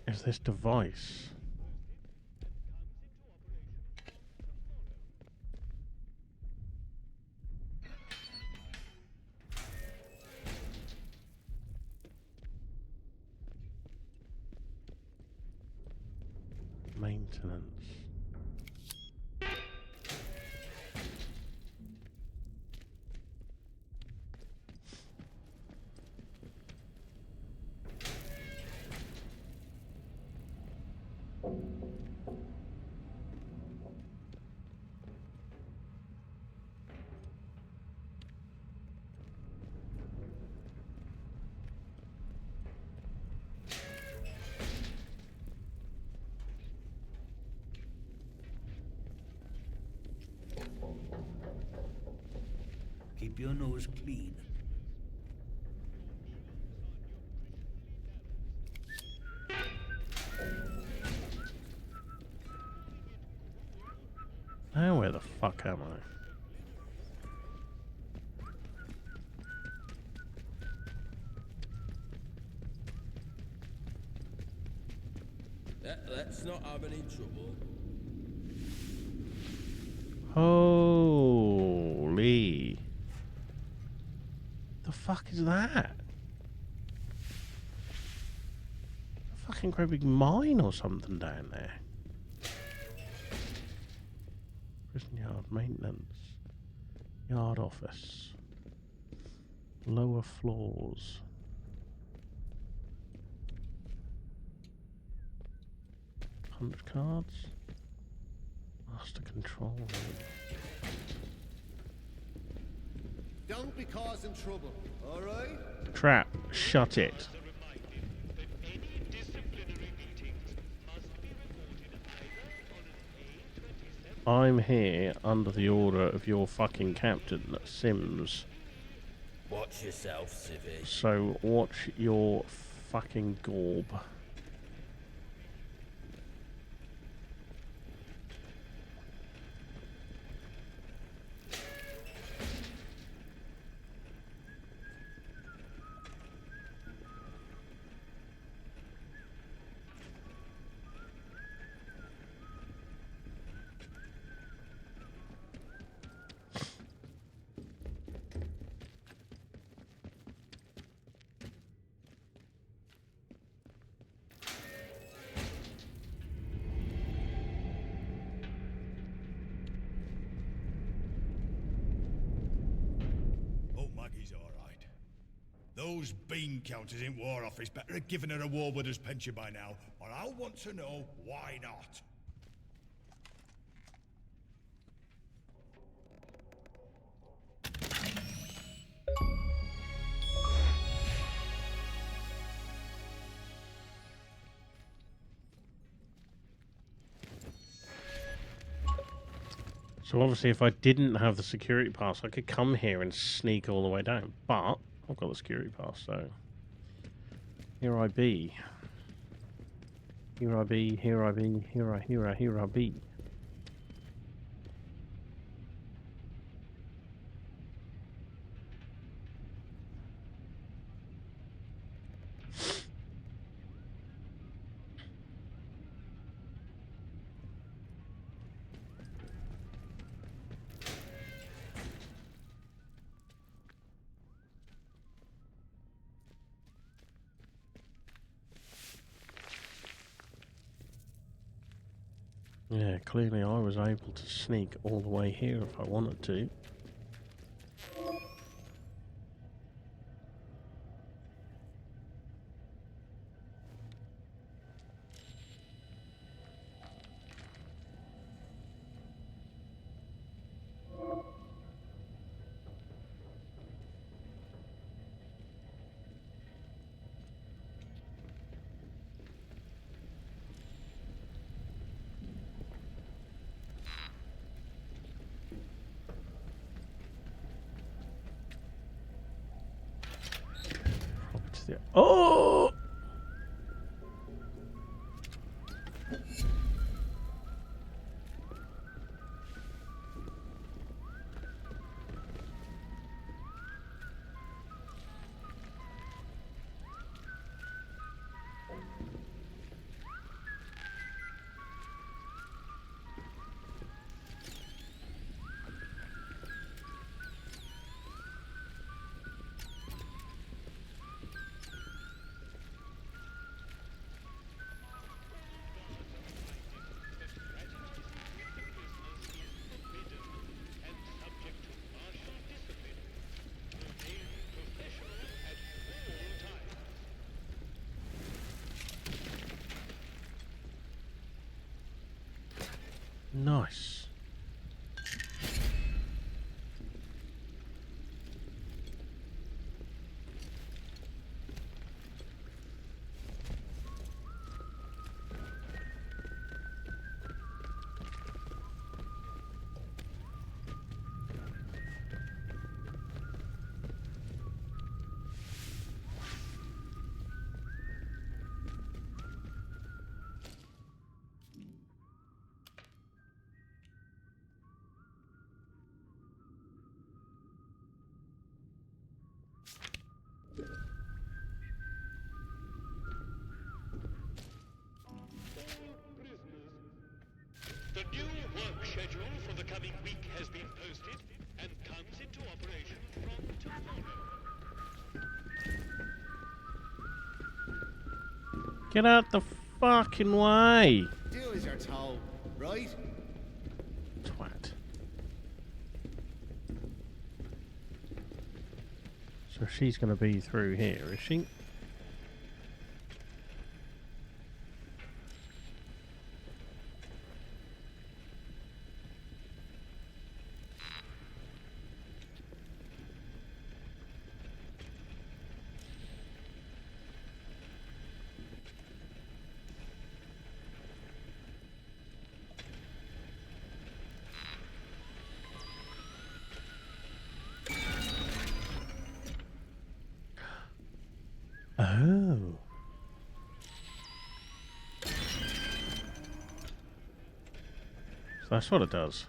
is this device. Maintenance. Keep your nose clean. Now where the fuck am I? Let's not have any trouble. Holy. The fuck is that? A fucking great big mine or something down there. Prison yard maintenance. Yard office. Lower floors. Punch cards. Master control room. Don't be causing trouble, all right? Trap. Shut it. I'm here under the order of your fucking captain, Sims. Watch yourself, civvy. So watch your fucking gorb. Those bean counters in War Office better have given her a warwooders pension by now, or I'll want to know why not. So obviously if I didn't have the security pass, I could come here and sneak all the way down. But I've got the security pass, so here I be. Here I be, here I be, here I be. Yeah, clearly I was able to sneak all the way here if I wanted to. Oh! Nice. The new work schedule for the coming week has been posted and comes into operation from tomorrow. Get out the fucking way! Do as you're told, right? Twat. So she's going to be through here, is she? Oh. So that's what it does.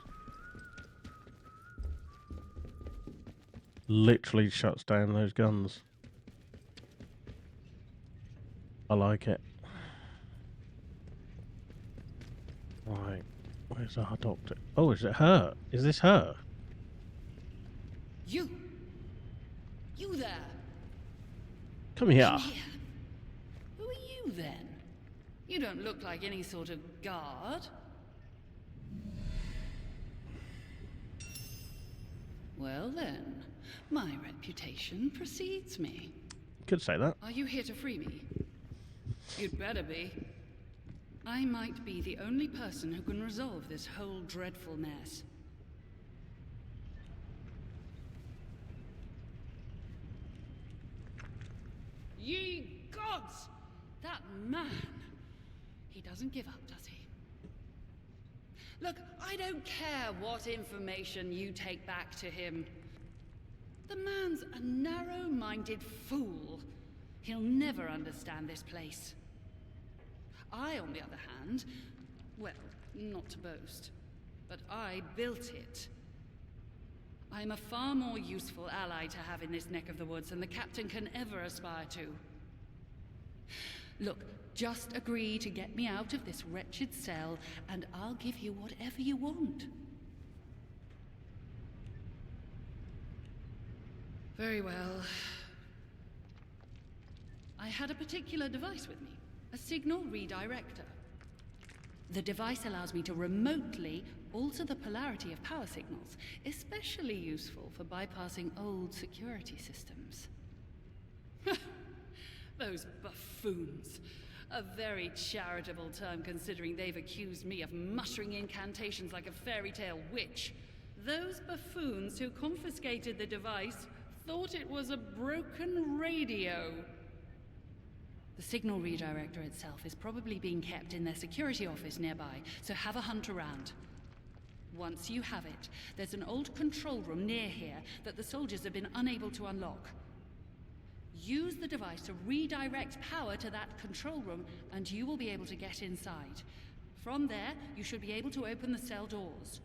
Literally shuts down those guns. I like it. Right. Where's our doctor? Oh, is it her? Is this her? You there. Come here. Come here. Who are you then? You don't look like any sort of guard. Well then, my reputation precedes me. Could say that. Are you here to free me? You'd better be. I might be the only person who can resolve this whole dreadful mess. Ye gods! That man! He doesn't give up, does he? Look, I don't care what information you take back to him. The man's a narrow-minded fool. He'll never understand this place. I, on the other hand, well, not to boast, but I built it. I'm a far more useful ally to have in this neck of the woods than the captain can ever aspire to. Look, just agree to get me out of this wretched cell, and I'll give you whatever you want. Very well. I had a particular device with me, a signal redirector. The device allows me to remotely alter the polarity of power signals, especially useful for bypassing old security systems. Those buffoons. A very charitable term considering they've accused me of muttering incantations like a fairy tale witch. Those buffoons who confiscated the device thought it was a broken radio. The signal redirector itself is probably being kept in their security office nearby, so have a hunt around. Once you have it, there's an old control room near here that the soldiers have been unable to unlock. Use the device to redirect power to that control room, and you will be able to get inside. From there, you should be able to open the cell doors.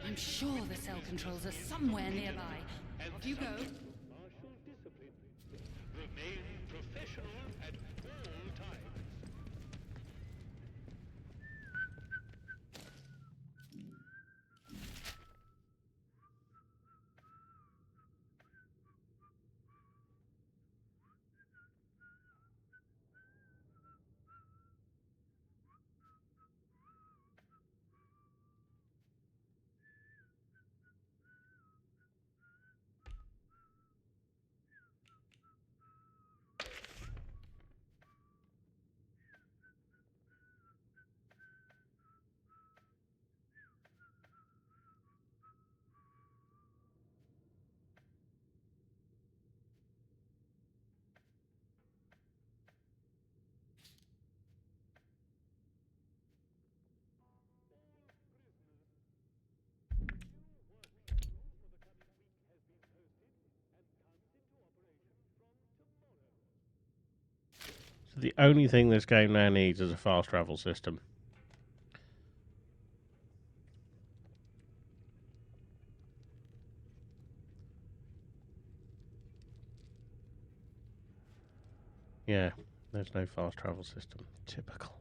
I'm sure the cell controls are somewhere nearby. Off you go. Martial discipline. Remain professional at all times. So the only thing this game now needs is a fast travel system. Yeah, there's no fast travel system. Typical.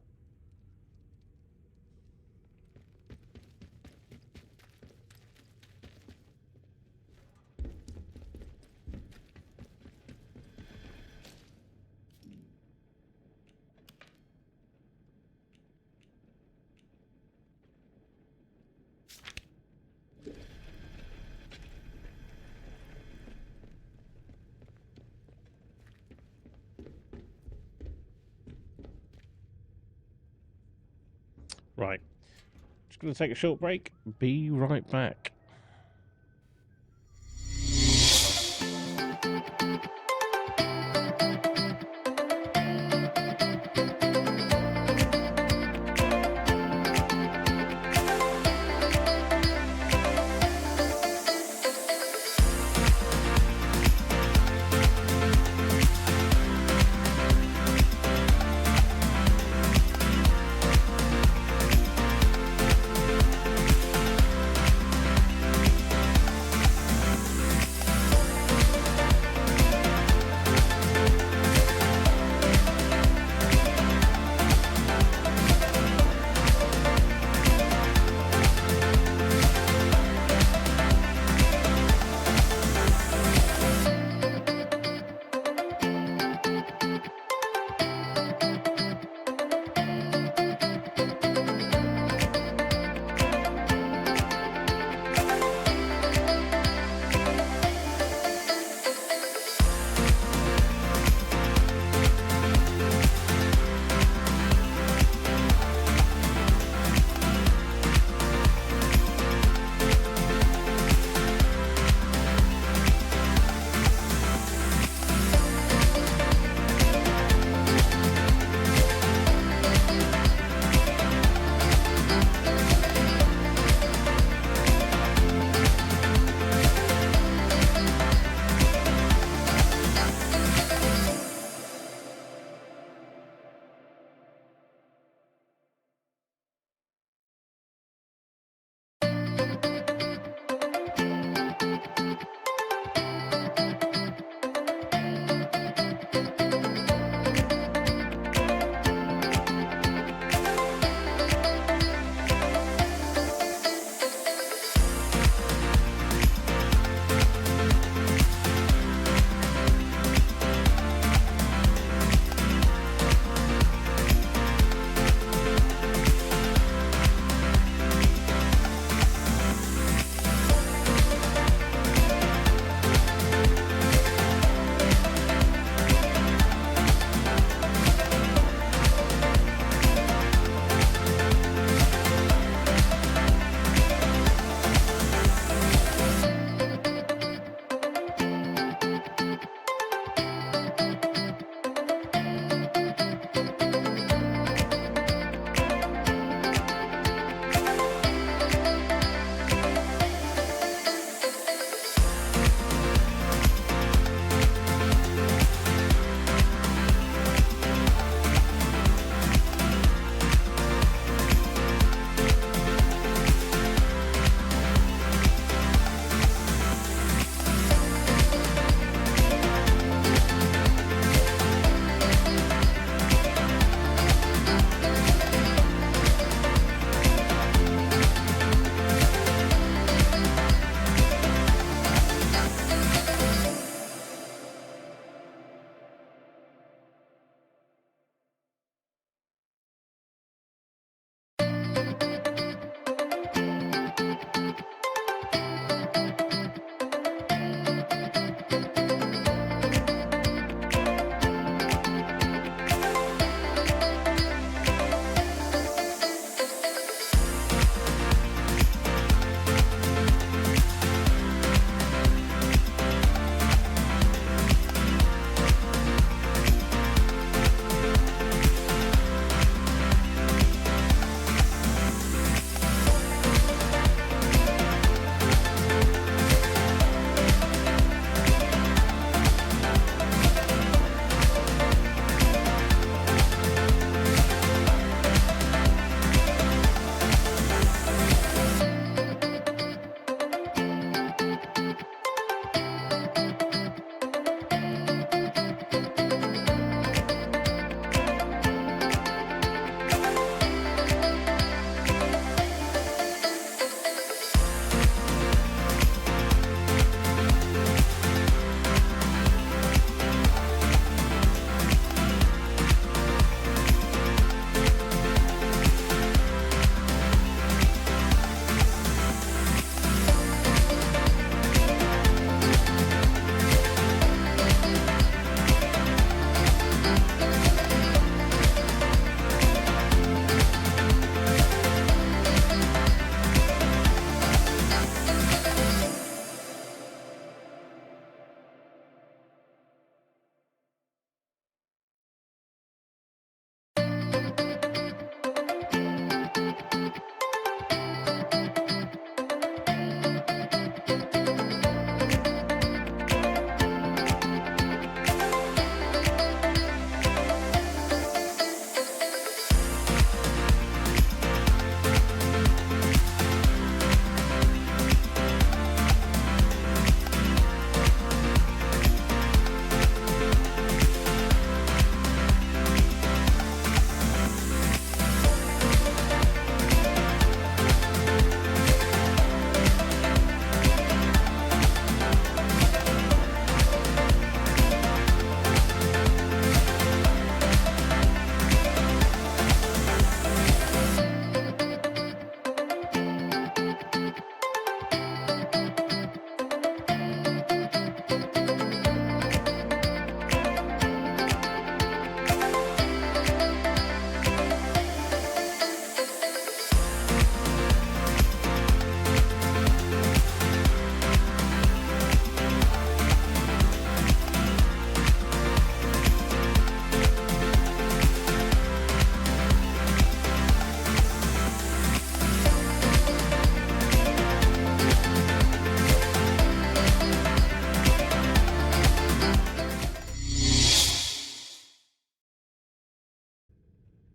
Right. Just going to take a short break. Be right back.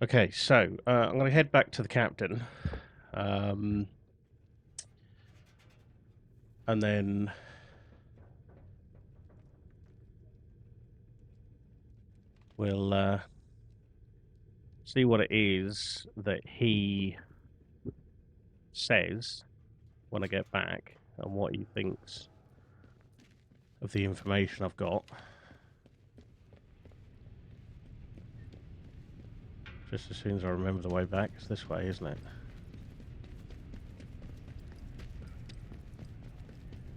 Okay, so I'm going to head back to the captain. And then we'll see what it is that he says when I get back and what he thinks of the information I've got. Just as soon as I remember the way back. It's this way, isn't it?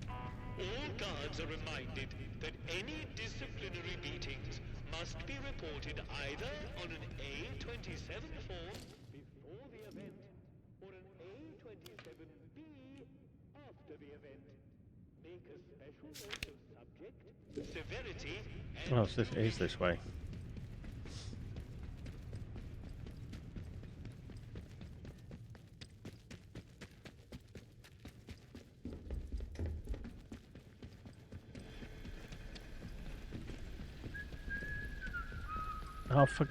All guards are reminded that any disciplinary beatings must be reported either on an A27 form before the event or an A27B after the event. Make a special note of subject, severity, and Oh, it is this way. Oh, for...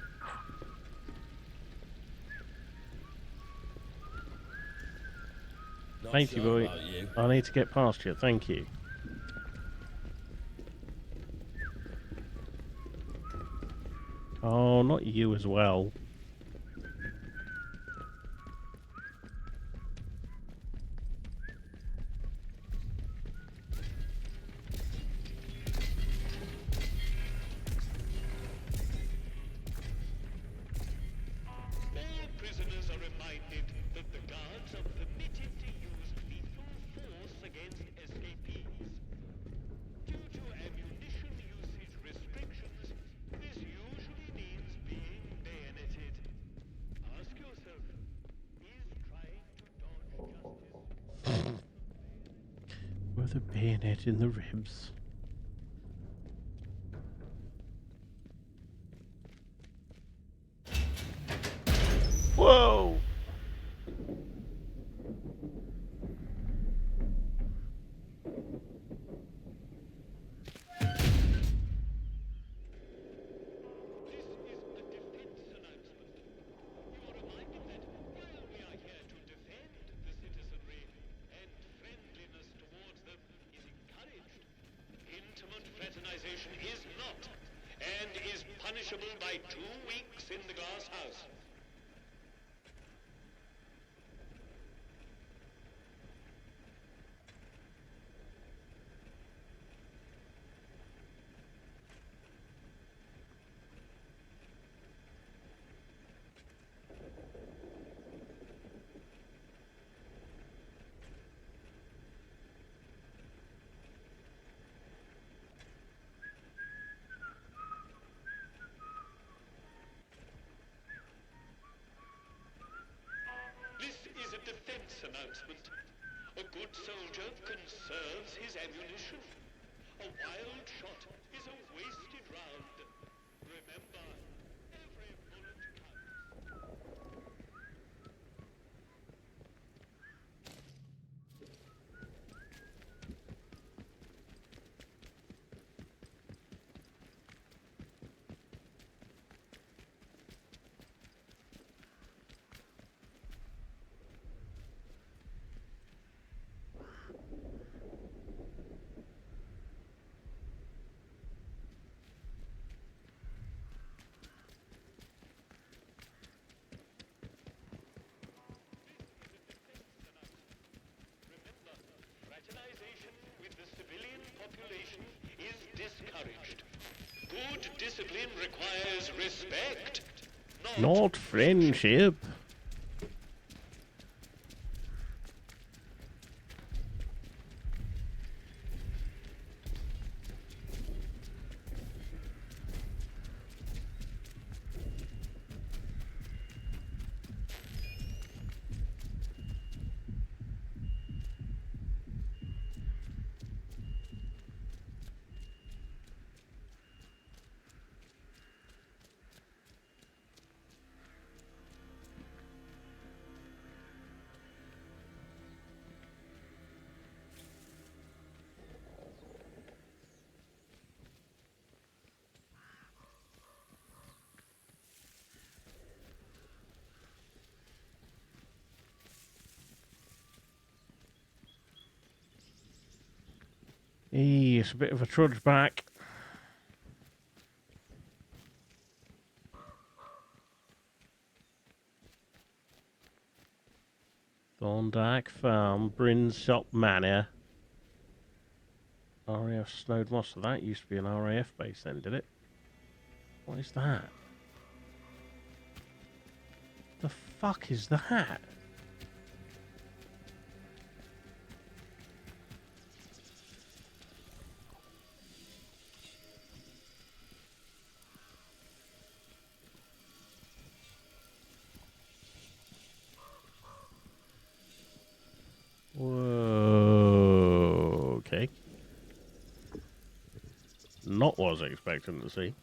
Not Thank you, sure boy. about you. I need to get past you. Thank you. Oh, not you as well. All prisoners are reminded that the guards are permitted to use lethal force against escapees. Due to ammunition usage restrictions, this usually means being bayoneted. Ask yourself, is trying to dodge justice? With a bayonet in the ribs. Whoa! Intimate fraternization is not, and is punishable by 2 weeks in the glass house. This is a defense announcement. A good soldier conserves his ammunition. A wild shot is a wasted round. Remember, every bullet counts. Fraternization with the civilian population is discouraged. Good discipline requires respect, Not friendship. It's a bit of a trudge back. Thorndyke Farm, Brinsop Manor. RAF Snowed Moss. So that used to be an RAF base then, did it? What is that? The fuck is that? Whoa. Okay. Not what I was expecting to see.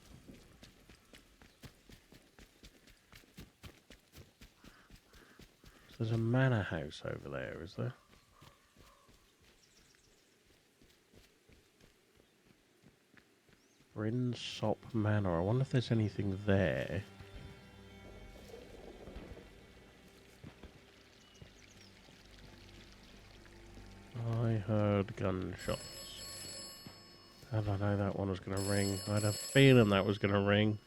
There's a manor house over there, is there? Brinsop Manor. I wonder if there's anything there. I heard gunshots. How did I know that one was going to ring? I had a feeling that was going to ring.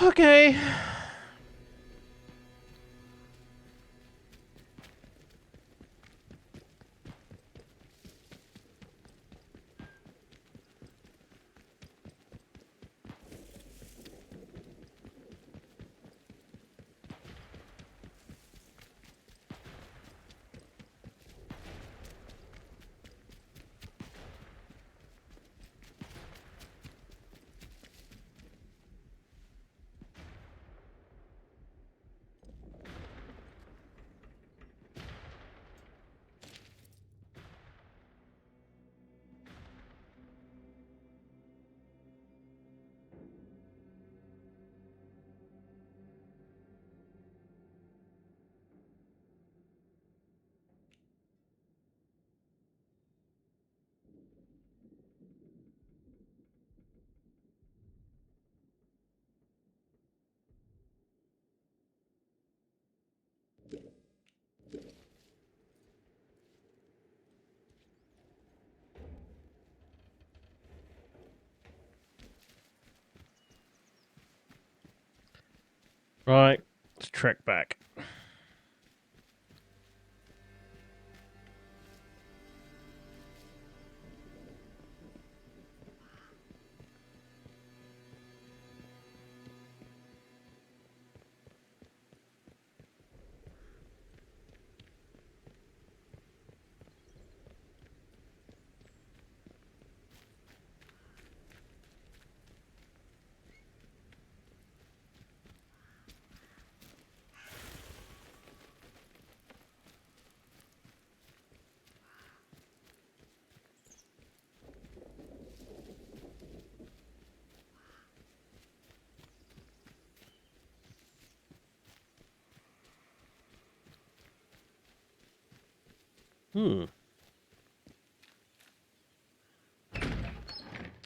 Okay. Right, let's trek back.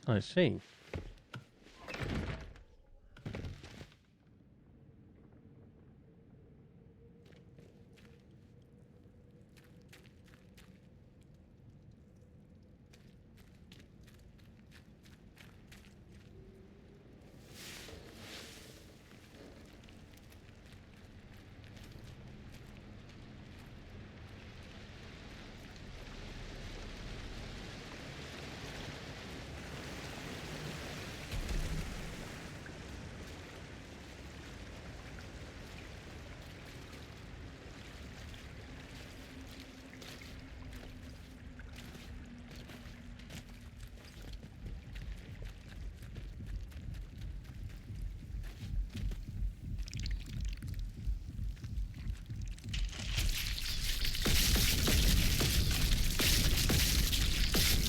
I see.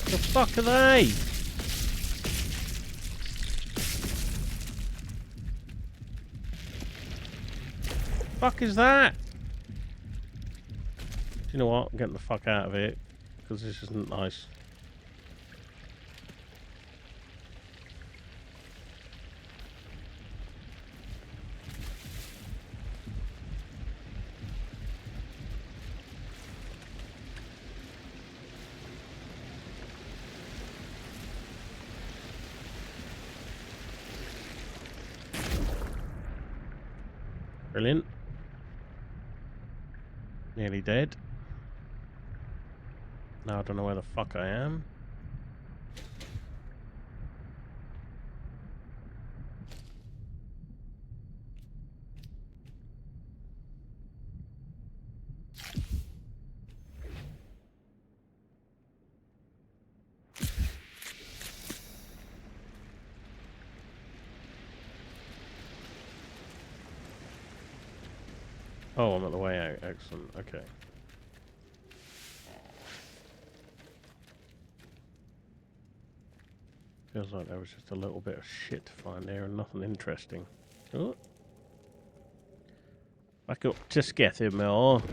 The fuck are they? Fuck is that? Do you know what? I'm getting the fuck out of it, because this isn't nice. Brilliant. Nearly dead. Now I don't know where the fuck I am. Oh, I'm at the way out. Excellent. Okay. Feels like there was just a little bit of shit to find there and nothing interesting. Oh. Back up to Skethimore.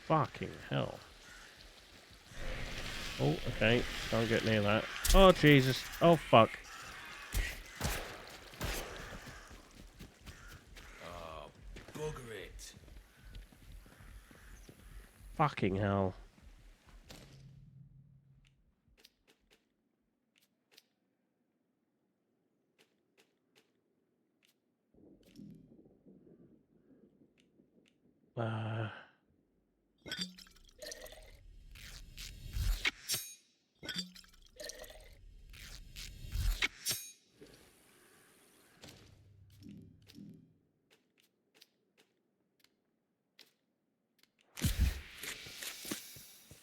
Fucking hell. Oh, okay. Can't get near that. Oh, Jesus. Oh, fuck. Oh, bugger it. Fucking hell.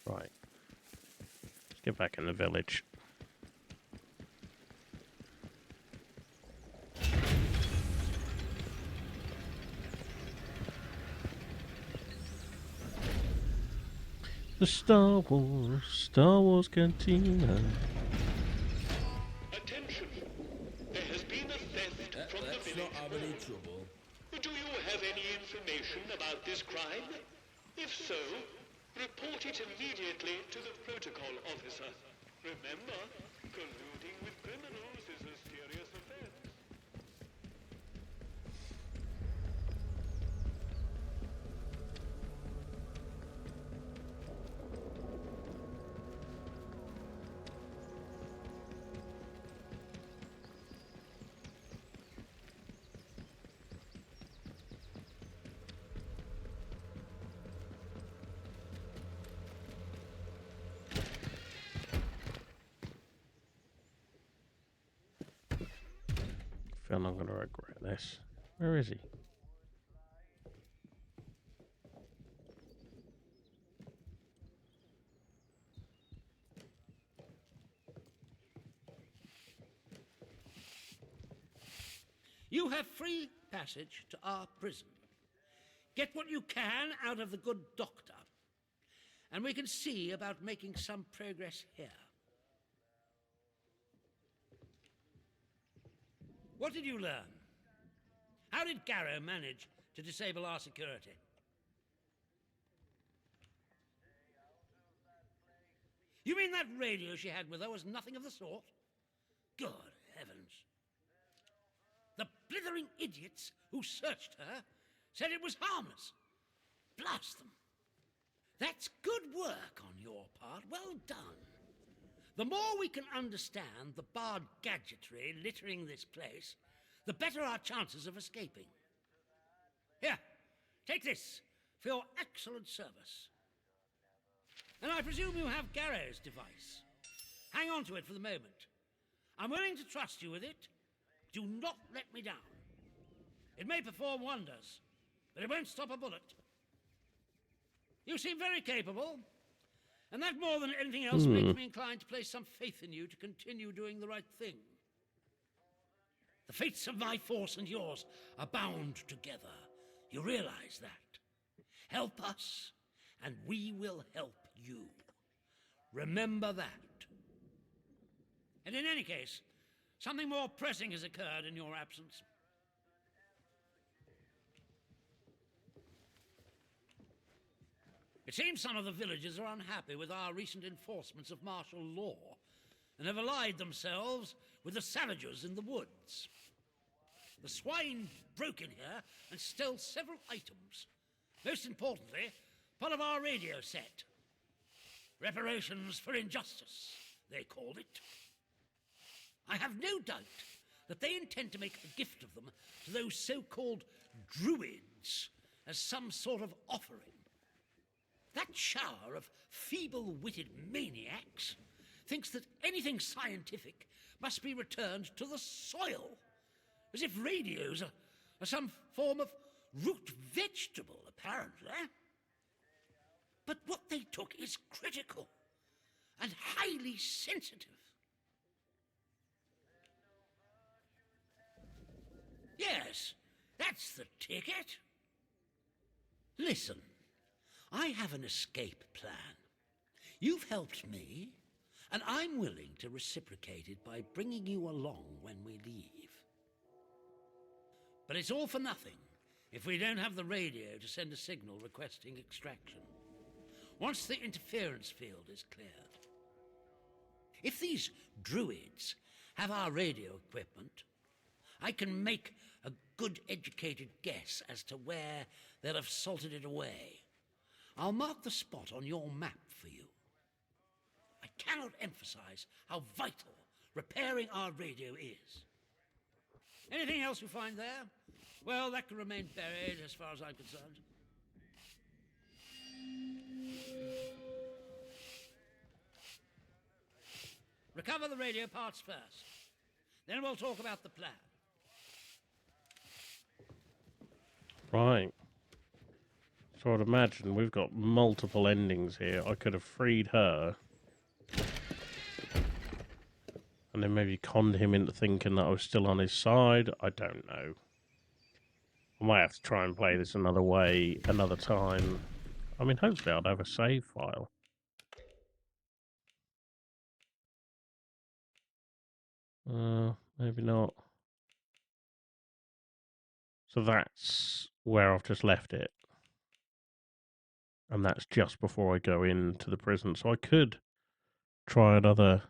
Right. Let's get back in the village. The Star Wars Cantina. Attention! There has been a theft from the village. Let's not have any trouble. Do you have any information about this crime? If so, report it immediately to the protocol officer. Remember, colluding with criminals is a serious offense. Feel I'm gonna regret this. Where is he? You have free passage to our prison. Get what you can out of the good doctor, and we can see about making some progress here. What did you learn? How did Garrow manage to disable our security? You mean that radio she had with her was nothing of the sort? Good heavens. The blithering idiots who searched her said it was harmless. Blast them. That's good work on your part. Well done. The more we can understand the barred gadgetry littering this place, the better our chances of escaping. Here, take this for your excellent service. And I presume you have Garrow's device. Hang on to it for the moment. I'm willing to trust you with it. Do not let me down. It may perform wonders, but it won't stop a bullet. You seem very capable, and that more than anything else makes me inclined to place some faith in you to continue doing the right thing. The fates of my force and yours are bound together. You realize that? Help us, and we will help you. Remember that. And in any case, something more pressing has occurred in your absence. It seems some of the villagers are unhappy with our recent enforcements of martial law and have allied themselves with the savages in the woods. The swine broke in here and stole several items. Most importantly, part of our radio set. Reparations for injustice, they called it. I have no doubt that they intend to make a gift of them to those so-called druids as some sort of offering. That shower of feeble-witted maniacs thinks that anything scientific must be returned to the soil, as if radios are some form of root vegetable, apparently. But what they took is critical and highly sensitive. Yes, that's the ticket. Listen, I have an escape plan. You've helped me, and I'm willing to reciprocate it by bringing you along when we leave. But it's all for nothing if we don't have the radio to send a signal requesting extraction. Once the interference field is cleared. If these druids have our radio equipment, I can make a good educated guess as to where they'll have salted it away. I'll mark the spot on your map for you. I cannot emphasize how vital repairing our radio is. Anything else you find there? Well, that can remain buried as far as I'm concerned. Recover the radio parts first. Then we'll talk about the plan. Right. So I'd imagine we've got multiple endings here. I could have freed her. And then maybe conned him into thinking that I was still on his side. I don't know. I might have to try and play this another way, another time. I mean, hopefully I'd have a save file. Maybe not. So that's where I've just left it. And that's just before I go into the prison. So I could try another,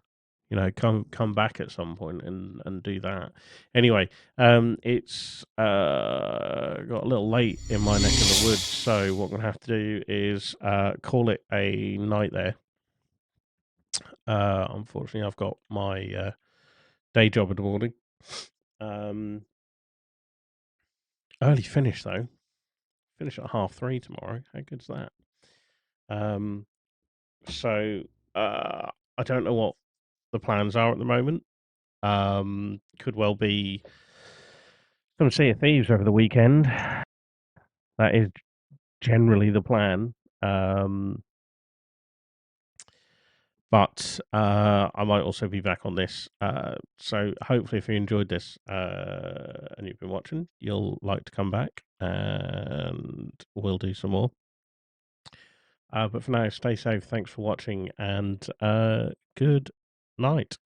come back at some point and do that. Anyway, it's got a little late in my neck of the woods, so what I'm going to have to do is call it a night there. Unfortunately, I've got my day job in the morning. Early finish, though. Finish at 3:30 tomorrow. How good's that? So I don't know what the plans are at the moment. Could well be some Sea of Thieves over the weekend. That is generally the plan. But I might also be back on this. So hopefully if you enjoyed this and you've been watching, you'll like to come back and we'll do some more. But for now, stay safe. Thanks for watching and good night.